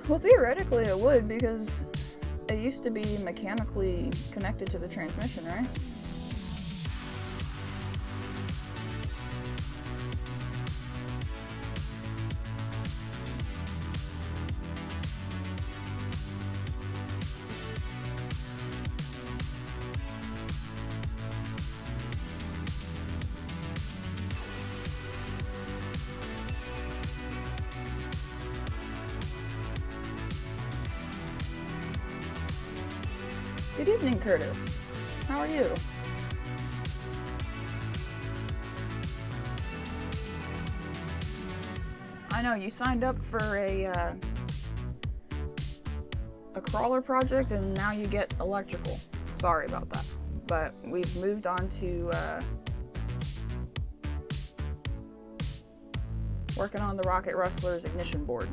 Well, theoretically it would, because it used to be mechanically connected to the transmission, right? Good evening, Curtis. How are you? I know you signed up for a crawler project and now you get electrical. Sorry about that. But we've moved on to working on the Rocket Rustler's ignition board.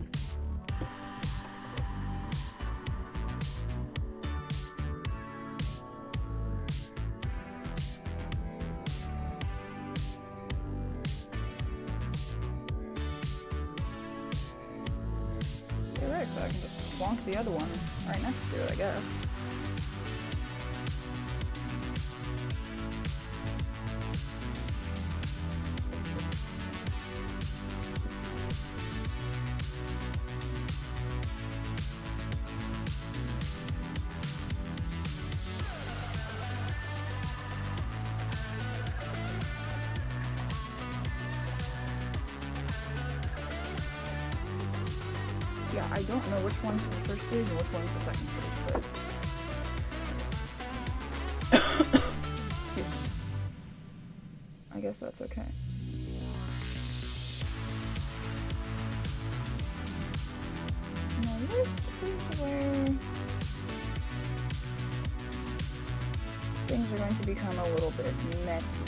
So I can just plonk the other one right next to it, I guess. Yeah, I don't know which one's the first stage and which one's the second stage, but I guess that's okay. Now this is where things are going to become a little bit messy.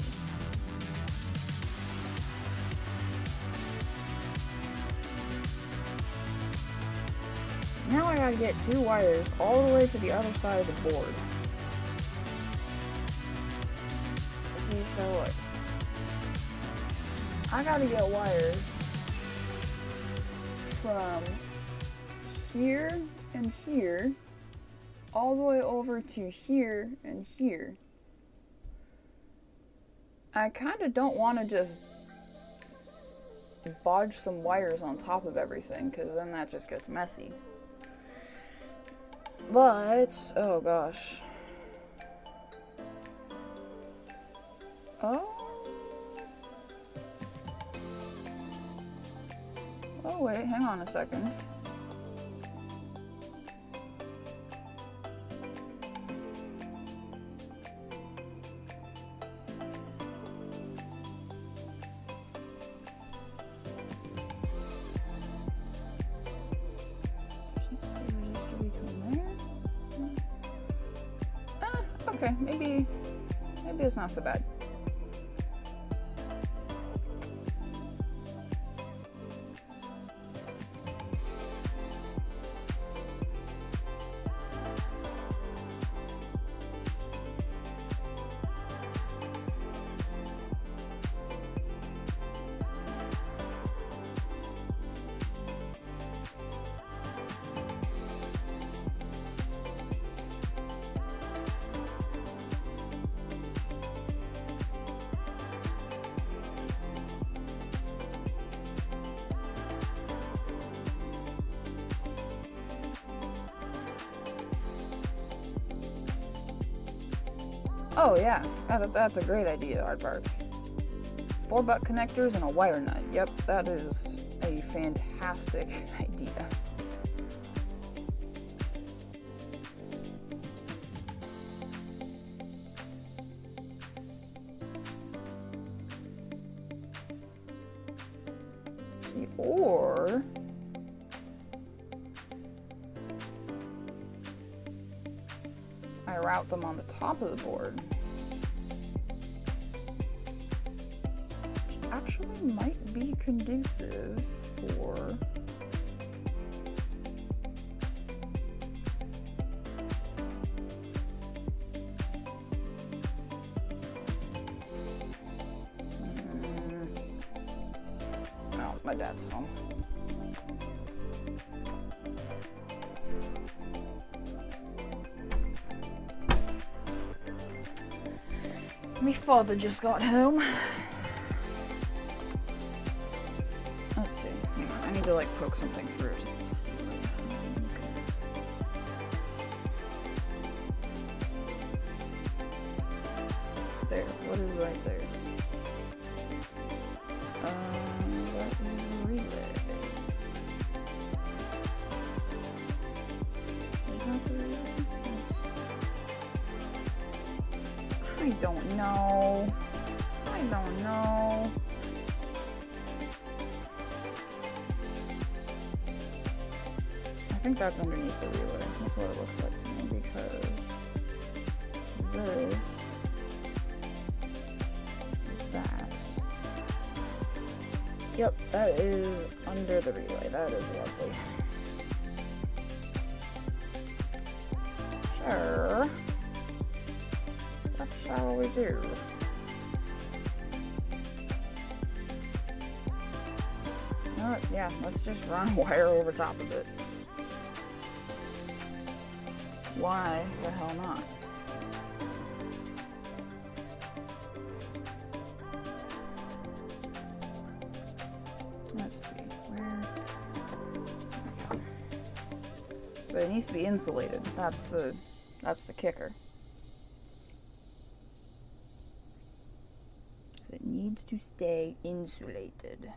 Now I gotta get two wires all the way to the other side of the board. See, so look. I gotta get wires from here and here all the way over to here and here. I kinda don't wanna just bodge some wires on top of everything, because then that just gets messy. But, oh gosh. Oh wait, hang on a second. Okay, maybe it's not so bad. Oh yeah, that's a great idea, Aardvark. 4-butt connectors and a wire nut. Yep, that is a fantastic idea. Or I route them on the top of the board, which actually might be conducive for no, my dad's home. My father just got home. Let's see. Hang on. I need to like poke something through to see. There. What is right there? That is a relay. Is that the relay? I don't know. I think that's underneath the relay. That's what it looks like to me because this is that. Yep, that is under the relay. That is lovely. Sure. What shall we do? Yeah, let's just run a wire over top of it. Why the hell not? Let's see, where? But it needs to be insulated. That's the kicker. It needs to stay insulated.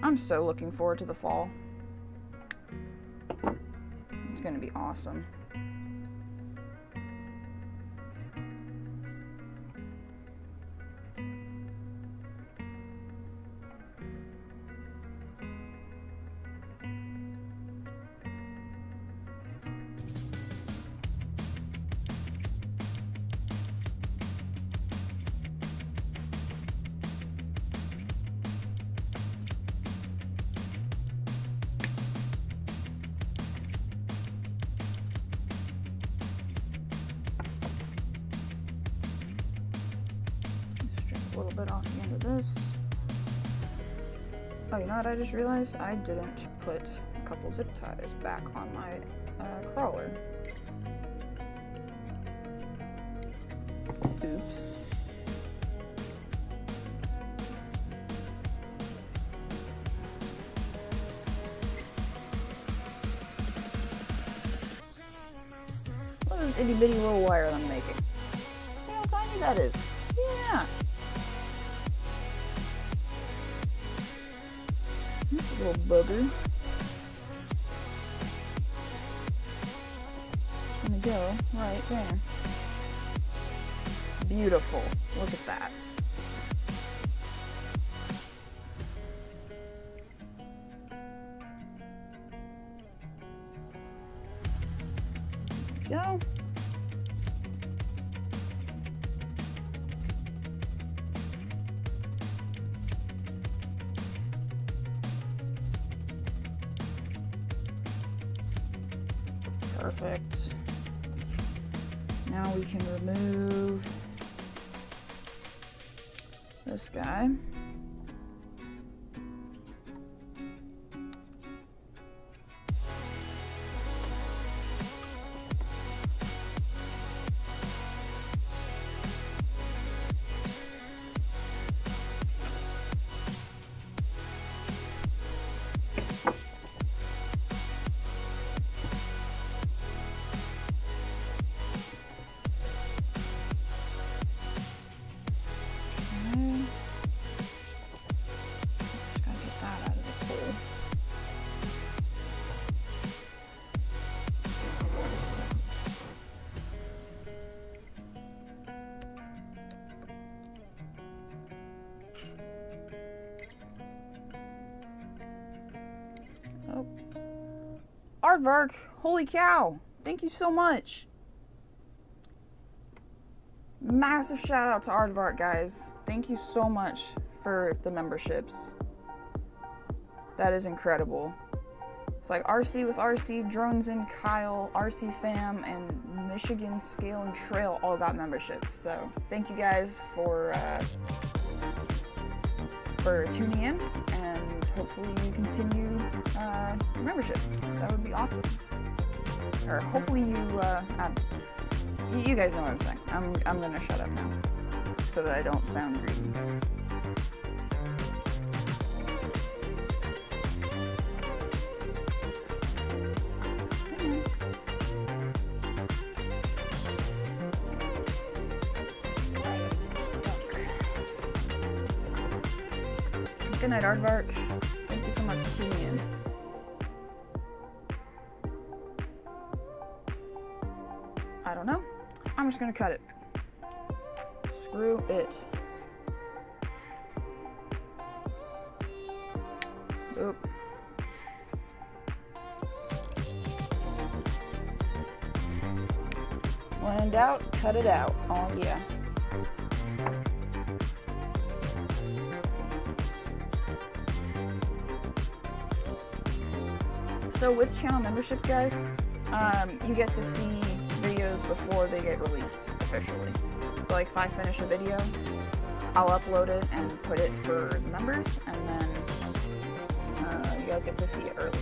I'm so looking forward to the fall. It's gonna be awesome. A little bit off the end of this. Oh, you know what I just realized? I didn't put a couple zip ties back on my crawler. Oops. Look at this itty bitty little wire I'm making. See how tiny that is? Yeah. Little bugger. It's gonna go right there. Beautiful. Look at that. Go. Perfect. Now we can remove this guy. Oh. Aardvark, holy cow. Thank you so much. Massive shout out to Aardvark, guys. Thank you so much for the memberships. That is incredible. It's like RC with RC, Drones and Kyle, RC Fam, and Michigan Scale and Trail all got memberships. So thank you guys for tuning in, and hopefully you continue your membership. That would be awesome. Or hopefully you guys know what I'm saying. I'm gonna shut up now so that I don't sound greedy. Good night, Aardvark. Thank you so much for tuning in. I don't know. I'm just gonna cut it. Screw it. Oop. When in doubt, cut it out. Oh yeah. So with channel memberships, guys, you get to see videos before they get released officially. So like if I finish a video, I'll upload it and put it for the members, and then you guys get to see it early.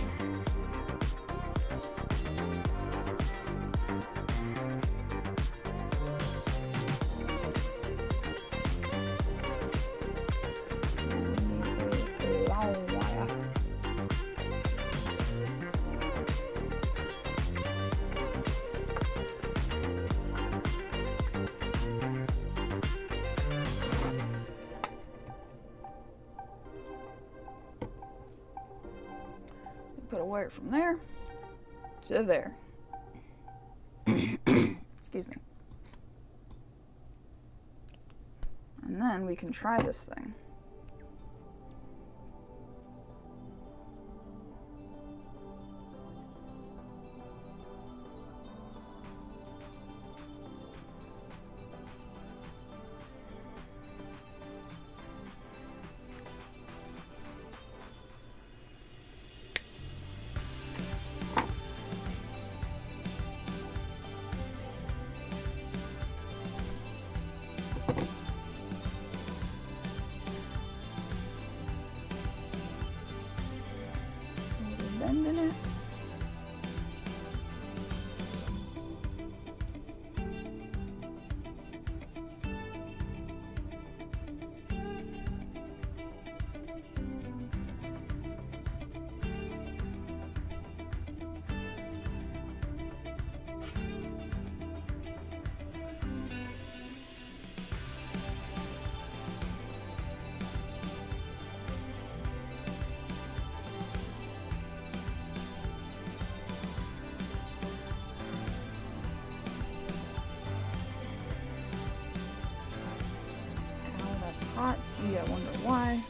Put a wire from there to there. Excuse me. And then we can try this thing. Bending it. Gee, I wonder why.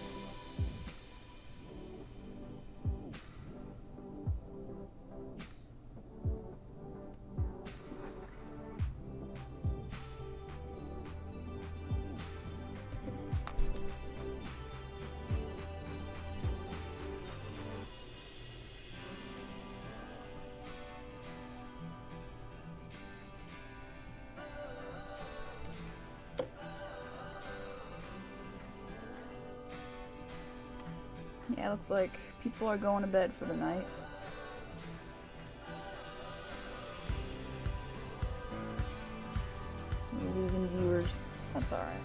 Yeah, looks like people are going to bed for the night. We're losing viewers. That's alright.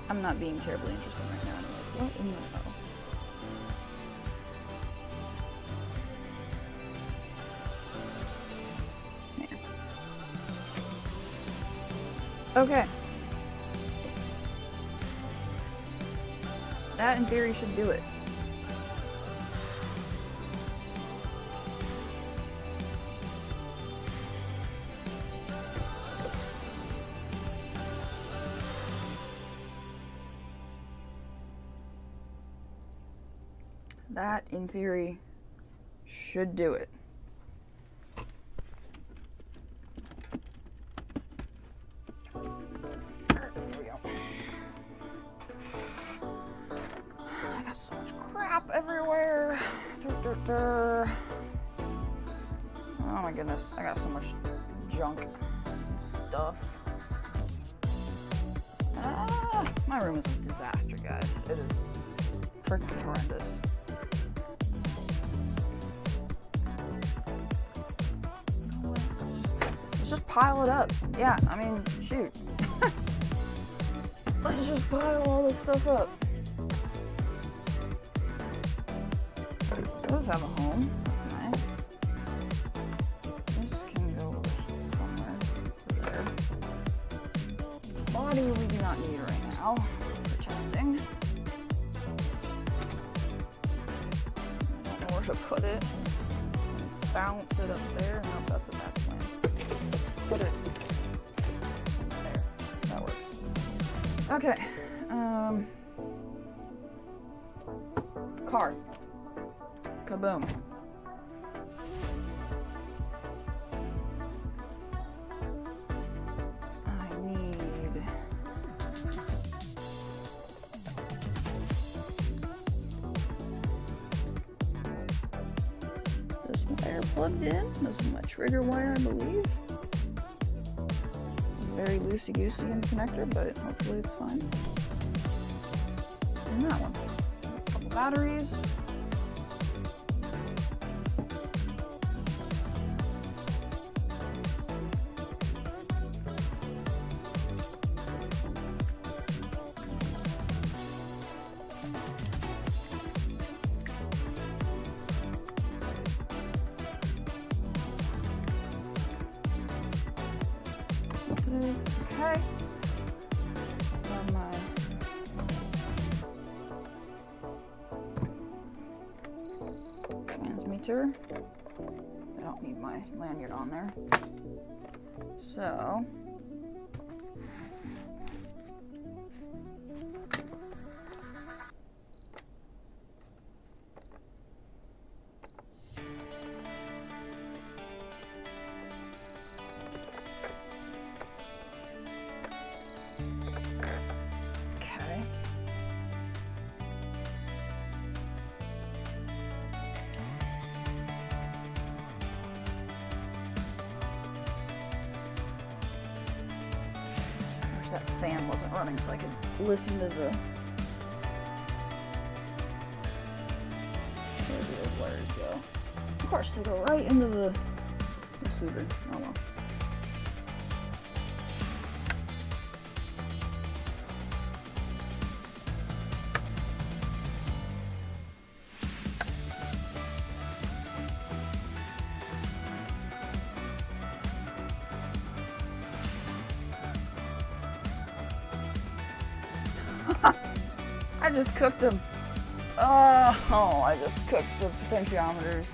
I'm not being terribly interesting right now anyways. What in the hell? There. Okay. That, in theory, should do it. That, in theory, should do it. There we go. I got so much crap everywhere. Oh my goodness, I got so much junk stuff. My room is a disaster, guys. It is freaking horrendous. Let's just pile it up. Yeah, I mean, shoot. Let's just pile all this stuff up. It does have a home. That's nice. This can go somewhere over there. Body we do not need right now for testing. I don't know where to put it. Bounce it up there. No, that's a bad plan. Put it there. That works. Okay. Car. Kaboom. I need this wire plugged in. This is my trigger wire, I believe. Very loosey-goosey in the connector, but hopefully it's fine. And that one. A couple batteries. Okay. On my transmitter. I don't need my lanyard on there. So that fan wasn't running so I could listen to the where do those wires go? Of course they go right into the receiver. Oh well. I just cooked them. Oh, I just cooked the potentiometers.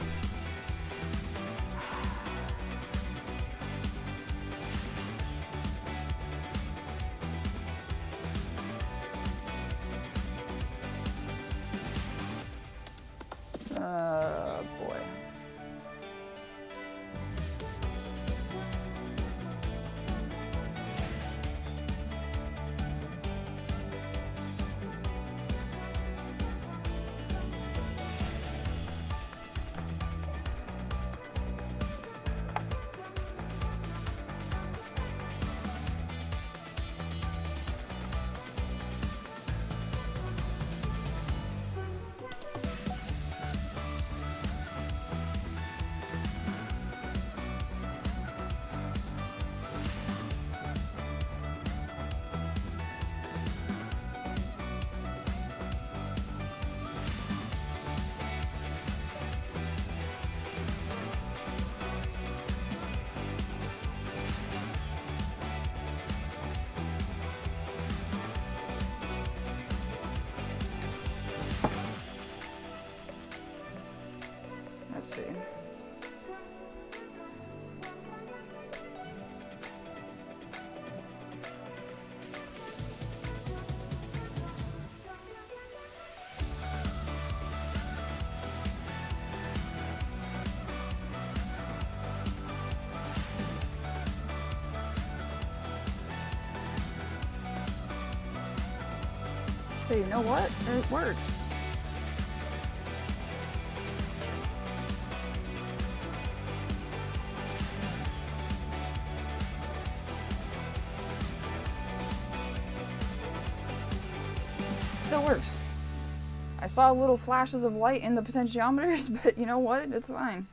Hey, you know what? It works. Still works. I saw little flashes of light in the potentiometers, but you know what? It's fine.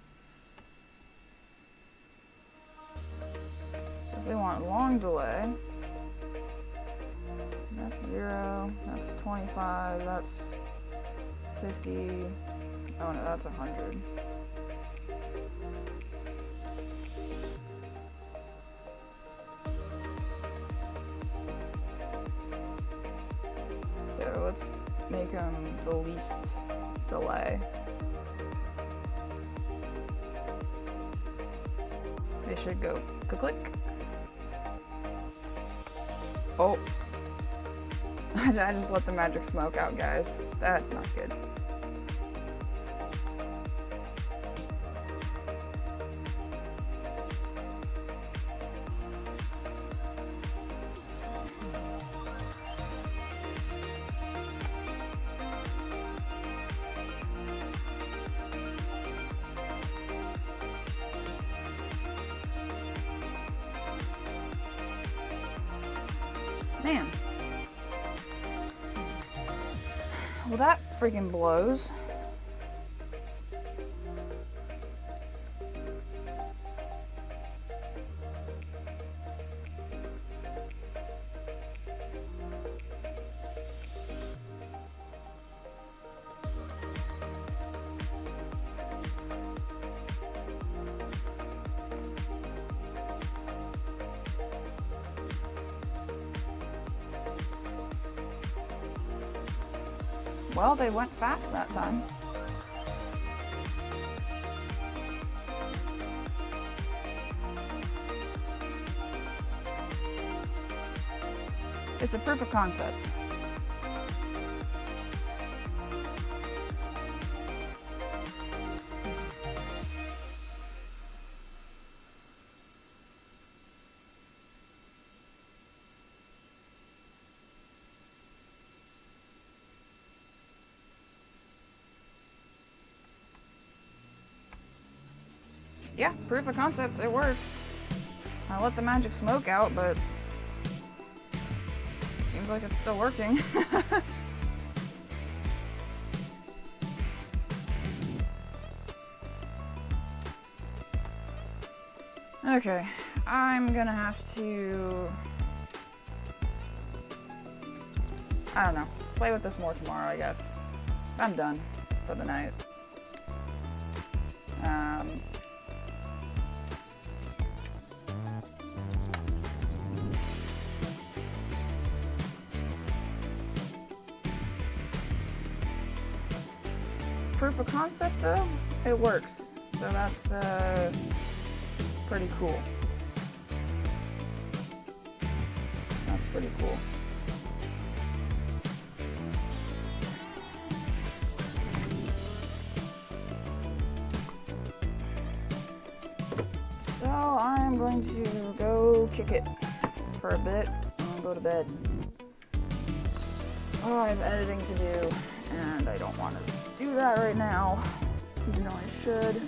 So if we want long delay, that's 0, that's 25, that's 50, oh no, that's 100. So let's make them the least delay. They should go click. Oh. I just let the magic smoke out, guys. That's not good. Man. Well, that freaking blows. Well, they went fast that time. It's a proof of concept. Yeah, proof of concept, it works. I let the magic smoke out, but seems like it's still working. Okay, I'm gonna have to, I don't know, play with this more tomorrow, I guess. 'Cause I'm done for the night. Proof of concept though, it works. So that's pretty cool. That's pretty cool. So I'm going to go kick it for a bit and go to bed. Oh, I have editing to do and I don't want to do that right now, even though I should.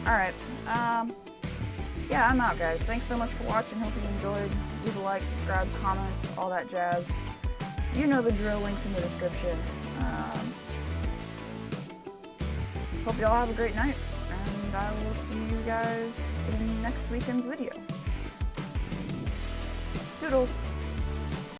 Alright, yeah, I'm out, guys. Thanks so much for watching. Hope you enjoyed. Leave a like, subscribe, comments, all that jazz. You know the drill, links in the description. Hope y'all have a great night, and I will see you guys in next weekend's video. Toodles!